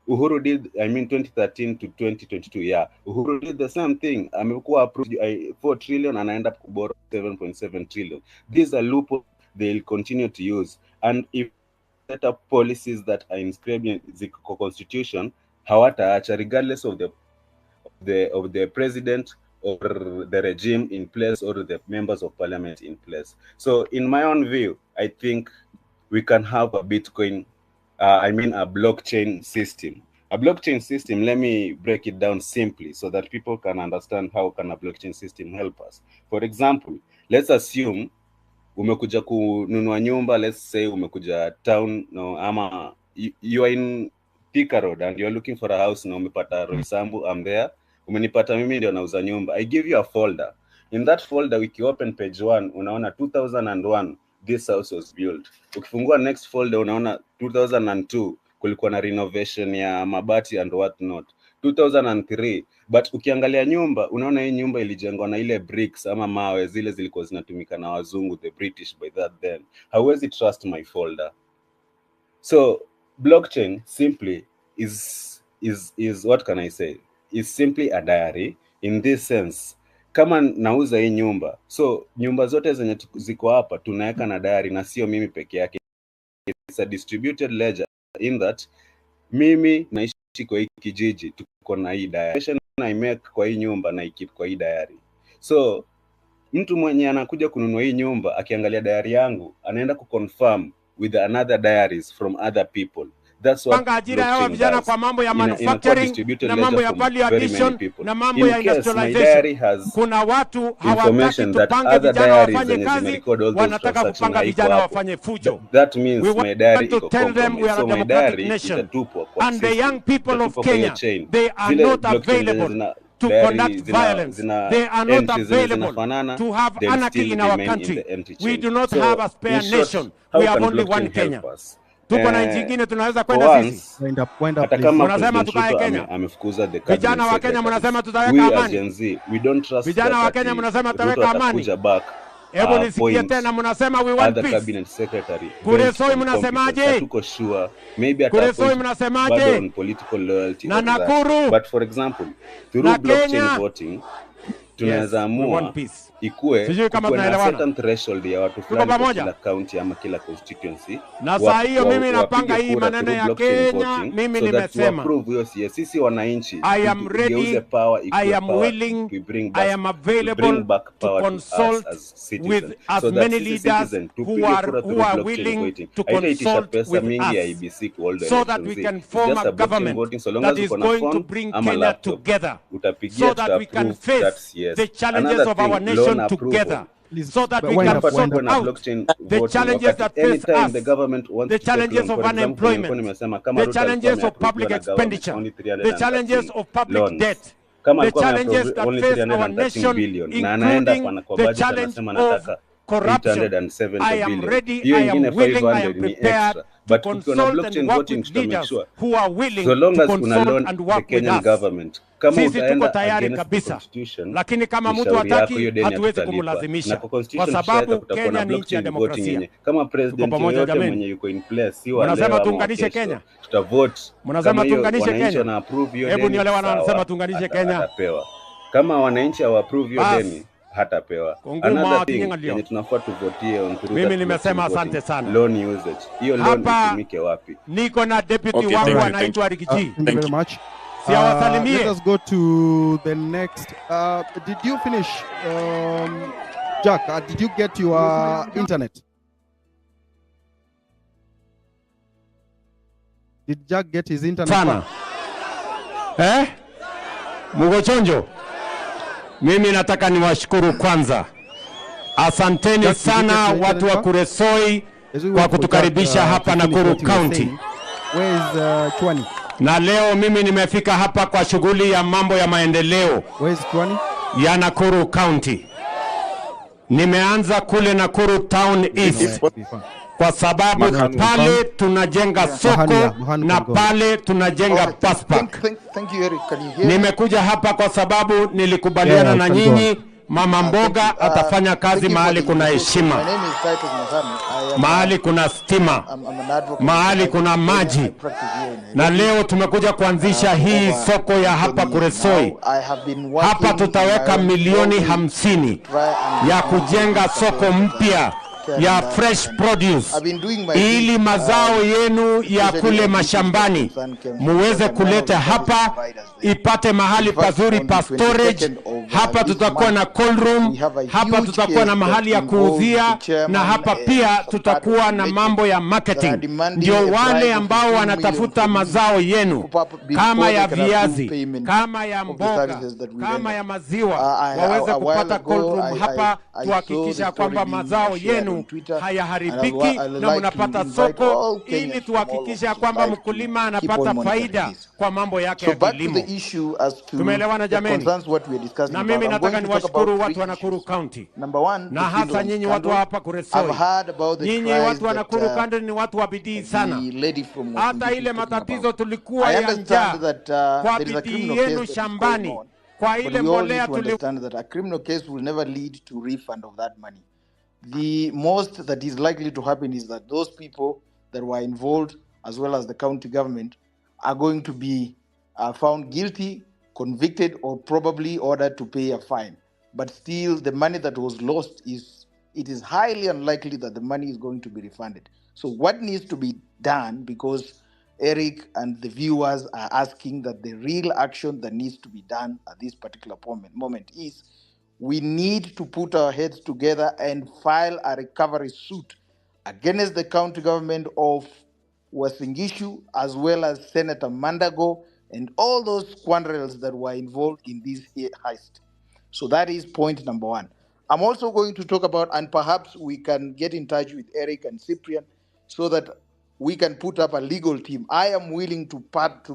Uhuru did, 2013 to 2022, yeah. Uhuru did the same thing. Amekuwa approved 4 trillion and end up borrow 7.7 trillion. These are loopholes they'll continue to use. And if set up policies that are inscribed in the constitution, hawataacha regardless of the president or the regime in place or the members of parliament in place. So in my own view, I think we can have a Bitcoin, a blockchain system. A blockchain system, let me break it down simply so that people can understand how can a blockchain system help us. For example, let's assume umekuja kununua nyumba, let's say umekuja town, no, ama you are in Thika Road and you're looking for a house, na umepata Roysambu, I'm there. Umenipata mimi ndio nauza nyumba. I give you a folder. In that folder, wiki open page 1, unaona 2001, this house was built. Ukifungua next folder, unaona 2002, kulikuwa na renovation ya mabati and what not. 2003, but ukiangalia nyumba, unaona hii nyumba ilijengwa na ile bricks ama mawe zile zilikuwa zinatumika na wazungu, the British by that then. Hauwezi trust my folder. So blockchain simply is what can I say? Is simply a diary in this sense. Kama nauza hii nyumba, so nyumba zote zenye ziko hapa tunaweka na diary, na sio mimi peke yake. It's a distributed ledger in that mimi naishi kwa hii kijiji, tuko na hii diary. I make kwa hii nyumba na keep kwa hii diary. So mtu mwenye anakuja kununua hii nyumba akiangalia diary yangu, anaenda kuconfirm with another diaries from other people. That's what ajira ya vijana kwa mambo ya manufacturing na mambo ya value addition na mambo ya industrialization. Kuna watu hawataki tupange vijana wafanye kazi, wanataka kupanga vijana wafanye fujo. That means my diary to tell them we are a democratic nation and the young people of Kenya, they are not available to conduct violence. They are not available to have anarchy in our country. We do not have a spare nation. We have only one Kenya. Tuko na nchi nyingine tunaweza kwenda sisi. Mnasema tukae Kenya. Amefukuza the vijana wa Kenya, mnasema tutaweka amani. We don't trust vijana wa Kenya mnasema tutaweka amani. Hebu nisikie tena, mnasema we want peace. Cabinet secretary. Kuresoi mnasemaje? Tuko sure maybe Kuresoi mnasemaje? On political loyalty. Na Nakuru. But for example, through blockchain voting, tunaweza amua ikue na certain threshold ya watu fulani kwa kila county ama kila constituency. Na saa hiyo mimi napanga hii maneno ya Kenya, mimi nimesema sisi wananchi, I am ready, I am willing, I am available to consult with as many leaders who are willing to consult with us so that we can form a government that is going to bring Kenya together so that we can face the challenges of our nation together. so that we can sort out the challenges that face us, the government wants the challenges of unemployment, the challenges of public expenditure, the challenges of public debt, the challenges that face our nation, including the challenge of corruption. I am ready, I am willing, I am prepared to consult and work with leaders who are willing to consult and work with us. Sisi tuko tayari kabisa, lakini kama mtu hataki, hatuwezi kumlazimisha, kwa sababu Kenya ni nchi ya demokrasia. Tuko pamoja jameni. Mnasema tuunganishe Kenya? Mnasema tuunganishe Kenya? Hebu nielewa na anasema tuunganishe Kenya. Kama wananchi hawaapprove hiyo deni hatapewa. Another thing yenye tunafaa tuvotie on through. Mimi nimesema asante sana. Loan usage. Hiyo loan itumike wapi? Niko na deputy wangu anaitwa Rikiji. Thank you very much. Let us go to the next. Did you finish, Jack? Did you get your internet? Did Jack get his internet? Sana. Mugochonjo. Mimi nataka niwashukuru kwanza. Asanteni sana watu wa Kuresoi kwa kutukaribisha hapa Nakuru County. Where is Chwani? Na leo mimi nimefika hapa kwa shughuli ya mambo ya maendeleo. Where is Chwani? Ya Nakuru County. Nimeanza kule Nakuru Town East. Kwa sababu pale tunajenga soko na pale tunajenga paspark. Nimekuja hapa kwa sababu nilikubaliana na nyinyi mama mboga atafanya kazi mahali kuna heshima, mahali kuna stima, mahali kuna maji. Na leo tumekuja kuanzisha hii soko ya hapa Kuresoi. Hapa tutaweka milioni 50 ya kujenga soko mpya ya fresh produce, ili mazao yenu ya kule mashambani muweze kuleta hapa, ipate mahali pazuri pa storage. Hapa tutakuwa na cold room, hapa tutakuwa na mahali ya kuuzia, na hapa pia tutakuwa na mambo ya marketing. Ndio wale ambao wanatafuta mazao yenu kama ya viazi, kama ya mboga, kama ya maziwa, waweze kupata cold room hapa, tuhakikisha kwamba mazao yenu hayaharibiki na mnapata soko, ili tuhakikisha kwamba mkulima anapata faida kwa mambo yake ya kilimo. Tumeelewana jameni? Na mimi nataka niwashukuru watu wa Nakuru County, na hasa nyinyi watu hapa Kuresoi. Nyinyi watu wa Nakuru County ni watu wa bidii sana. Hata ile matatizo tulikuwa ya njaa, kwa bidii yenu shambani, kwa ile mbolea understand that a criminal case will never lead to refund of that money. The most that is likely to happen is that those people that were involved, as well as the county government, are going to be found guilty, convicted, or probably ordered to pay a fine. But still, the money that was lost it is highly unlikely that the money is going to be refunded. So what needs to be done, because Eric and the viewers are asking that the real action that needs to be done at this particular moment is, we need to put our heads together and file a recovery suit against the county government of Uasin Gishu, as well as Senator Mandago and all those scoundrels that were involved in this heist. So that is point number one. I'm also going to talk about, and perhaps we can get in touch with Eric and Cyprian so that we can put up a legal team. I am willing to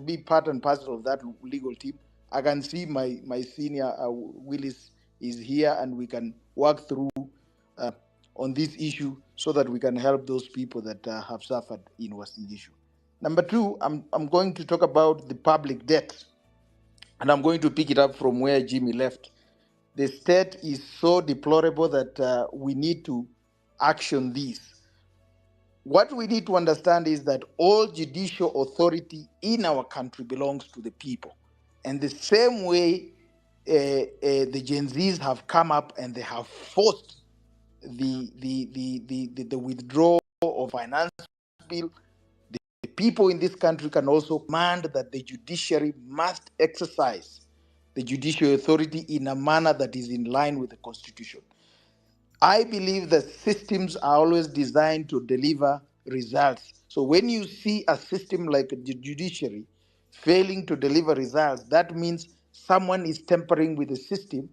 be part and parcel of that legal team. I can see my senior Willis is here, and we can work through on this issue so that we can help those people that have suffered in Uasin Gishu. Number two, I'm going to talk about the public debt, and I'm going to pick it up from where Jimmy left. The state is so deplorable that we need to action this. What we need to understand is that all judicial authority in our country belongs to the people. And the same way the Gen Zs have come up and they have forced the withdrawal of finance bill, the people in this country can also demand that the judiciary must exercise the judicial authority in a manner that is in line with the Constitution. I believe that systems are always designed to deliver results. So when you see a system like the judiciary failing to deliver results, that means someone is tampering with the system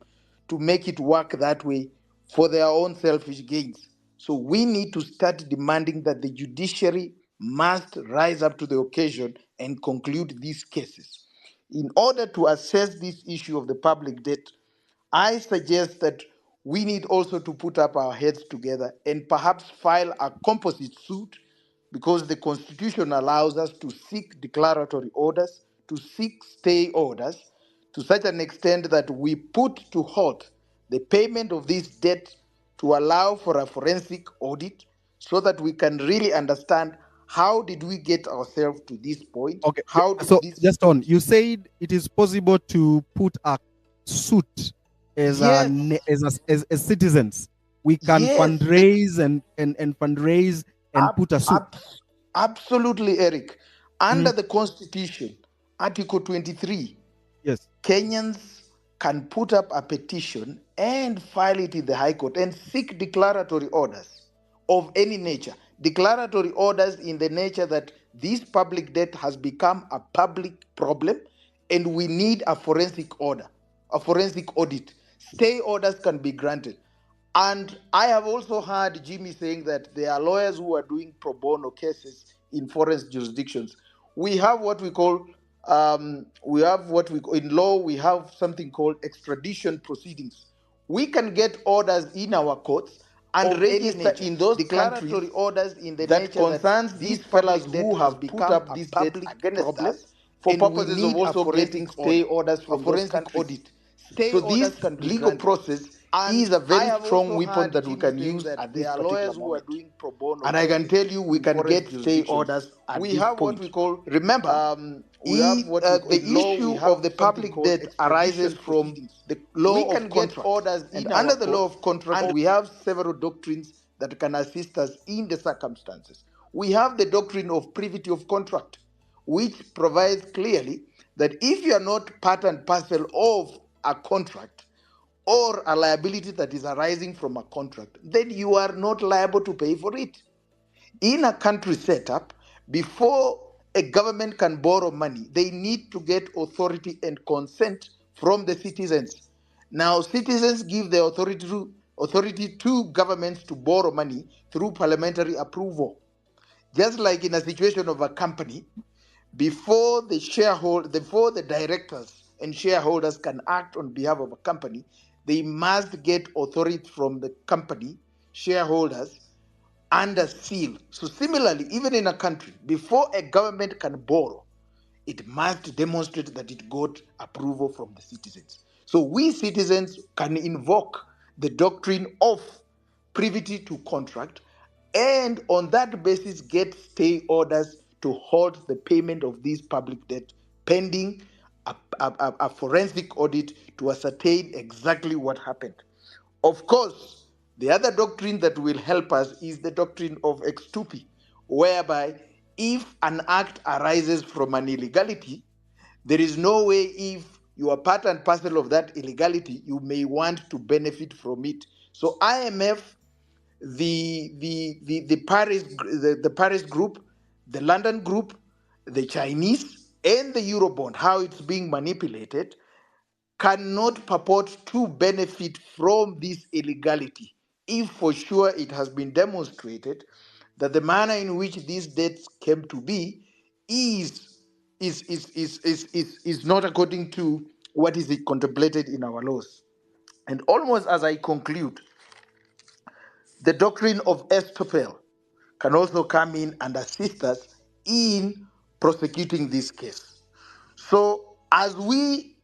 to make it work that way for their own selfish gains. So we need to start demanding that the judiciary must rise up to the occasion and conclude these cases. In order to assess this issue of the public debt, I suggest that we need also to put up our heads together and perhaps file a composite suit, because the Constitution allows us to seek declaratory orders, to seek stay orders, to such an extent that we put to halt the payment of this debt to allow for a forensic audit, so that we can really understand how did we get ourselves to this point. Okay. How did So this just on, you said it is possible to put a suit as Yes. as citizens. We can Yes. fundraise and fundraise and put a suit. Absolutely, Eric. Under the Constitution, Article 23, Yes. Kenyans can put up a petition and file it in the High Court and seek declaratory orders of any nature. Declaratory orders in the nature that this public debt has become a public problem and we need a forensic order, a forensic audit. Stay orders can be granted. And I have also heard Jimmy saying that there are lawyers who are doing pro bono cases in foreign jurisdictions. We have what we call, in law, we have something called extradition proceedings. We can get orders in our courts and register in those declaratory orders in the that nature concerns that these fellows who have put up this debt against us for purposes of also getting stay orders from forensic audit. So this legal process is a very strong weapon that we can use at this particular moment. And I can tell you, we can get stay orders at this point. Remember, the issue of the public debt arises from the law of contract. And under the law of contract, we have several doctrines that can assist us in the circumstances. We have the doctrine of privity of contract, which provides clearly that if you are not part and parcel of a contract or a liability that is arising from a contract, then you are not liable to pay for it. In a country setup, before a government can borrow money, they need to get authority and consent from the citizens. Now, citizens give the authority to governments to borrow money through parliamentary approval. Just like in a situation of a company, before the directors and shareholders can act on behalf of a company, they must get authority from the company shareholders under seal. So similarly, even in a country, before a government can borrow, it must demonstrate that it got approval from the citizens. So we citizens can invoke the doctrine of privity to contract, and on that basis get stay orders to halt the payment of this public debt pending a forensic audit to ascertain exactly what happened. Of course, the other doctrine that will help us is the doctrine of ex tupi, whereby if an act arises from an illegality, there is no way, if you are part and parcel of that illegality, you may want to benefit from it. So IMF, the Paris group, the London group, the Chinese, and the Eurobond, how it's being manipulated, cannot purport to benefit from this illegality if for sure it has been demonstrated that the manner in which these debts came to be is not according to what is contemplated in our laws. And almost as I conclude, the doctrine of estoppel can also come in and assist us in prosecuting this case. So as we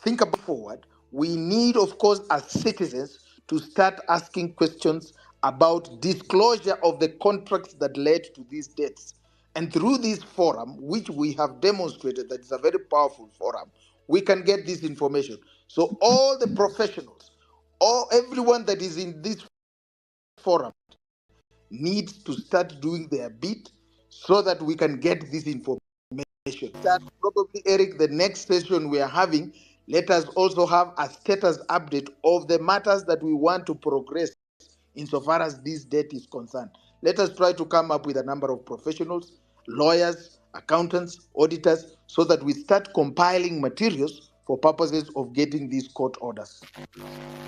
think about forward, we need, of course, as citizens, to start asking questions about disclosure of the contracts that led to these debts. And through this forum, which we have demonstrated that is a very powerful forum, we can get this information. So all the professionals, or everyone that is in this forum, needs to start doing their bit so that we can get this information. That probably, Eric, the next session we are having, let us also have a status update of the matters that we want to progress insofar as this debt is concerned. Let us try to come up with a number of professionals, lawyers, accountants, auditors, so that we start compiling materials for for purposes of getting these court orders.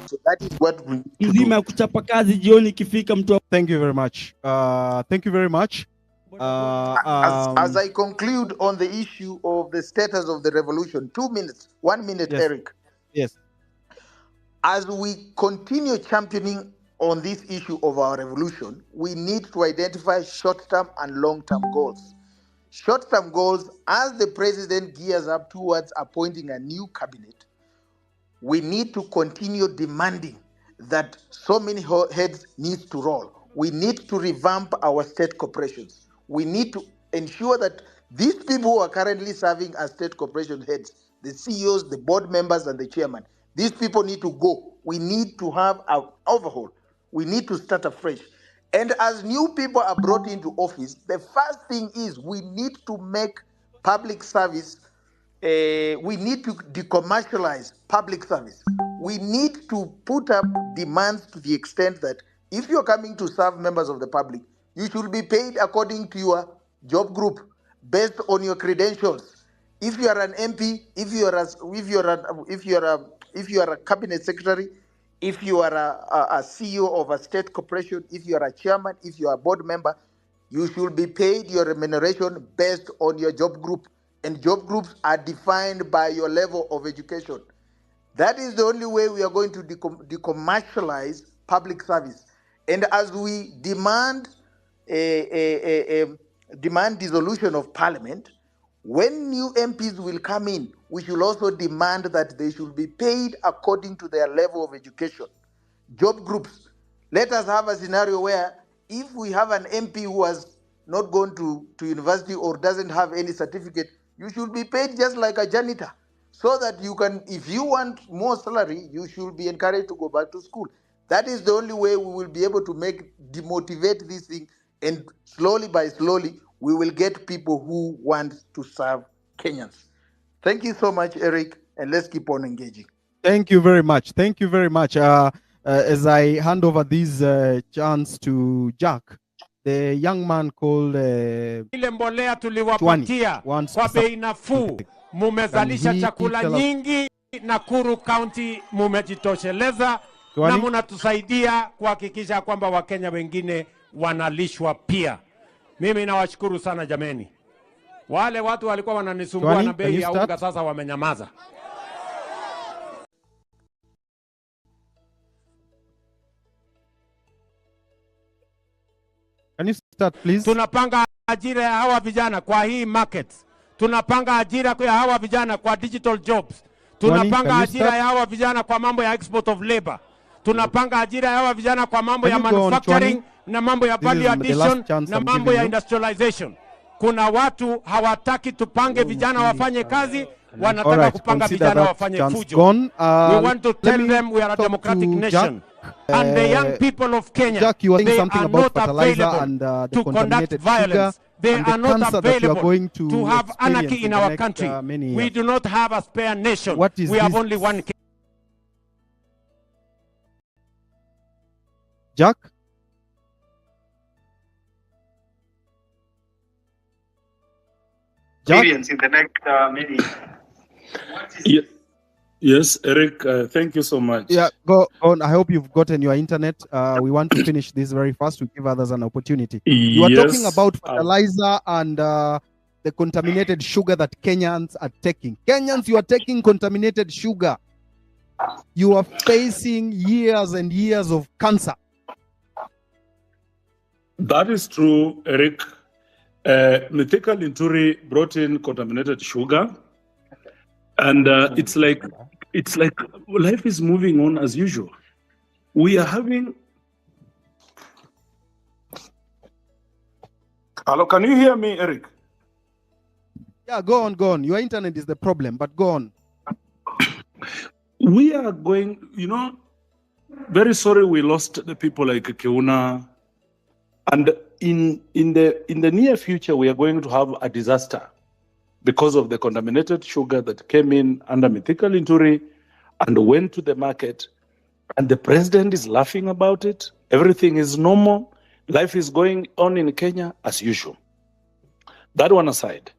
So that is what we need to Nzima kuchapa kazi jioni ikifika mtu. Thank you very much. Thank you very much. As I conclude on the issue of the status of the revolution, 2 minutes, 1 minute, yes. Eric. Yes. As we continue championing on this issue of our revolution, we need to identify short-term and long-term goals. Short-term goals, as the president gears up towards appointing a new cabinet, we need to continue demanding that so many heads need to roll. We need to revamp our state corporations. We need to ensure that these people who are currently serving as state corporation heads, the CEOs, the board members, and the chairman, these people need to go. We need to have an overhaul. We need to start afresh. And as new people are brought into office, the first thing is we need to make public service, we need to decommercialize public service. We need to put up demands to the extent that if you're coming to serve members of the public, you should be paid according to your job group, based on your credentials. If you are an MP, if you are a cabinet secretary, if you are a CEO of a state corporation, if you are a chairman, if you are a board member, you should be paid your remuneration based on your job group. And job groups are defined by your level of education. That is the only way we are going to decommercialize public service. And as we demand demand dissolution of parliament, when new MPs will come in, we should also demand that they should be paid according to their level of education. Job groups, let us have a scenario where if we have an MP who has not gone to university or doesn't have any certificate, you should be paid just like a janitor, so that you can, if you want more salary, you should be encouraged to go back to school. That is the only way we will be able to demotivate this thing, and slowly by slowly, we will get people who want to serve Kenyans. Thank you so much, Eric, and let's keep on engaging. Thank you very much. Thank you very much. As I hand over this chance to Jack, the young man called ile mbolea tuliwapatia kwa bei nafuu, mumezalisha chakula nyingi. Nakuru County mumejitosheleza na munatusaidia kuhakikisha kwamba Wakenya wengine wanalishwa pia. Mimi nawashukuru sana jameni. Wale watu walikuwa wananisumbua na bei ya unga sasa wamenyamaza. Can you start, please? Tunapanga ajira ya hawa vijana kwa hii market. Tunapanga ajira ya hawa vijana kwa digital jobs. Tunapanga ajira ya hawa vijana kwa mambo ya export of labor. Tunapanga ajira ya hawa vijana kwa mambo ya manufacturing na mambo ya value addition na mambo ya industrialization. Kuna watu hawataki tupange vijana wafanye kazi, wanataka kupanga vijana wafanye fujo. We want to tell them we are a democratic nation. And the young people of Kenya, Jack, you are saying something are about not fertilizer available and the to conduct violence. They are not available to have anarchy in our country. We do not have a spare nation. We have only one. Jack? Experience in the next meeting. Yes, Eric, thank you so much. Yeah, go on. I hope you've gotten your internet. We want to finish this very fast to give others an opportunity. You are talking about fertilizer and the contaminated sugar that Kenyans are taking. Kenyans, you are taking contaminated sugar. You are facing years and years of cancer. That is true, Eric. Mithika Linturi brought in contaminated sugar. And it's like life is moving on as usual. We are having. Hello, can you hear me, Eric? Yeah, go on, go on. Your internet is the problem, but go on. We are going, very sorry we lost the people like Keuna. And in the near future, we are going to have a disaster because of the contaminated sugar that came in under Mithika Linturi and went to the market. And the president is laughing about it. Everything is normal. Life is going on in Kenya as usual. That one aside,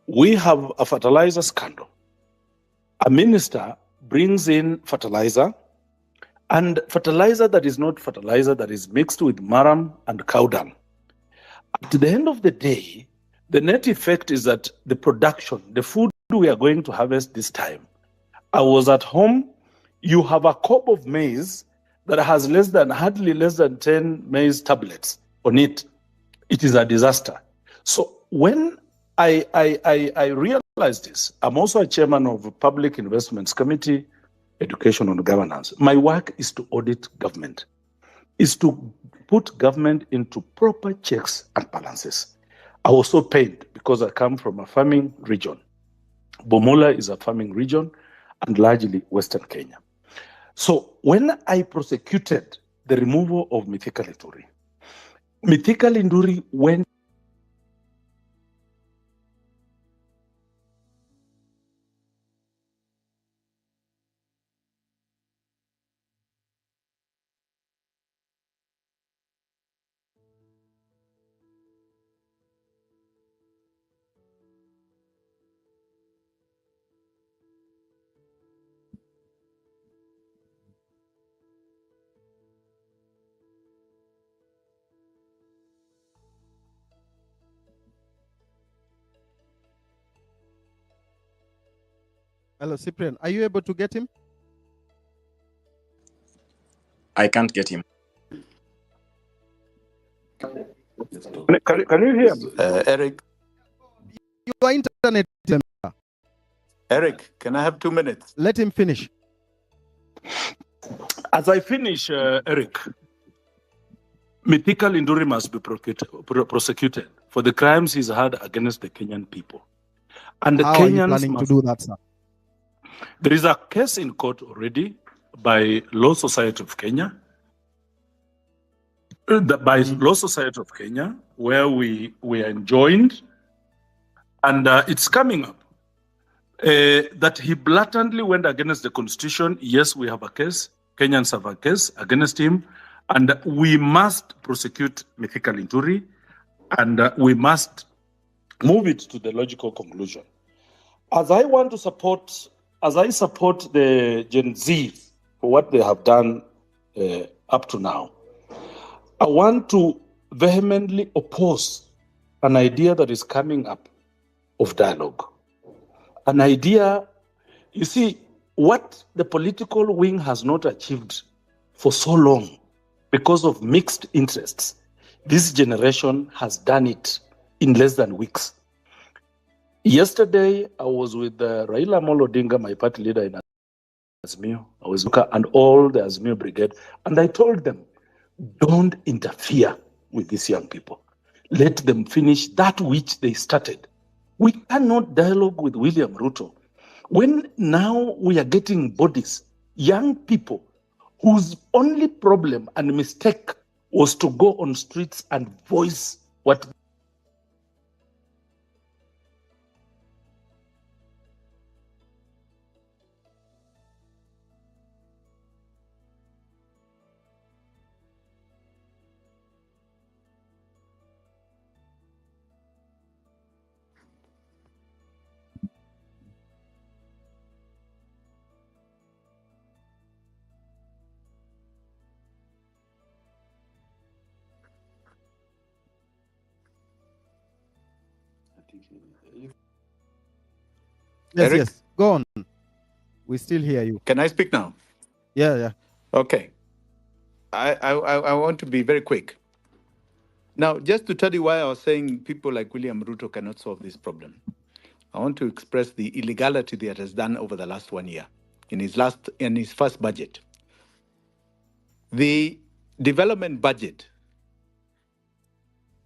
we have a fertilizer scandal. a minister brings in fertilizer, and fertilizer that is not fertilizer, that is mixed with maram and cow dung. At the end of the day, the net effect is that the production, the food we are going to harvest this time, I was at home, you have a cob of maize that has hardly less than 10 maize tablets on it. It is a disaster. So when I realized this, I'm also a chairman of Public Investments Committee, Education and Governance. My work is to audit government, is to put government into proper checks and balances. I was so pained because I come from a farming region. Bomola is a farming region and largely Western Kenya. So when I prosecuted the removal of Mithika Linturi went Hello, Cyprian. Are you able to get him? I can't get him. Can you hear me? Eric. Your internet. Eric, can I have 2 minutes? Let him finish. As I finish, Eric, Mithika Linturi must be prosecuted for the crimes he's had against the Kenyan people. And the How Kenyans are you planning to do that, sir? There is a case in court already by Law Society of Kenya, Law Society of Kenya, where we are enjoined, and it's coming up that he blatantly went against the Constitution. Yes, we have a case. Kenyans have a case against him, and we must prosecute Mithika Linturi, and we must move it to the logical conclusion. As I support the Gen Z for what they have done up to now, I want to vehemently oppose an idea that is coming up of dialogue. An idea, you see, what the political wing has not achieved for so long because of mixed interests, this generation has done it in less than weeks. Yesterday, I was with Raila Amolo Odinga, my party leader in Azimio. I was and all the Azimio brigade, and I told them, don't interfere with these young people. Let them finish that which they started. We cannot dialogue with William Ruto when now we are getting bodies, young people whose only problem and mistake was to go on streets and voice what Yes, Eric? yes. Go on. We still hear you. Can I speak now? Yeah. Okay. I want to be very quick. Now, just to tell you why I was saying people like William Ruto cannot solve this problem, I want to express the illegality that has done over the last 1 year in his first budget. The development budget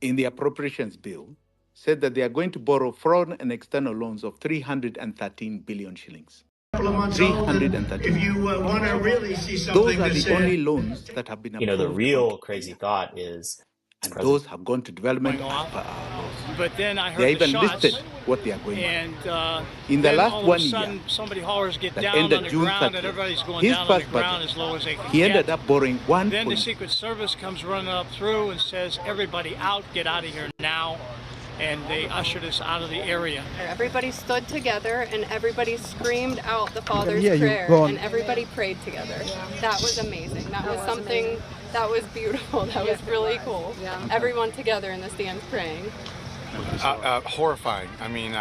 in the appropriations bill said that they are going to borrow foreign and external loans of 313 billion shillings. 313. If you want to really see something, those are the only loans that have been approved. the real crazy thought is, and those have gone to development as per our laws. But then I heard they the even shots, listed what they are going and in the last all 1 of a sudden, year somebody hollers, get that down ended on the June ground, 30th, and everybody's going his down on the first ground budget, as low as they can he get. ended up borrowing one. Then the Secret Service comes running up through and says, everybody out, get out of here now. and they ushered us out of the area. Everybody stood together and everybody screamed out the Father's Yeah, Prayer, and everybody prayed together. That was amazing. That was something that was beautiful. That was really cool. Everyone together in the stands praying. Horrifying. I mean,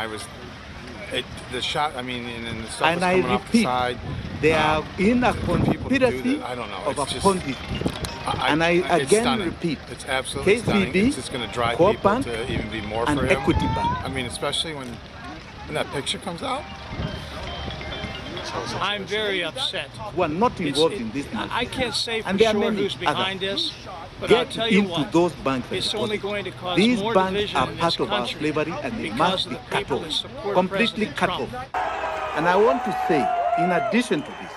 the shot, I mean, and the stuff And was I coming off the repeat, side. they are in a conspiracy I don't know. of a It's just, Ponzi. And I it's again stunning. repeat, It's absolutely stunning. It's just going to drive Co-op people Bank, to even be more and for him. Equity Bank. I mean, especially when that picture comes out. I'm very upset. Who are not involved in this now. I can't say for And there are sure many who's behind others. this, but I'll Get tell you into what, those banks. and it's only deposits. going to cause These more banks division are in this part of our country slavery and they because must of be the cut people that off, support completely President cut Trump. off. And I want to say, in addition to this,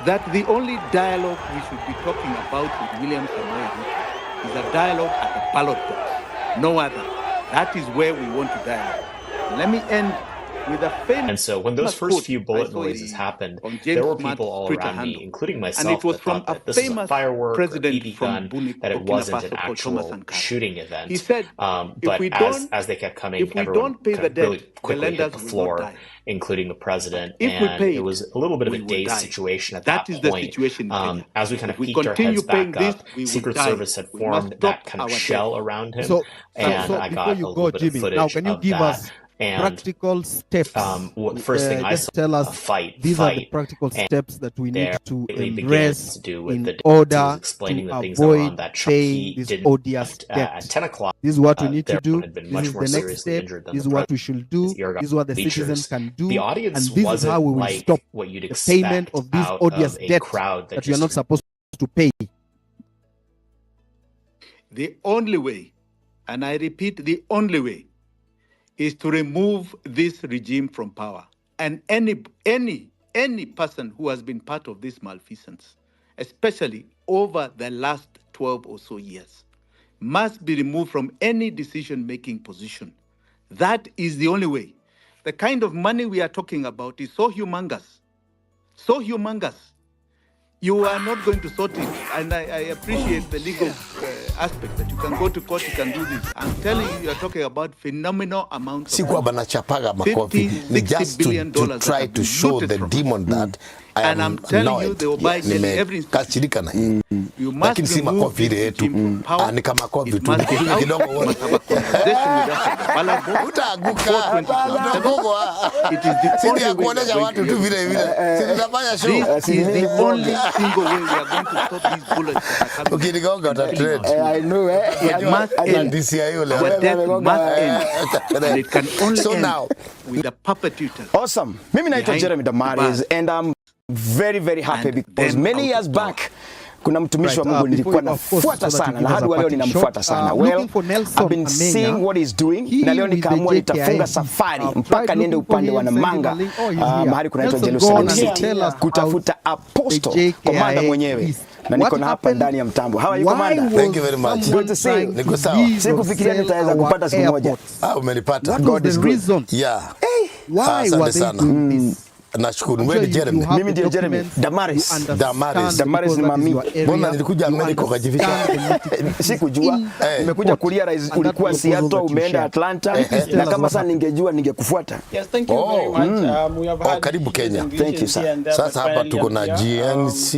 that the only dialogue we should be talking about with William Samoei Ruto is a dialogue at the ballot box, no other. That is where we want to dialogue. Let me end with a famous. And so when those first few bullet noises happened, there were people all around me, incling myself, that thought that this was a firework or BB gun, that it wasn't an actual shooting event. He said, but as they kept coming, everyone kind of really quickly hit the floor, including the president, and it was a little bit of a dazed situation at that point. As we kind of peeked our heads back up, Secret Service had formed that kind of shell around him, and I got a little bit of footage now, can you of give that. us And practical steps? First thing I just saw, tell us a fight. These are the practical steps that we need to embrace to do with in the order explaining to the things that were on avoid that paying this odious debt. at 10 o'clock. This is what we need to there do. had been This much is more the next seriously step. injured than This the is what we should do. his ear got This is what the bleachers. citizens can do. The audience and this is wasn't how we will like stop what you'd the expect payment of this out odious of a debt crowd that we are not just supposed to pay. The only way, and I repeat, the only way, is to remove this regime from power. And any person who has been part of this malfeasance, especially over the last 12 or so years, must be removed from any decision-making position. That is the only way. The kind of money we are talking about is so humongous, so humongous. You are not going to sort it. And I appreciate the legal aspect that you can go to court, you can do this. I'm telling you, you are talking about phenomenal amounts Si kwamba nachapaga makofi, ni just to try to show the demon that I am annoyed. Nimekasirika na hii. Lakini si makofi ile yetu. Ni kama makofi tu. Kidogo wote. Utaanguka. Utaanguka. Sisi ya kuonesha watu tu vile vile. Sisi tunafanya show. This is the only single way we are going to stop these bullets. Ukinigonga utatrend. I know. It must end. Our death must end. And it can only end with the perpetrators. Awesome. Mimi naitwa Jeremy Damaris and I'm very, very happy because many years back kuna mtumishi wa Mungu nilikuwa nafuata sana na hadi leo ninamfuata sana. Well, I've been seeing what he's doing na leo nikaamua nitafunga safari mpaka niende upande wa Namanga mahali kunaitwa Jerusalem City kutafuta apostle komanda mwenyewe na niko na hapa ndani ya mtambo. How are you, commander? Thank you very much. Good to see you. Niko sawa. Sikufikiria nitaweza kupata siku moja. Umenipata. God is good. Yeah. Why were they doing this? Nashukuru. Wewe ni Jeremy. Mimi ndiye Jeremy. Damaris. Damaris ni mami. Mbona nilikuja Amerika ukajificha? Sikujua. Nimekuja kulia rais, ulikuwa Seattle, umeenda Atlanta na kama sasa ningejua ningekufuata. Yes, thank you very much. We have had karibu Kenya. Thank you sir. Sasa hapa tuko na GNC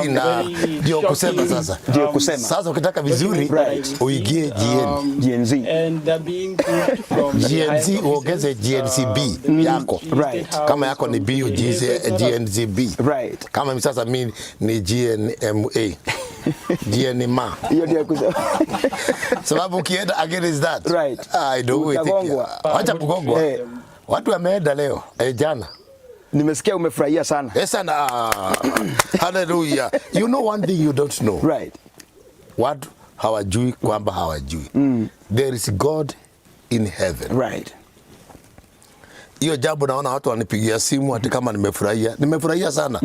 na ndio kusema sasa. Ndio kusema. Sasa ukitaka vizuri uigie GNZ. And being from GNZ uongeze GNCB yako. Right. Kama yako ni B ujize GNZB. Right. Kama sasa mimi ni GNMA. GNMA. Hiyo ndio kusema. Sababu ukienda against that. Right. I don't think. Wacha kugongwa. Watu wameenda leo. Jana. Nimesikia umefurahia sana. Yes sana. Hallelujah. You know one thing you don't know. Right. Watu hawajui kwamba hawajui. There is God in heaven. Right. Hiyo jambo naona watu wanipigia simu hata kama nimefurahia. Nimefurahia sana.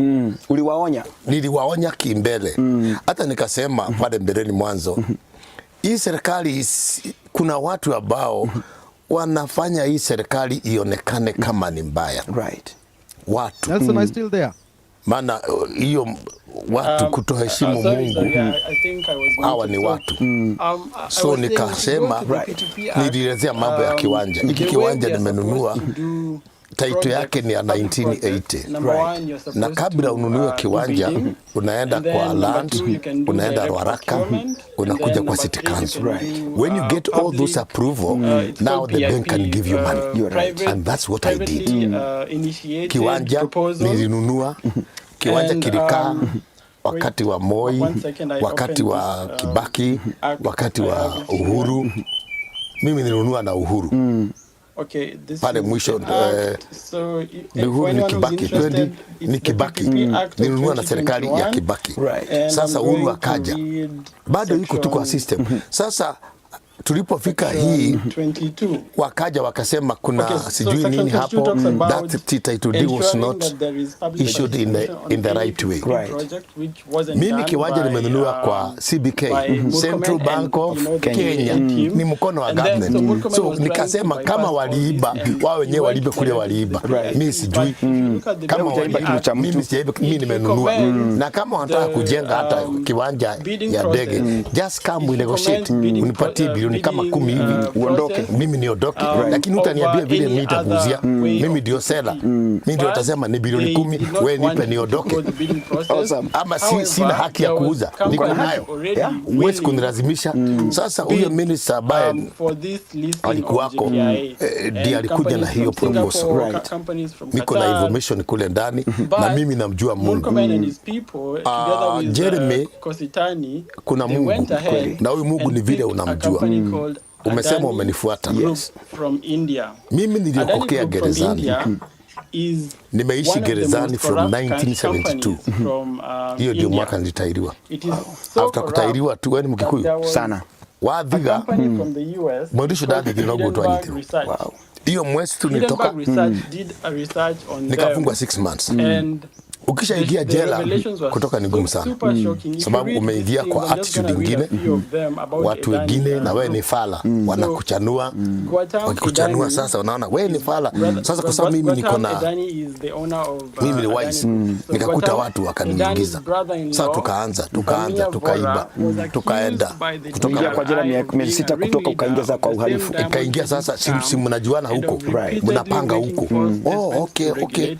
Uliwaonya? Niliwaonya kimbele. Hata nikasema pale mbeleni mwanzo. Hii serikali kuna watu ambao wanafanya hii serikali ionekane kama ni mbaya. Right. Watu. Nelson is still there. Maana hiyo watu kutoheshimu Mungu, hawa ni watu. So nikasema nilielezea mambo ya kiwanja. Hiki kiwanja nimenunua, title yake ni ya 1980. Na kabla ununue kiwanja, unaenda kwa land, unaenda Ruaraka, unakuja kwa City Council. When you get all those approval, now the bank can give you money. And that's what I did. Kiwanja nilinunua, kiwanja kilikaa wakati wa Moi, wakati wa Kibaki, wakati wa Uhuru. Mimi nilinunua na Uhuru. Pale mwisho Uhuru ni Kibaki 20, ni Kibaki nilinunua na serikali ya Kibaki. Sasa Uhuru akaja, bado iko tu kwa system. Sasa tulipofika hii wakaja wakasema kuna sijui nini hapo, that title deed was not issued in the right way. Mimi kiwanja nimenunua kwa CBK, Central Bank of Kenya, ni mkono wa government. So nikasema kama waliiba, wao wenyewe waliiba kule waliiba. Mimi sijui kama waliiba, mimi nimenunua. Na kama wanataka kujenga hata kiwanja ya ndege, just come we negotiate, unipatie bilioni kama 10 hivi uondoke, mimi niondoke. Lakini utaniambia vile mimi nitakuuzia, mimi ndio seller, mimi ndio nitasema ni bilioni 10, wewe nipe niondoke. Ama sina haki ya kuuza, niko nayo, huwezi kunilazimisha. Sasa huyo minister ambaye alikuwako ndiye alikuja na hiyo proposal. Niko na information kule ndani na mimi namjua Mungu. Jeremy, kuna Mungu na huyu Mungu ni vile unamjua. Umesema umenifuata. Mimi nilipokea gerezani. Nimeishi gerezani from 1972. Hiyo ndio mwaka nilitairiwa. After kutairiwa tu, wewe ni Mkikuyu sana. Wadhiga mwandishi dadi kinogo tu anything. Wow. Hiyo mwezi tu nitoka nikafungwa 6 months. Ukishaingia jela kutoka ni ngumu sana, sababu umeingia kwa attitude nyingine, watu wengine na wewe ni fala, wanakuchanua, wakikuchanua sasa unaona wewe ni fala. Sasa kwa sababu mimi niko na mimi ni wise, nikakuta watu wakaniingiza. Sasa tukaanza tukaiba, tukaenda kutoka kwa jela miaka 6 kutoka ukaingiza kwa uhalifu, ikaingia sasa si mnajuana huko, mnapanga huko. Okay.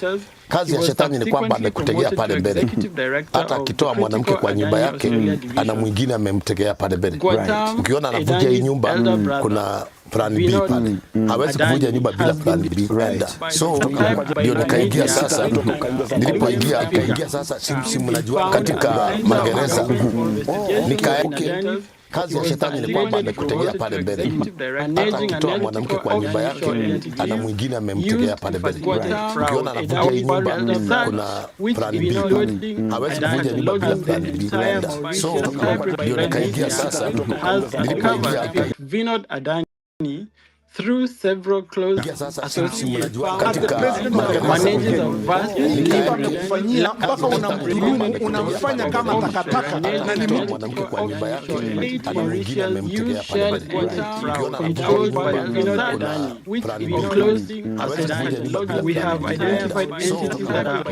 Kazi ya shetani ni kwamba amekutegea pale mbele. Hata akitoa mwanamke kwa nyumba yake, ana mwingine amemtegea pale mbele. Ukiona anavuja hii nyumba, kuna plan B pale. Hawezi kuvuja nyumba bila plan B. So ndio nikaingia sasa. Nilipoingia sasa, si mnajua katika magereza nikaenda. Kazi ya shetani ni kwamba amekutegea pale mbele. Hata akitoa mwanamke kwa nyumba yake, ana mwingine amemtegea pale mbele. Ukiona anavuja hii nyumba, kuna plan B pale. Hawezi kuvuja nyumba bila plan B. So ndio nikaingia sasa. Nilipoingia Vinod Adani through several close associates katika managers of vast kufanyia mpaka unamfanya kama takataka na ni mwanamke kwa nyumba yake, ana mwingine amemtegea pale mbele. Controlled by Vinod Adani, which including we have identified entities that are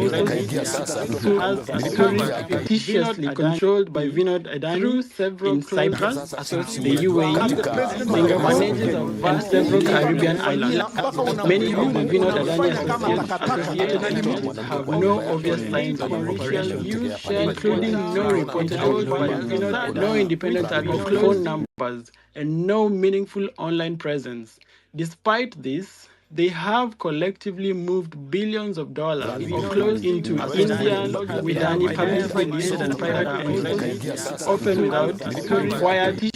fictitiously controlled by Vinod Adani through several Cyprus, the UAE, managers of vast several Caribbean islands. Many of the Vinod Adani associated entities have no obvious signs of operation, including no reported Vinod, no independent phone numbers, and no meaningful online presence. Despite this, they have collectively moved billions of dollars close into Indian Widani publicly listed and private entities, often without quietly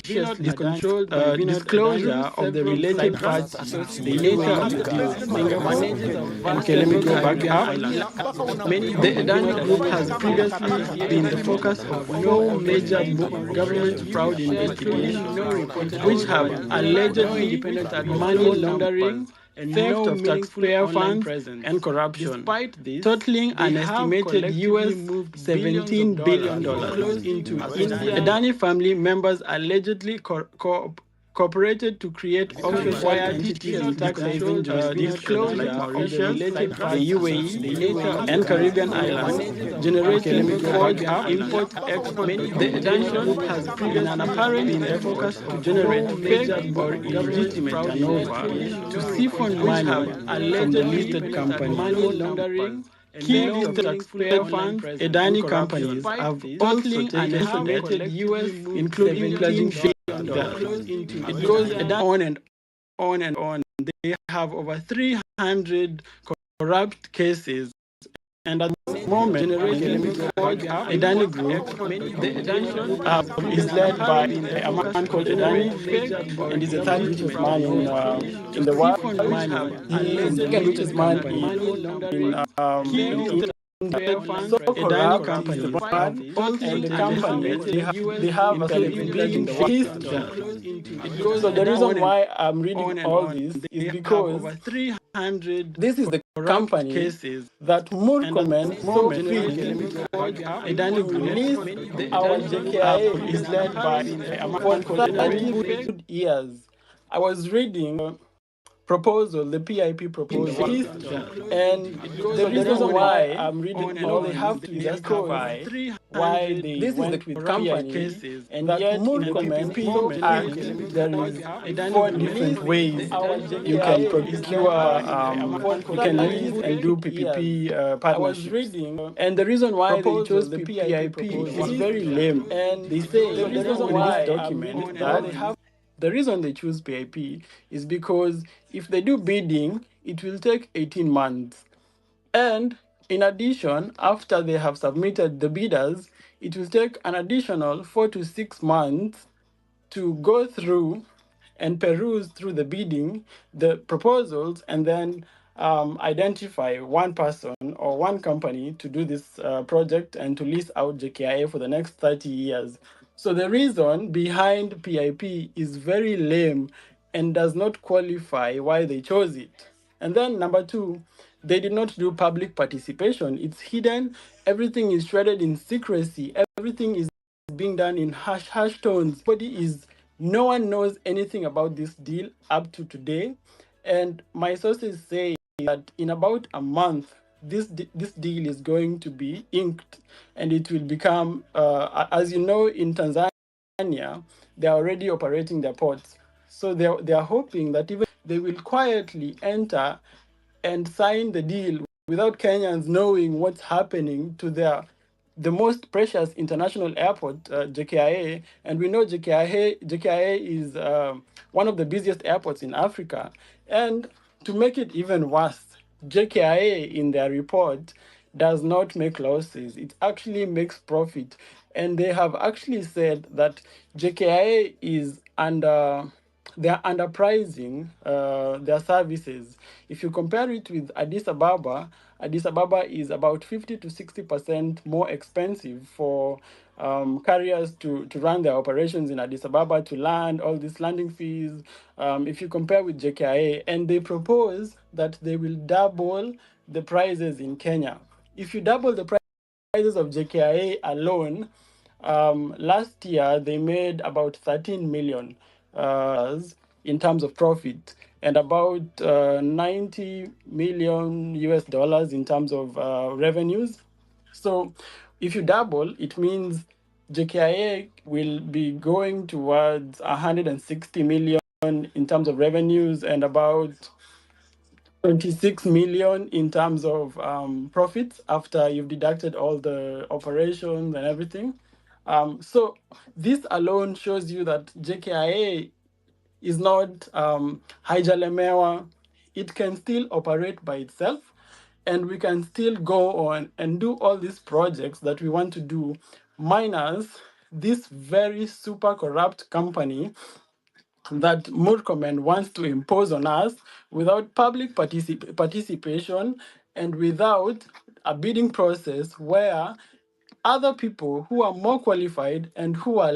controlled disclosure of the related parts, the nature of the deal. Okay, let me go back up. The Adani group has previously been the focus of no major government fraud investigation, which have allegedly money laundering, and theft of taxpayer funds and corruption. Despite this, totaling an estimated US $17 billion into India. Adani family members allegedly cooperated to create offshore entities in tax haven jurisdictions like Mauritius, the UAE, and Caribbean islands, generating forged import-export documentation has been an apparent focus to generate fake or illegitimate turnover to siphon money from the listed company. Money laundering, key taxpayer funds, Adani companies have also taken steps, including pledging shares. It goes on and on and on. They have over 300 corrupt cases, and at the moment, Adani Group is led by a man called Adani, and he's the third richest man in the world. He's the second richest man in so corrupt companies, and the companies they have a pledging history. So the reason why I'm reading all this is because this is the company that Murkomen so released our JKIA is led by a man called 30 good years. I was reading proposal, the PIP proposal, and the reason why I'm reading all they have to justify why they went with company, and yet in the PIP Act there is 4 different ways you can procure, you can lease and do PPP partnerships. And the reason why they chose the PIP is very lame. And they say in this document that the reason they choose PIP is because if they do bidding, it will take 18 months. And in addition, after they have submitted the bidders, it will take an additional 4 to 6 months to go through and peruse through the bidding, the proposals, and then identify one person or one company to do this project and to lease out JKIA for the next 30 years. So the reason behind PIP is very lame and does not qualify why they chose it. And then number 2, they did not do public participation. It's hidden. Everything is shredded in secrecy. Everything is being done in hush tones. No one knows anything about this deal up to today. And my sources say that in about a month, this deal is going to be inked, and it will become, as you know, in Tanzania, they're already operating their ports. So they are hoping that even they will quietly enter and sign the deal without Kenyans knowing what's happening to the most precious international airport, JKIA, and we know JKIA is one of the busiest airports in Africa. And to make it even worse, JKIA in their report does not make losses. It actually makes profit. And they have actually said that JKIA is they're underpricing their services. If you compare it with Addis Ababa is about 50 to 60% more expensive for carriers to run their operations in Addis Ababa, to land, all these landing fees, if you compare with JKIA. And they propose that they will double the prices in Kenya. If you double the prices of JKIA alone, last year they made about 13 million in terms of profit, and about 90 million US dollars in terms of revenues. So if you double, it means JKIA will be going towards 160 million in terms of revenues and about 26 million in terms of profits after you've deducted all the operations and everything. So this alone shows you that JKIA is not haijalemewa. It can still operate by itself, and we can still go on and do all these projects that we want to do, minus this very super corrupt company that Murkomen wants to impose on us without public participation and without a bidding process where other people who are more qualified and who are,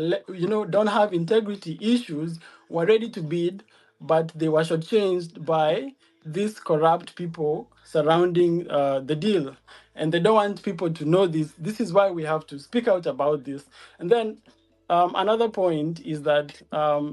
don't have integrity issues were ready to bid, but they were shortchanged by these corrupt people surrounding the deal. And they don't want people to know this. This is why we have to speak out about this. And then Another point is that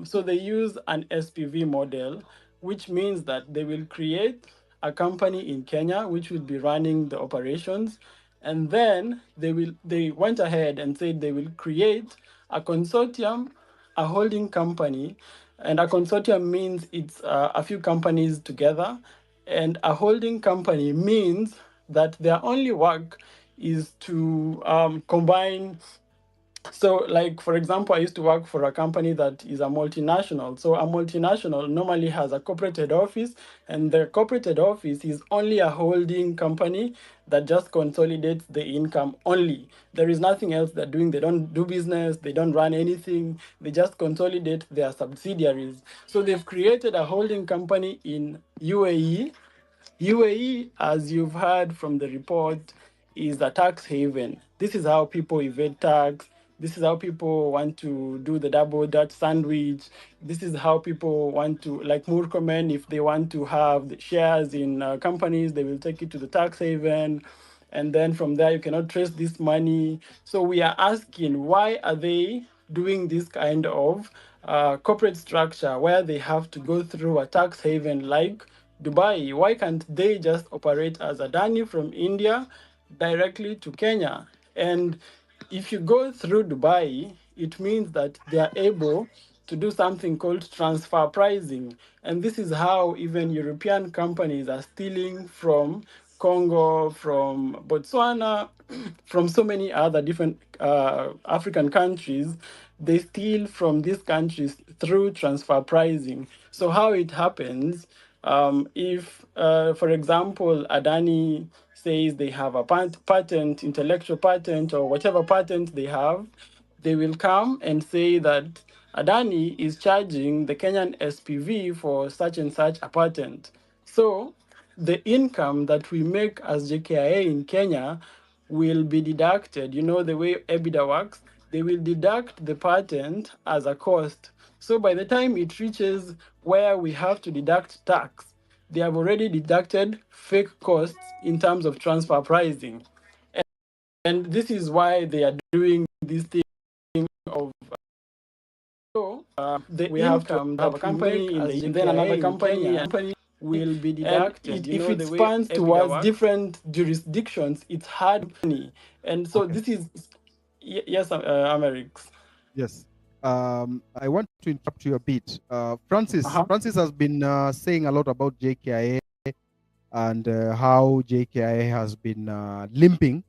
so they use an SPV model, which means that they will create a company in Kenya which will be running the operations, and then they went ahead and said they will create a consortium, a holding company, and a consortium means it's a few companies together, and a holding company means that their only work is to combine. So, like, for example, I used to work for a company that is a multinational. So a multinational normally has a corporate head office, and the corporate head office is only a holding company that just consolidates the income only. There is nothing else they're doing. They don't do business. They don't run anything. They just consolidate their subsidiaries. So they've created a holding company in UAE. UAE, as you've heard from the report, is a tax haven. This is how people evade tax. This is how people want to do the double Dutch sandwich. This is how people want to, like Murkomen, if they want to have the shares in companies, they will take it to the tax haven. And then from there, you cannot trace this money. So we are asking, why are they doing this kind of corporate structure where they have to go through a tax haven like Dubai? Why can't they just operate as Adani from India directly to Kenya? And if you go through Dubai, it means that they are able to do something called transfer pricing. And this is how even European companies are stealing from Congo, from Botswana, from so many other different African countries. They steal from these countries through transfer pricing. So how it happens, if, for example, Adani says they have a patent, intellectual patent, or whatever patent they have, they will come and say that Adani is charging the Kenyan SPV for such and such a patent. So the income that we make as JKIA in Kenya will be deducted. You know the way EBITDA works, they will deduct the patent as a cost. So by the time it reaches where we have to deduct tax, they have already deducted fake costs in terms of transfer pricing. And this is why they are doing this thing of we have to have a company in the then another company will be deducted. If it spans towards different jurisdictions, it's hard money. And so this is yes, Amerix. Yes. I want to interrupt you a bit. Francis has been saying a lot about JKIA and how JKIA has been limping,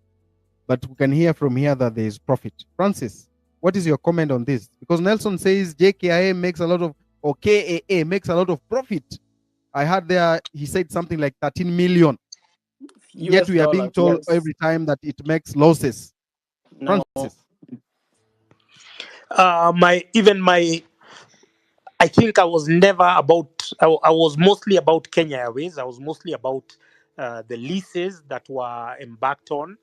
but we can hear from here that there is profit. Francis, what is your comment on this? Because Nelson says JKIA makes a lot of, or KAA makes a lot of profit. I heard there, he said something like 13 million. Yet we are being told every time that it makes losses. No. Francis. I think I was never about, I was mostly about Kenya Airways. I was mostly about the leases that were embarked on.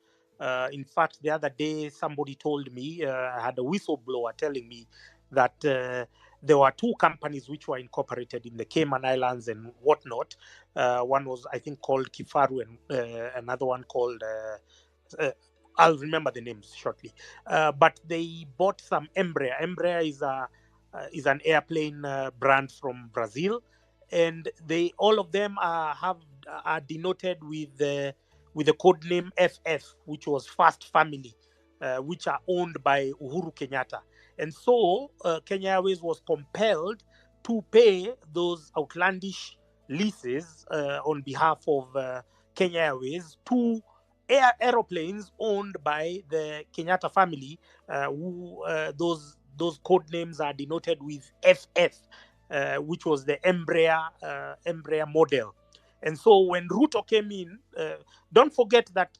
In fact, the other day, somebody told me, I had a whistleblower telling me that there were two companies which were incorporated in the Cayman Islands and whatnot. One was, I think, called Kifaru, and another one called, I'll remember the names shortly. But they bought some Embraer. Embraer is an airplane brand from Brazil, and they all of them are denoted with the code name FF, which was Fast Family, which are owned by Uhuru Kenyatta. And so Kenya Airways was compelled to pay those outlandish leases on behalf of Kenya Airways to aeroplanes owned by the Kenyatta family, who those code names are denoted with FF, which was the Embraer model. And so when Ruto came in, don't forget that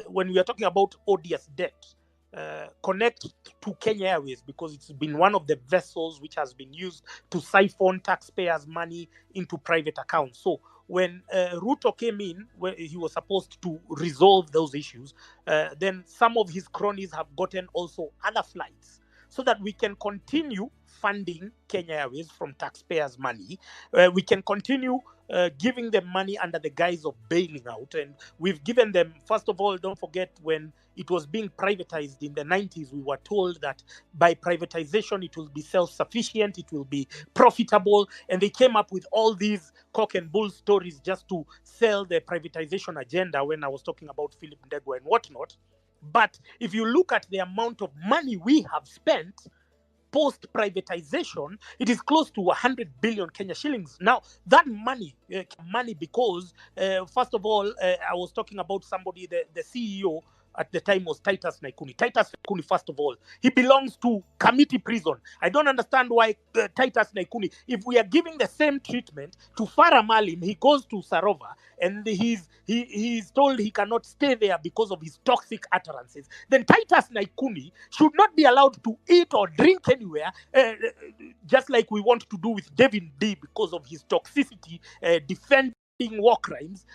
when we are talking about odious debt, connect to Kenya Airways, because it's been one of the vessels which has been used to siphon taxpayers' money into private accounts. So when Ruto came in, where he was supposed to resolve those issues, then some of his cronies have gotten also other flights, so that we can continue funding Kenya Airways from taxpayers' money. We can continue giving them money under the guise of bailing out. And we've given them, first of all, don't forget when it was being privatized in the 90s, we were told that by privatization, it will be self-sufficient, it will be profitable. And they came up with all these cock and bull stories just to sell the privatization agenda when I was talking about Philip Ndegwa and whatnot. But if you look at the amount of money we have spent post-privatization, it is close to 100 billion Kenya shillings. Now, that money because, first of all, I was talking about somebody, the CEO at the time was Titus Nyakundi. Titus Nyakundi, first of all, he belongs to committee prison. I don't understand why Titus Nyakundi, if we are giving the same treatment to Farah Malim, he goes to Sarova and he's told he cannot stay there because of his toxic utterances, then Titus Nyakundi should not be allowed to eat or drink anywhere, just like we want to do with Devin D because of his toxicity, defending war crimes.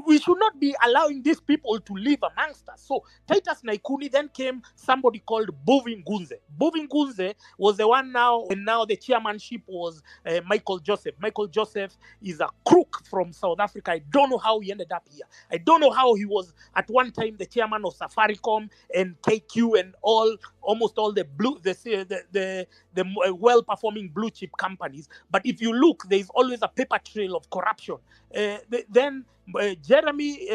We should not be allowing these people to live amongst us. So Titus Nyakundi, then came somebody called Bovin Gunze. Bovin Gunze was the one now, and now the chairmanship was Michael Joseph. Michael Joseph is a crook from South Africa. I don't know how he ended up here. I don't know how he was at one time the chairman of Safaricom and KQ and almost all the well-performing blue chip companies. But if you look, there is always a paper trail of corruption. Then Jeremy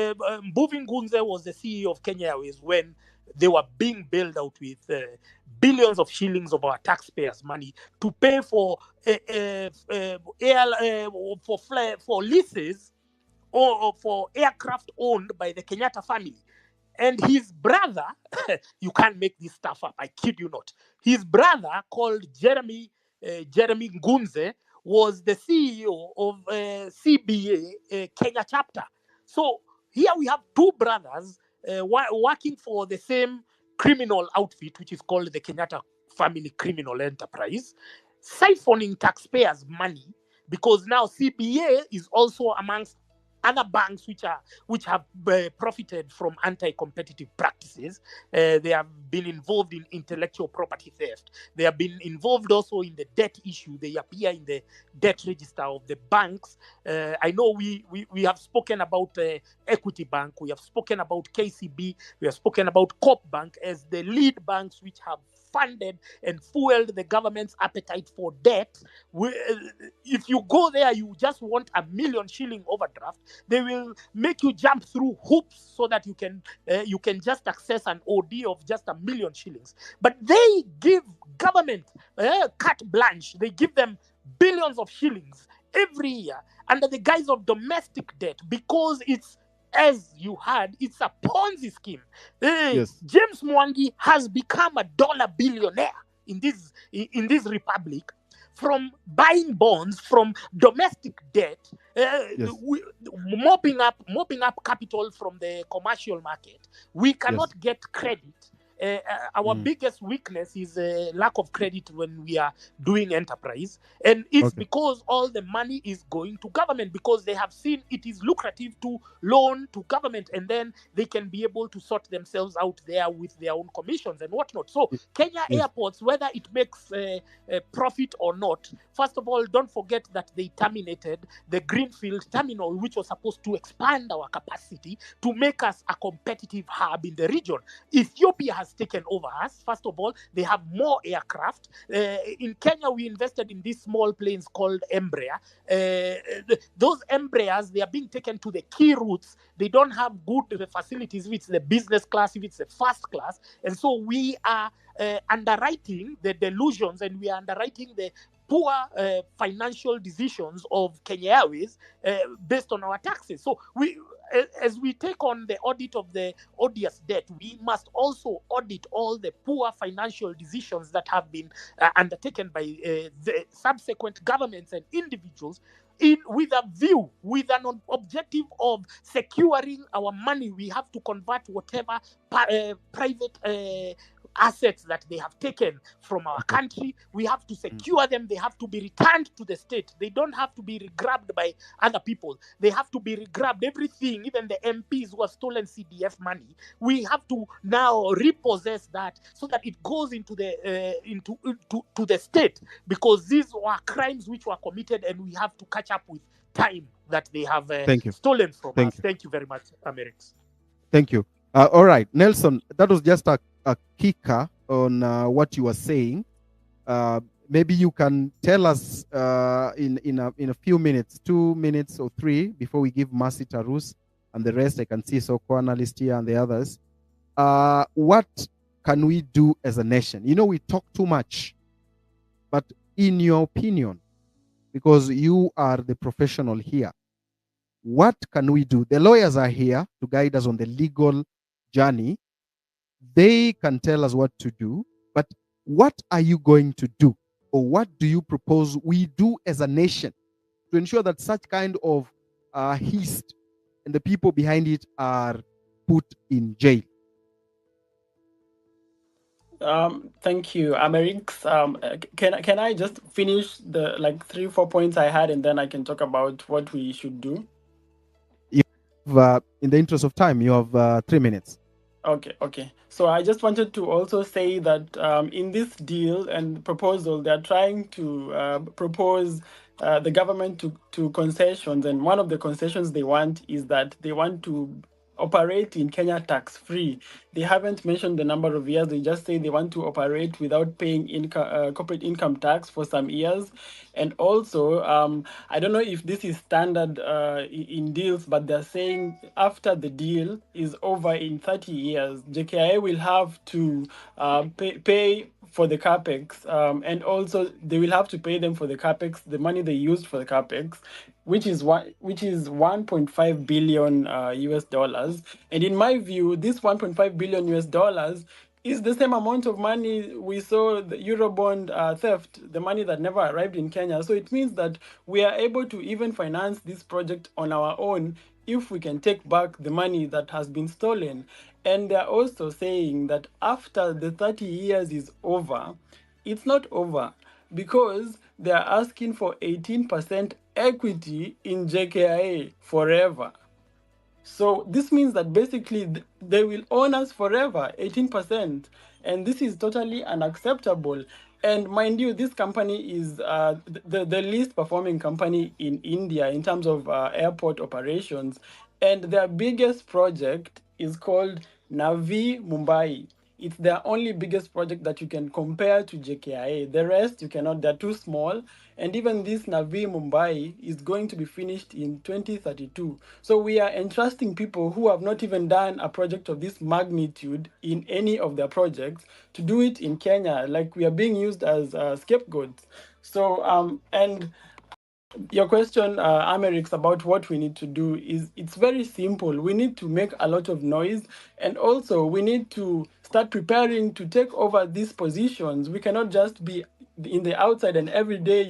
Bovin Gunze was the CEO of Kenya Airways when they were being bailed out with billions of shillings of our taxpayers' money to pay for for leases or for aircraft owned by the Kenyatta family. And his brother, you can't make this stuff up, I kid you not. His brother, called Jeremy Ngunze, was the CEO of CBA Kenya chapter. So here we have two brothers working for the same criminal outfit, which is called the Kenyatta Family Criminal Enterprise, siphoning taxpayers' money, because now CBA is also amongst other banks which have profited from anti-competitive practices. They have been involved in intellectual property theft. They have been involved also in the debt issue. They appear in the debt register of the banks. I know we have spoken about Equity Bank. We have spoken about KCB. We have spoken about Coop Bank as the lead banks which have funded and fueled the government's appetite for debt. If you go there, you just want a 1 million shilling overdraft. They will make you jump through hoops so that you can just access an OD of just 1 million shillings. But they give government carte blanche. They give them billions of shillings every year under the guise of domestic debt, because it's, as you heard, it's a Ponzi scheme. Yes. James Mwangi has become a dollar billionaire in this republic from buying bonds, from domestic debt, mopping up capital from the commercial market. We cannot get credit. Our biggest weakness is lack of credit when we are doing enterprise, and it's because all the money is going to government, because they have seen it is lucrative to loan to government, and then they can be able to sort themselves out there with their own commissions and whatnot. So Kenya Airports, whether it makes profit or not, first of all, don't forget that they terminated the Greenfield terminal, which was supposed to expand our capacity to make us a competitive hub in the region. Ethiopia has taken over us. First of all, they have more aircraft. In Kenya, we invested in these small planes called Embraer. Those Embraers, they are being taken to the key routes. They don't have good facilities, if it's the business class, if it's the first class. And so we are underwriting the delusions, and we are underwriting the poor financial decisions of Kenya Airways based on our taxes. So as we take on the audit of the odious debt, we must also audit all the poor financial decisions that have been undertaken by the subsequent governments and individuals, with an objective of securing our money. We have to convert whatever private assets that they have taken from our country. We have to secure them. They have to be returned to the state. They don't have to be regrabbed by other people. They have to be regrabbed. Everything, even the MPs who have stolen CDF money, we have to now repossess that so that it goes into the to the state, because these were crimes which were committed, and we have to catch up with time that they have stolen from us. Thank you very much, Amerix. Thank you. All right, Nelson, that was just a kicker on what you were saying. Maybe you can tell us in a few minutes, 2 minutes or 3, before we give Mercy Tarus and the rest. I can see Soko analyst here and the others. What can we do as a nation? You know, we talk too much, but in your opinion, because you are the professional here, what can we do? The lawyers are here to guide us on the legal journey. They can tell us what to do, but what are you going to do? Or what do you propose we do as a nation to ensure that such kind of heist and the people behind it are put in jail? Thank you, Amerix. Can I just finish the 3-4 points I had, and then I can talk about what we should do? In the interest of time, you have 3 minutes. Okay. So I just wanted to also say that in this deal and proposal, they're trying to propose the government to concessions. And one of the concessions they want is that they want to operate in Kenya tax-free. They haven't mentioned the number of years. They just say they want to operate without paying corporate income tax for some years. And also, I don't know if this is standard in deals, but they're saying after the deal is over in 30 years, JKIA will have to pay for the capex, and also they will have to pay them for the capex, the money they used for the capex, which is 1.5 billion US dollars. And in my view, this 1.5 billion US dollars is the same amount of money we saw the Eurobond theft, the money that never arrived in Kenya. So it means that we are able to even finance this project on our own if we can take back the money that has been stolen. And they're also saying that after the 30 years is over, it's not over, because they're asking for 18% equity in JKIA forever. So this means that basically they will own us forever, 18%. And this is totally unacceptable. And mind you, this company is the least performing company in India in terms of airport operations. And their biggest project is called Navi Mumbai. It's their only biggest project that you can compare to JKIA. The rest you cannot, they're too small. And even this Navi Mumbai is going to be finished in 2032. So we are entrusting people who have not even done a project of this magnitude in any of their projects to do it in Kenya. Like, we are being used as scapegoats. So, and your question, Amerix, about what we need to do is, it's very simple. We need to make a lot of noise, and also we need to start preparing to take over these positions. We cannot just be in the outside and every day,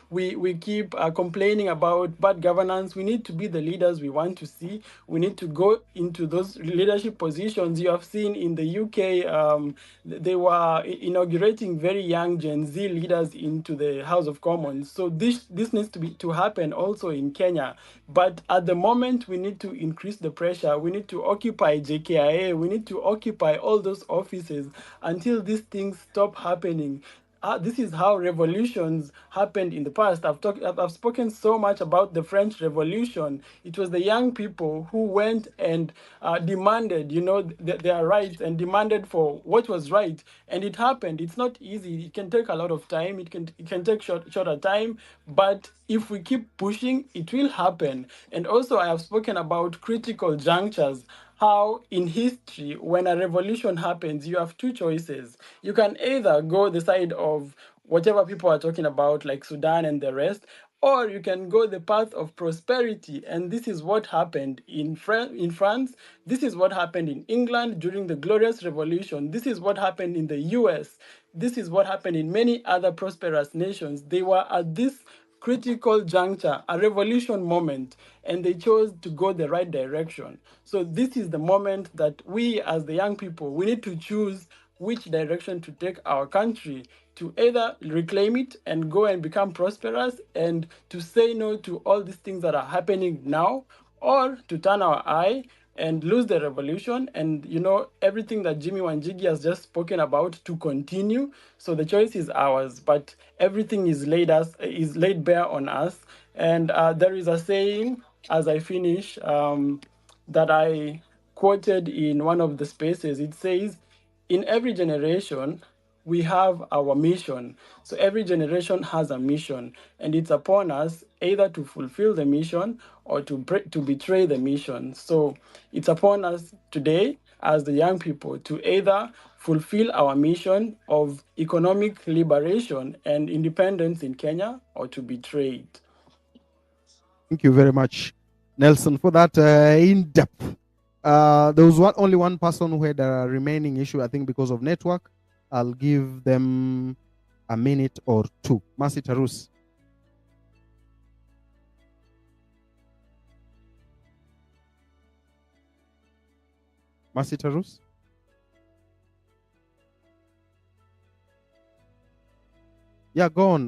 we keep complaining about bad governance. We need to be the leaders we want to see. We need to go into those leadership positions. You have seen in the UK, they were inaugurating very young Gen Z leaders into the House of Commons. So this needs to happen also in Kenya. But at the moment, we need to increase the pressure. We need to occupy JKIA. We need to occupy all those offices until these things stop happening. This is how revolutions happened in the past. I've spoken so much about the French Revolution. It was the young people who went and demanded, their rights, and demanded for what was right, and it happened. It's not easy. It can take a lot of time. It can take shorter time, but if we keep pushing, it will happen. And also, I have spoken about critical junctures. How in history, when a revolution happens, you have two choices. You can either go the side of whatever people are talking about, like Sudan and the rest, or you can go the path of prosperity. And this is what happened in France. This is what happened in England during the Glorious Revolution. This is what happened in the US. This is what happened in many other prosperous nations. They were at this critical juncture, a revolution moment, and they chose to go the right direction. So this is the moment that we, as the young people, we need to choose which direction to take our country, to either reclaim it and go and become prosperous and to say no to all these things that are happening now, or to turn our eye and lose the revolution and, you know, everything that Jimi Wanjigi has just spoken about to continue. So the choice is ours, but everything is laid bare on us. And there is a saying, as I finish, that I quoted in one of the spaces. It says, in every generation, we have our mission. So every generation has a mission, and it's upon us either to fulfill the mission or to betray the mission. So it's upon us today as the young people to either fulfill our mission of economic liberation and independence in Kenya or to betray it. Thank you very much, Nelson, for that in-depth. There was only one person who had a remaining issue, I think because of network. I'll give them a minute or two. Mercy Tarus. Mercy Tarus? Yeah, go on.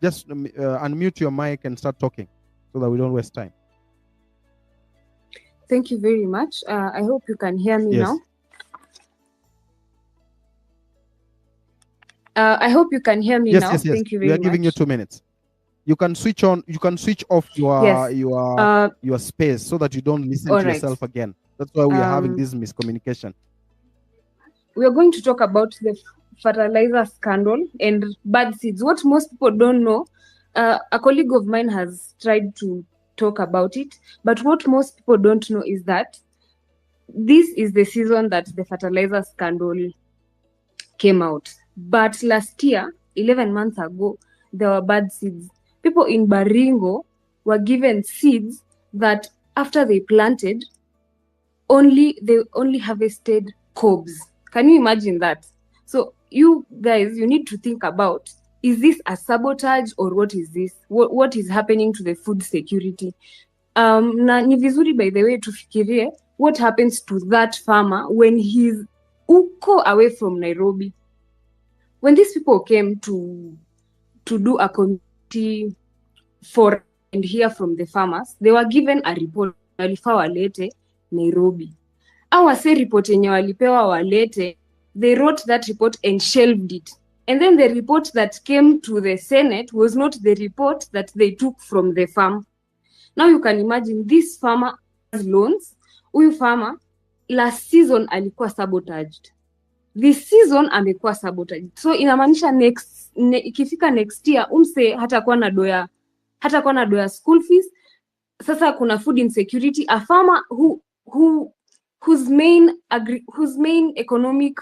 Just unmute your mic and start talking so that we don't waste time. Thank you very much. I hope you can hear me now. I hope you can hear me now. Yes. Thank you very much. We are giving you 2 minutes. You can switch on. You can switch off your space so that you don't listen to yourself again. That's why we are having this miscommunication. We are going to talk about the fertilizer scandal and bad seeds. What most people don't know, a colleague of mine has tried to talk about it, but what most people don't know is that this is the season that the fertilizer scandal came out. But last year, 11 months ago, there were bad seeds. People in Baringo were given seeds that after they planted, they only harvested cobs. Can you imagine that? So you guys, you need to think about, is this a sabotage or what is this? What is happening to the food security? Na ni vizuri, by the way, tufikirie what happens to that farmer when he's uko away from Nairobi. When these people came to do a community forum and hear from the farmers, they were given a report, walifaa walete Nairobi. Awase report yenye walipewa walete, they wrote that report and shelved it. And then the report that came to the Senate was not the report that they took from the farm. Now you can imagine this farmer has loans. Huyu farmer last season alikuwa sabotaged. This season amekuwa sabotaged. So inamaanisha ikifika next year umse hatakuwa na doya school fees. Sasa kuna food insecurity. A farmer whose main economic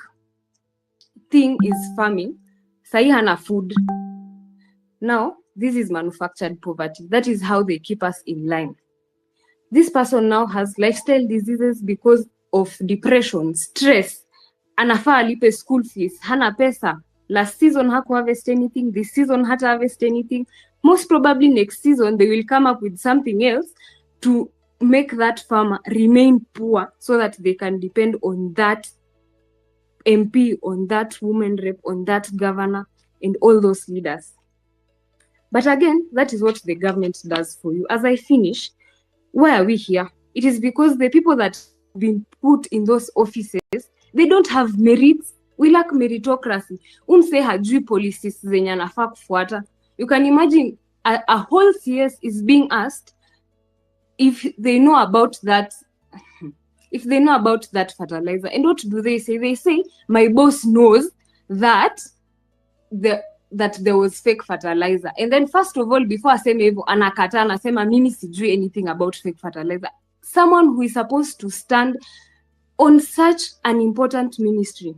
thing is farming, sahi hana food. Now this is manufactured poverty. That is how they keep us in line. This person now has lifestyle diseases because of depression, stress. Anafaa alipe school fees, hana pesa. Last season haku harvest anything, this season hata harvest anything. Most probably next season they will come up with something else to make that farmer remain poor so that they can depend on that MP, on that woman rep, on that governor, and all those leaders. But again, that is what the government does for you. As I finish, why are we here? It is because the people that have been put in those offices, they don't have merits. We lack meritocracy. Umse hajui policies zenye anafaa kufuata. You can imagine a whole CS is being asked if they know about that fertilizer. And what do they say? They say, my boss knows that there was fake fertilizer. And then first of all, before aseme hivyo, anakata anasema mimi sijui anything about fake fertilizer. Someone who is supposed to stand on such an important ministry.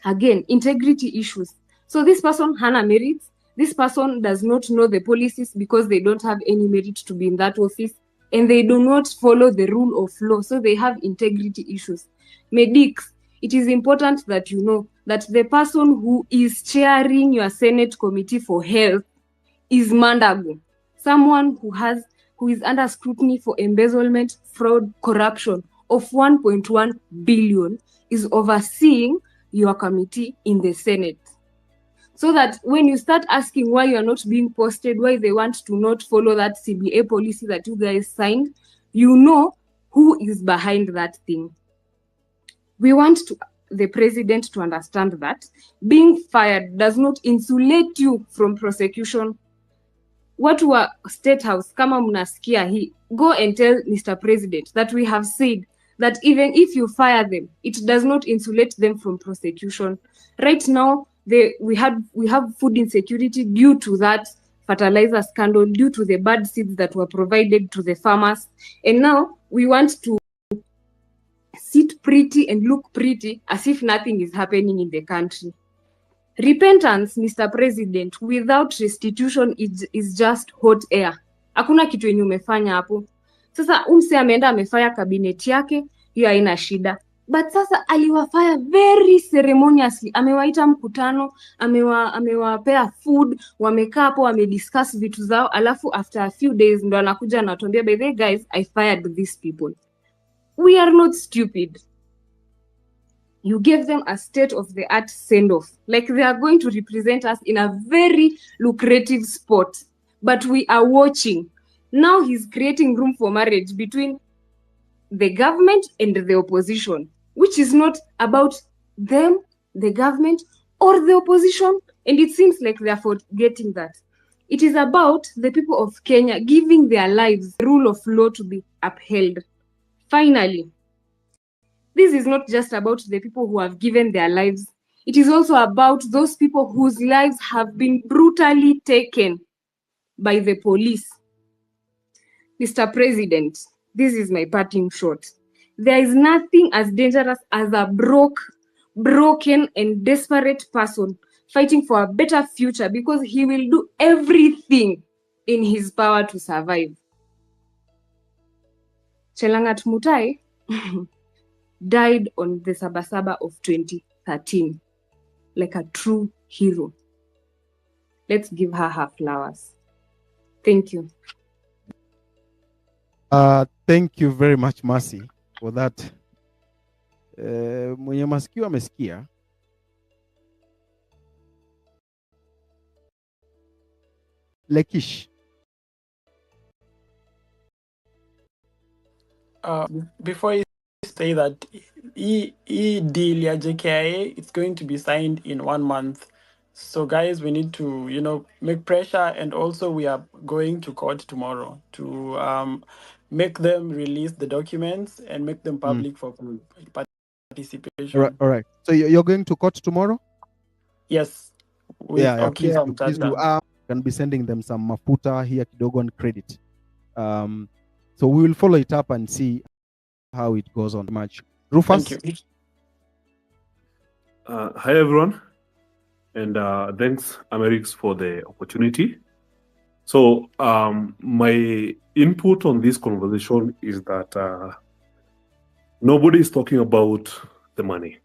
Again, integrity issues. So this person hana merits. This person does not know the policies because they don't have any merit to be in that office. And they do not follow the rule of law. So they have integrity issues. Medics, it is important that you know that the person who is chairing your Senate Committee for Health is Mandago. Someone who is under scrutiny for embezzlement, fraud, corruption of 1.1 billion is overseeing your committee in the Senate. So that when you start asking why you're not being posted, why they want to not follow that CBA policy that you guys signed, you know who is behind that thing. We want the president to understand that being fired does not insulate you from prosecution. Watu wa State House, kama mnasikia hii, go and tell Mr. President that we have said that even if you fire them, it does not insulate them from prosecution. Right now, we have food insecurity due to that fertilizer scandal, due to the bad seeds that were provided to the farmers. And now we want to sit pretty and look pretty as if nothing is happening in the country. Repentance, Mr. President, without restitution is just hot air. Hakuna kitu yenye umefanya hapo. Sasa umse ameenda amefanya kabineti yake, hiyo haina shida. But sasa aliwafanya very ceremoniously. Amewaita mkutano, amewapea food, wamekaa hapo, wamediscuss vitu zao, alafu after a few days ndo anakuja anatuambia, by the way guys, I fired these people. We are not stupid. You gave them a state-of-the-art send-off. Like they are going to represent us in a very lucrative spot. But we are watching. Now he's creating room for marriage between the government and the opposition, which is not about them, the government, or the opposition. And it seems like they are forgetting that. It is about the people of Kenya giving their lives, the rule of law to be upheld. Finally, this is not just about the people who have given their lives. It is also about those people whose lives have been brutally taken by the police. Mr. President, this is my parting shot. There is nothing as dangerous as a broken and desperate person fighting for a better future because he will do everything in his power to survive. Chelangat Mutai died on the Sabasaba of 2013, like a true hero. Let's give her flowers. Thank you. Thank you very much, Mercy, for that. Mwenye masikio amesikia. Lekish. Before you say that, deal ya JKIA, it's going to be signed in 1 month. So guys, we need to, make pressure, and also we are going to court tomorrow to make them release the documents and make them public for participation. All right. So you're going to court tomorrow? Yes. Please do. Can be sending them some mafuta here kidogo and credit. So we will follow it up and see how it goes on. Much. Rufus? Thank you. Hi, everyone. And thanks, Amerix, for the opportunity. So my input on this conversation is that nobody is talking about the money.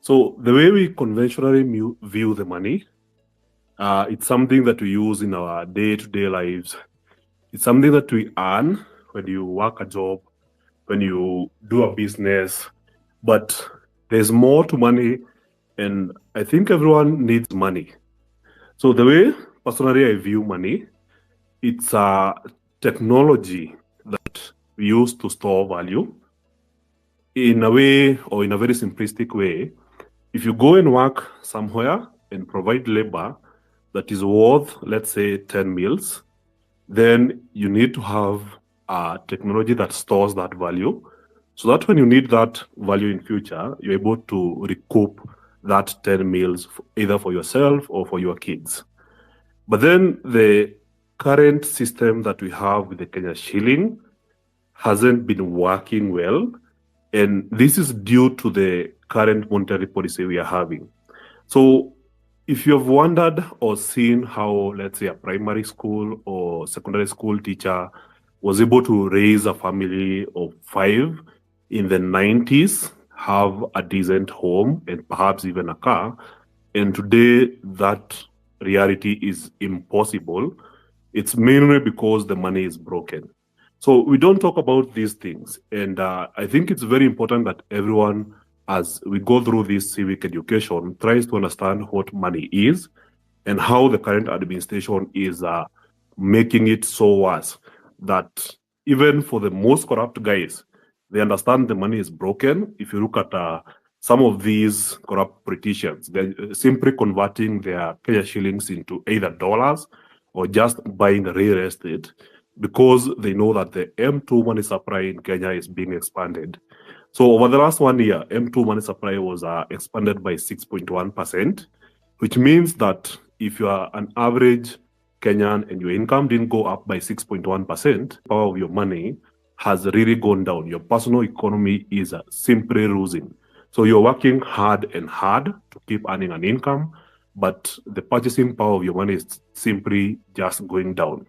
So the way we conventionally view the money, it's something that we use in our day-to-day lives. It's something that we earn when you work a job, when you do a business, but there's more to money, and I think everyone needs money. So the way personally I view money, it's a technology that we use to store value. In a way, or in a very simplistic way, if you go and work somewhere and provide labor that is worth, let's say, 10 meals, then you need to have a technology that stores that value, so that when you need that value in future, you're able to recoup that 10 meals, either for yourself or for your kids. But then the current system that we have with the Kenya shilling hasn't been working well, and this is due to the current monetary policy we are having. So if you have wondered or seen how, let's say, a primary school or secondary school teacher was able to raise a family of 5 in the 90s, have a decent home and perhaps even a car, and today that reality is impossible, it's mainly because the money is broken. So we don't talk about these things, and I think it's very important that everyone as we go through this civic education, tries to understand what money is and how the current administration is making it so worse that even for the most corrupt guys, they understand the money is broken. If you look at some of these corrupt politicians, they're simply converting their Kenya shillings into either dollars or just buying real estate because they know that the M2 money supply in Kenya is being expanded. So over the last 1 year, M2 money supply was expanded by 6.1%, which means that if you are an average Kenyan and your income didn't go up by 6.1%, power of your money has really gone down. Your personal economy is simply losing. So you're working hard and hard to keep earning an income, but the purchasing power of your money is simply just going down.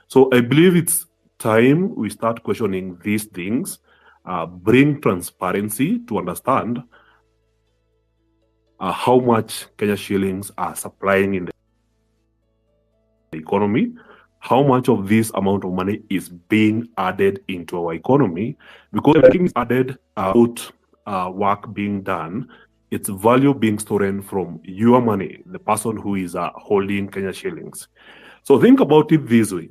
So I believe it's time we start questioning these things, bring transparency to understand how much Kenya shillings are supplying in the economy, how much of this amount of money is being added into our economy, because everything is added out work being done, it's value being stolen from your money, the person who is holding Kenya shillings. So think about it this way.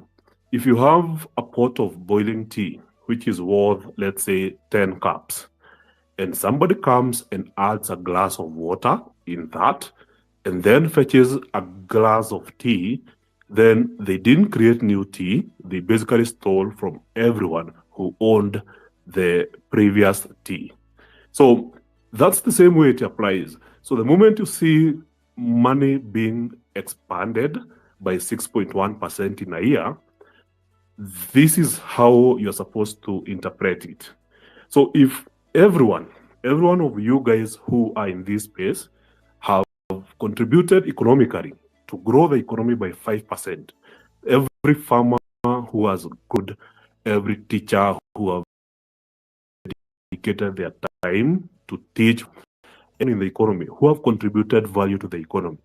If you have a pot of boiling tea, which is worth, let's say, 10 cups, and somebody comes and adds a glass of water in that, and then fetches a glass of tea, then they didn't create new tea. They basically stole from everyone who owned the previous tea. So that's the same way it applies. So the moment you see money being expanded by 6.1% in a year, this is how you're supposed to interpret it. So if everyone of you guys who are in this space have contributed economically to grow the economy by 5%, every farmer who has good, every teacher who have dedicated their time to teach in the economy, who have contributed value to the economy.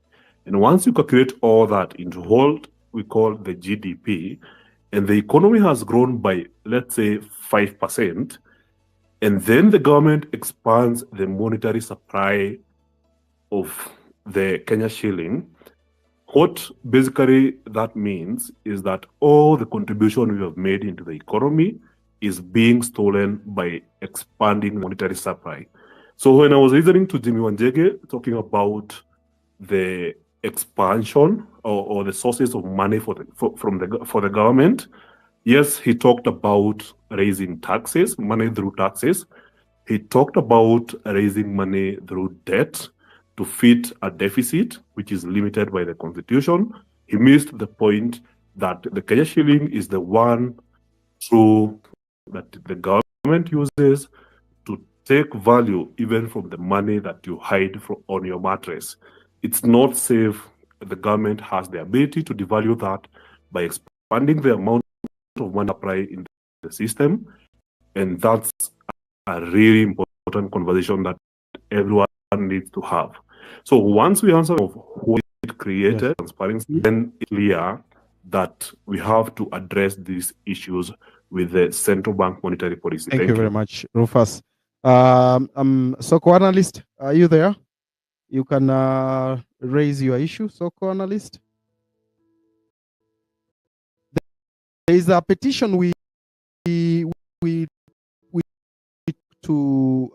And once you calculate all that into what we call the GDP, and the economy has grown by, let's say, 5%, and then the government expands the monetary supply of the Kenya shilling, what basically that means is that all the contribution we have made into the economy is being stolen by expanding monetary supply. So when I was listening to Jimi Wanjigi talking about the expansion or the sources of money for the government, yes, he talked about raising taxes, money through taxes. He talked about raising money through debt to fit a deficit, which is limited by the constitution. He missed the point that the Kenya shilling is the one tool that the government uses to take value even from the money that you hide on your mattress. It's not safe. The government has the ability to devalue that by expanding the amount of money applied in the system. And that's a really important conversation that everyone needs to have. So once we answer of what it created, transparency, then it's clear that we have to address these issues with the central bank monetary policy. Thank you very much, Rufus. Soko analyst, are you there? You can raise your issue, Soko analyst. There is a petition we to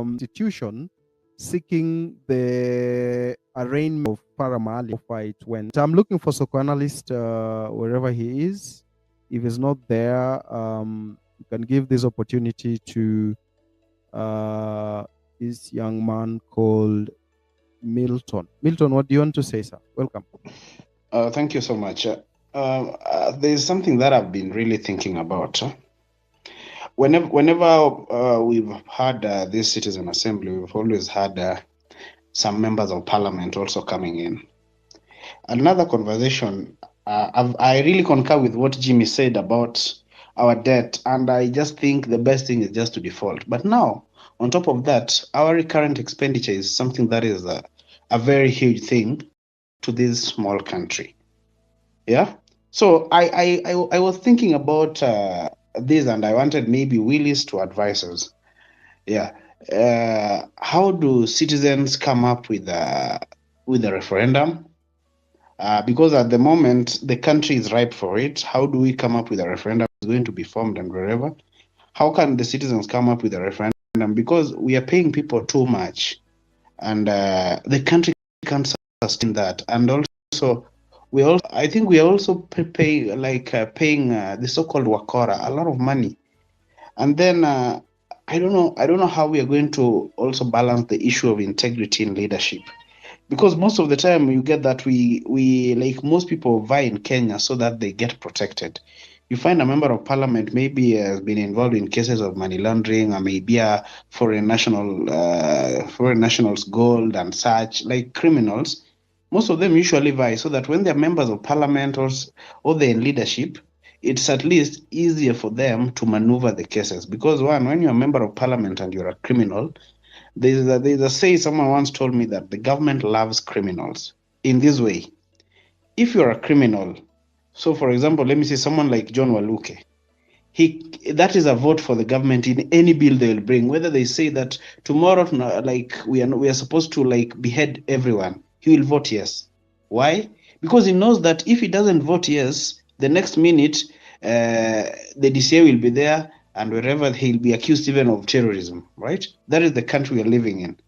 institution seeking the arraignment of Paramali fight when I'm looking for Soko analyst wherever he is. If he's not there, you can give this opportunity to this young man called Milton. Milton, what do you want to say, sir? Welcome. Thank you so much. There's something that I've been really thinking about. Whenever we've had this citizen assembly, we've always had some members of parliament also coming in. Another conversation, I really concur with what Jimmy said about our debt, and I just think the best thing is just to default. But now, on top of that, our recurrent expenditure is something that is a very huge thing to this small country. Yeah. So I was thinking about this, and I wanted maybe Willis to advise us. Yeah. how do citizens come up with a referendum? Because at the moment the country is ripe for it. How do we come up with a referendum? It's going to be formed and wherever. How can the citizens come up with a referendum? Because we are paying people too much, and the country can't sustain that. And also, I think we are also paying the so-called wakora a lot of money, and then I don't know how we are going to also balance the issue of integrity in leadership, because most of the time you get that we like most people vie in Kenya so that they get protected. You find a member of parliament maybe has been involved in cases of money laundering, or maybe a foreign nationals gold and such, like criminals. Most of them usually vie so that when they're members of parliament or they're in leadership, it's at least easier for them to maneuver the cases. Because when you're a member of parliament and you're a criminal, there's a say, someone once told me that the government loves criminals in this way. If you're a criminal, so for example, let me say someone like John Waluke, that is a vote for the government in any bill they will bring. Whether they say that tomorrow, like we are supposed to like behead everyone, he will vote yes. Why? Because he knows that if he doesn't vote yes, the next minute the DCA will be there, and wherever he'll be accused even of terrorism. Right? That is the country we are living in.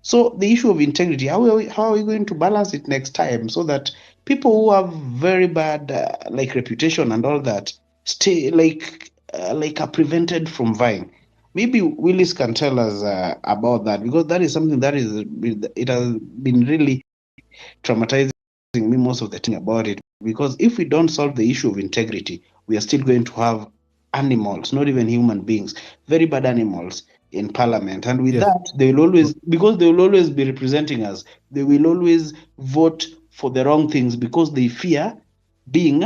So the issue of integrity, how are we going to balance it next time so that people who have very bad like reputation and all that stay are prevented from vying? Maybe Willis can tell us about that, because that is something that it has been really traumatizing me most of the time about it. Because if we don't solve the issue of integrity, we are still going to have animals, not even human beings, very bad animals in parliament. And with that, they will always, because they will always be representing us, they will always vote for the wrong things because they fear being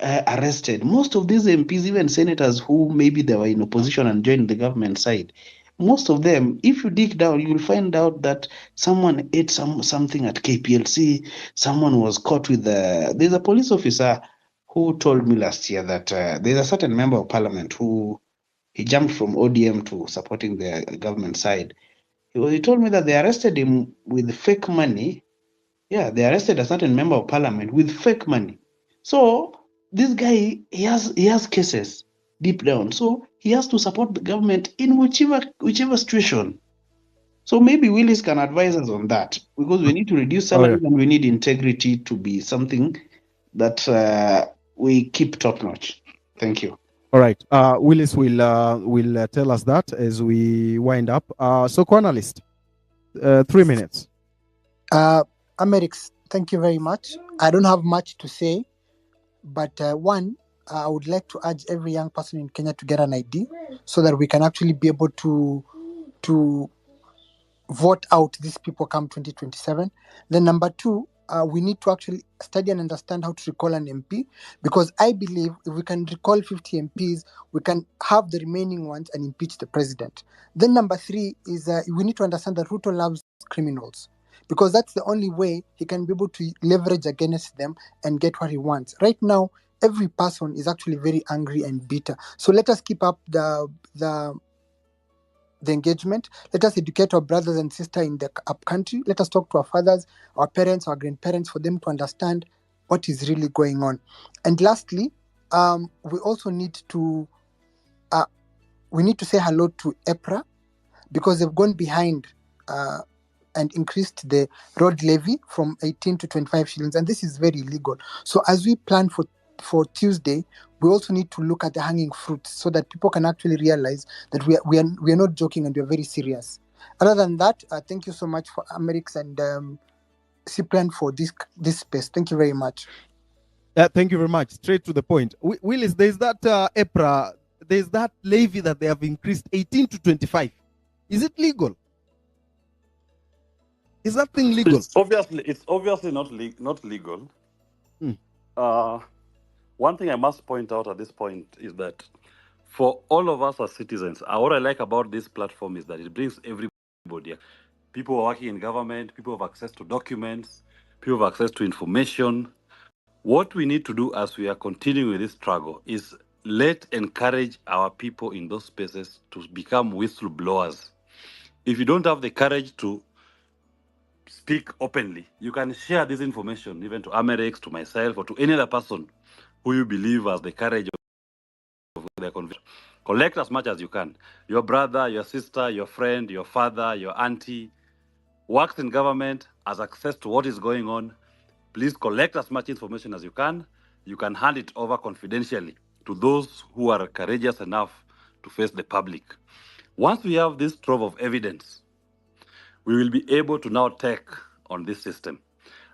arrested. Most of these MPs, even senators who maybe they were in opposition and joined the government side, most of them, if you dig down, you will find out that someone ate something at KPLC. Someone was caught with there's a police officer who told me last year that there's a certain member of parliament who he jumped from ODM to supporting the government side. He told me that they arrested him with fake money. Yeah, they arrested a certain member of parliament with fake money. So this guy, he has cases deep down. So he has to support the government in whichever situation. So maybe Willis can advise us on that, because we need to reduce salaries and we need integrity to be something that we keep top notch. Thank you. All right. Willis will tell us that as we wind up. So, co-analyst, 3 minutes. Amerix, thank you very much. I don't have much to say, but one, I would like to urge every young person in Kenya to get an ID so that we can actually be able to vote out these people come 2027. Then number two, we need to actually study and understand how to recall an MP, because I believe if we can recall 50 MPs, we can have the remaining ones and impeach the president. Then number three is we need to understand that Ruto loves criminals, because that's the only way he can be able to leverage against them and get what he wants. Right now, every person is actually very angry and bitter. So let us keep up the engagement. Let us educate our brothers and sisters in the upcountry. Let us talk to our fathers, our parents, our grandparents, for them to understand what is really going on. And lastly, we also need to say hello to EPRA, because they've gone behind and increased the road levy from 18 to 25 shillings, and this is very illegal. So as we plan for Tuesday, we also need to look at the hanging fruits so that people can actually realize that we are not joking and we are very serious. Other than that, thank you so much for Amerix and Cyprian for this space. Thank you very much. Thank you very much. Straight to the point. Willis, there's that EPRA, there's that levy that they have increased 18 to 25. Is it legal? Is that thing legal? It's obviously not legal. One thing I must point out at this point is that for all of us as citizens, what I like about this platform is that it brings everybody. People who are working in government, people have access to documents, people have access to information. What we need to do as we are continuing with this struggle is encourage our people in those spaces to become whistleblowers. If you don't have the courage to speak openly, you can share this information even to Amerix, to myself, or to any other person who you believe has the courage of their conviction. Collect as much as you can. Your brother, your sister, your friend, your father, your auntie, works in government, has access to what is going on. Please collect as much information as you can. You can hand it over confidentially to those who are courageous enough to face the public. Once we have this trove of evidence, we will be able to now take on this system.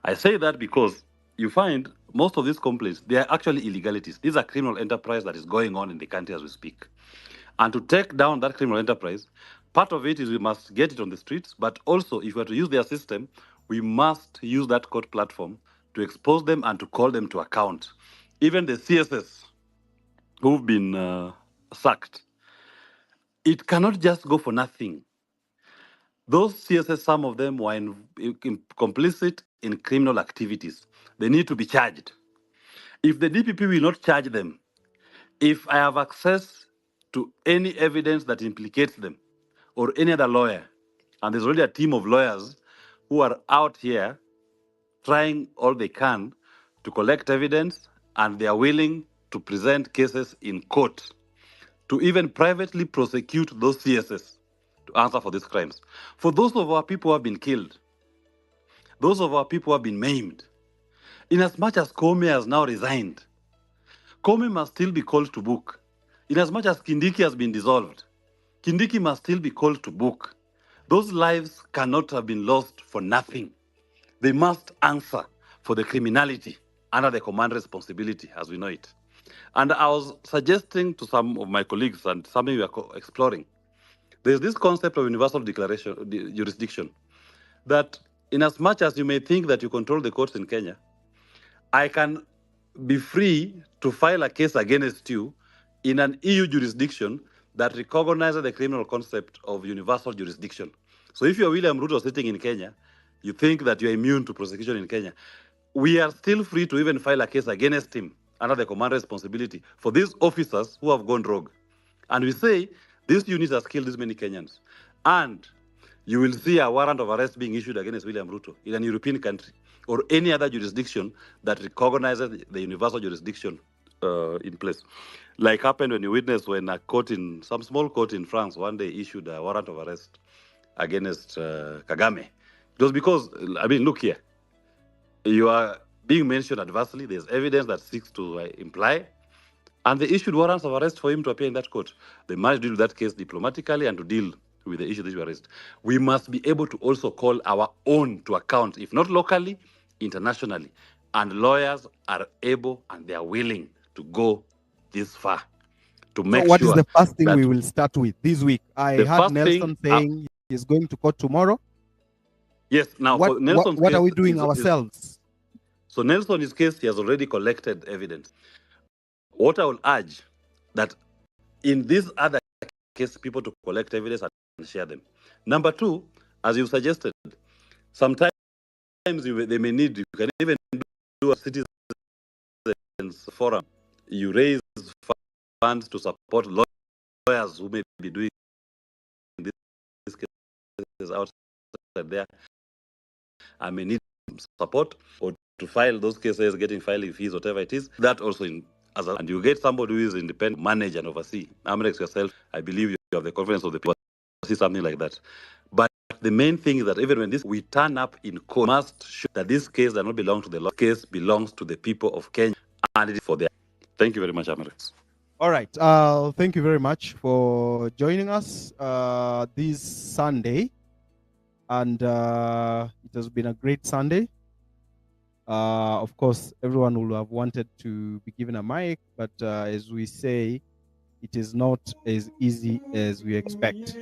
I say that because you find most of these complaints, they are actually illegalities. These are criminal enterprise that is going on in the country as we speak. And to take down that criminal enterprise, part of it is we must get it on the streets, but also if we are to use their system, we must use that court platform to expose them and to call them to account. Even the CSS who've been sacked, it cannot just go for nothing. Those CSS, some of them were complicit in criminal activities. They need to be charged. If the DPP will not charge them, if I have access to any evidence that implicates them or any other lawyer, and there's already a team of lawyers who are out here trying all they can to collect evidence, and they are willing to present cases in court to even privately prosecute those CSS to answer for these crimes. For those of our people who have been killed, those of our people who have been maimed, inasmuch as Comey has now resigned, Comey must still be called to book. Inasmuch as Kindiki has been dissolved, Kindiki must still be called to book. Those lives cannot have been lost for nothing. They must answer for the criminality under the command responsibility as we know it. And I was suggesting to some of my colleagues, and something we are exploring, there's this concept of universal jurisdiction, that in as much as you may think that you control the courts in Kenya, I can be free to file a case against you in an EU jurisdiction that recognizes the criminal concept of universal jurisdiction. So if you're William Ruto sitting in Kenya, you think that you're immune to prosecution in Kenya, we are still free to even file a case against him under the command responsibility for these officers who have gone rogue. And we say, this unit has killed this many Kenyans. And you will see a warrant of arrest being issued against William Ruto in an European country or any other jurisdiction that recognizes the universal jurisdiction in place. Like happened when you witnessed when a court in, some small court in France one day issued a warrant of arrest against Kagame. It was because, I mean, look here, you are being mentioned adversely, there's evidence that seeks to imply, and they issued warrants of arrest for him to appear in that court. They must deal with that case diplomatically and to deal with the issue that you raised. We must be able to also call our own to account, if not locally, internationally. And lawyers are able and they are willing to go this far to make sure. So what is the first thing we will start with this week? I heard Nelson saying he's going to court tomorrow. Yes, now for Nelson's what are we doing ourselves? So Nelson's case, he has already collected evidence. What I will urge, that in this other case, people to collect evidence and share them. Number two, as you suggested, sometimes they may need, you can even do a citizens forum. You raise funds to support lawyers who may be doing this cases outside there. I may need support or to file those cases, getting filing fees, whatever it is. That also and you get somebody who is independent, manage and oversee. Amerix yourself, I believe you have the confidence of the people to see something like that. But the main thing is that even when we turn up in court, must show that this case does not belong to the law. This case belongs to the people of Kenya, and it is for their. Thank you very much, Amerix. All right. Thank you very much for joining us this Sunday. And it has been a great Sunday. Of course, everyone will have wanted to be given a mic, but as we say, it is not as easy as we expect.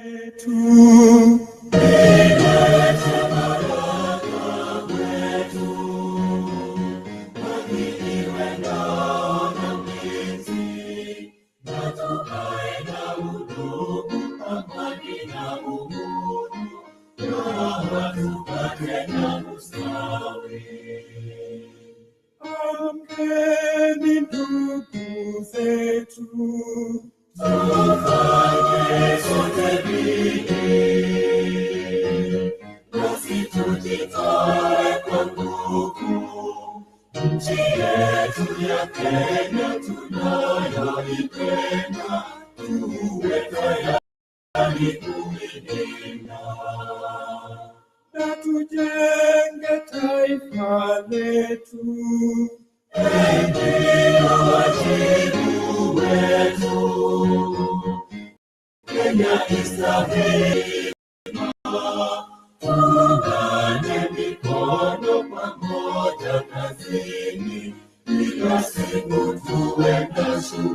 Amkeni ndugu zetu, Tufanye sote bidii, nasi tujitoe kwa nguvu. Nchi yetu ya Kenya tunayoipenda, tuwe tayari kuilinda. Na tujenge taifa letu, ndio wajibu wetu. Kenya istahili, tuungane mikono pamoja kazini, kila siku tuwe na shukrani.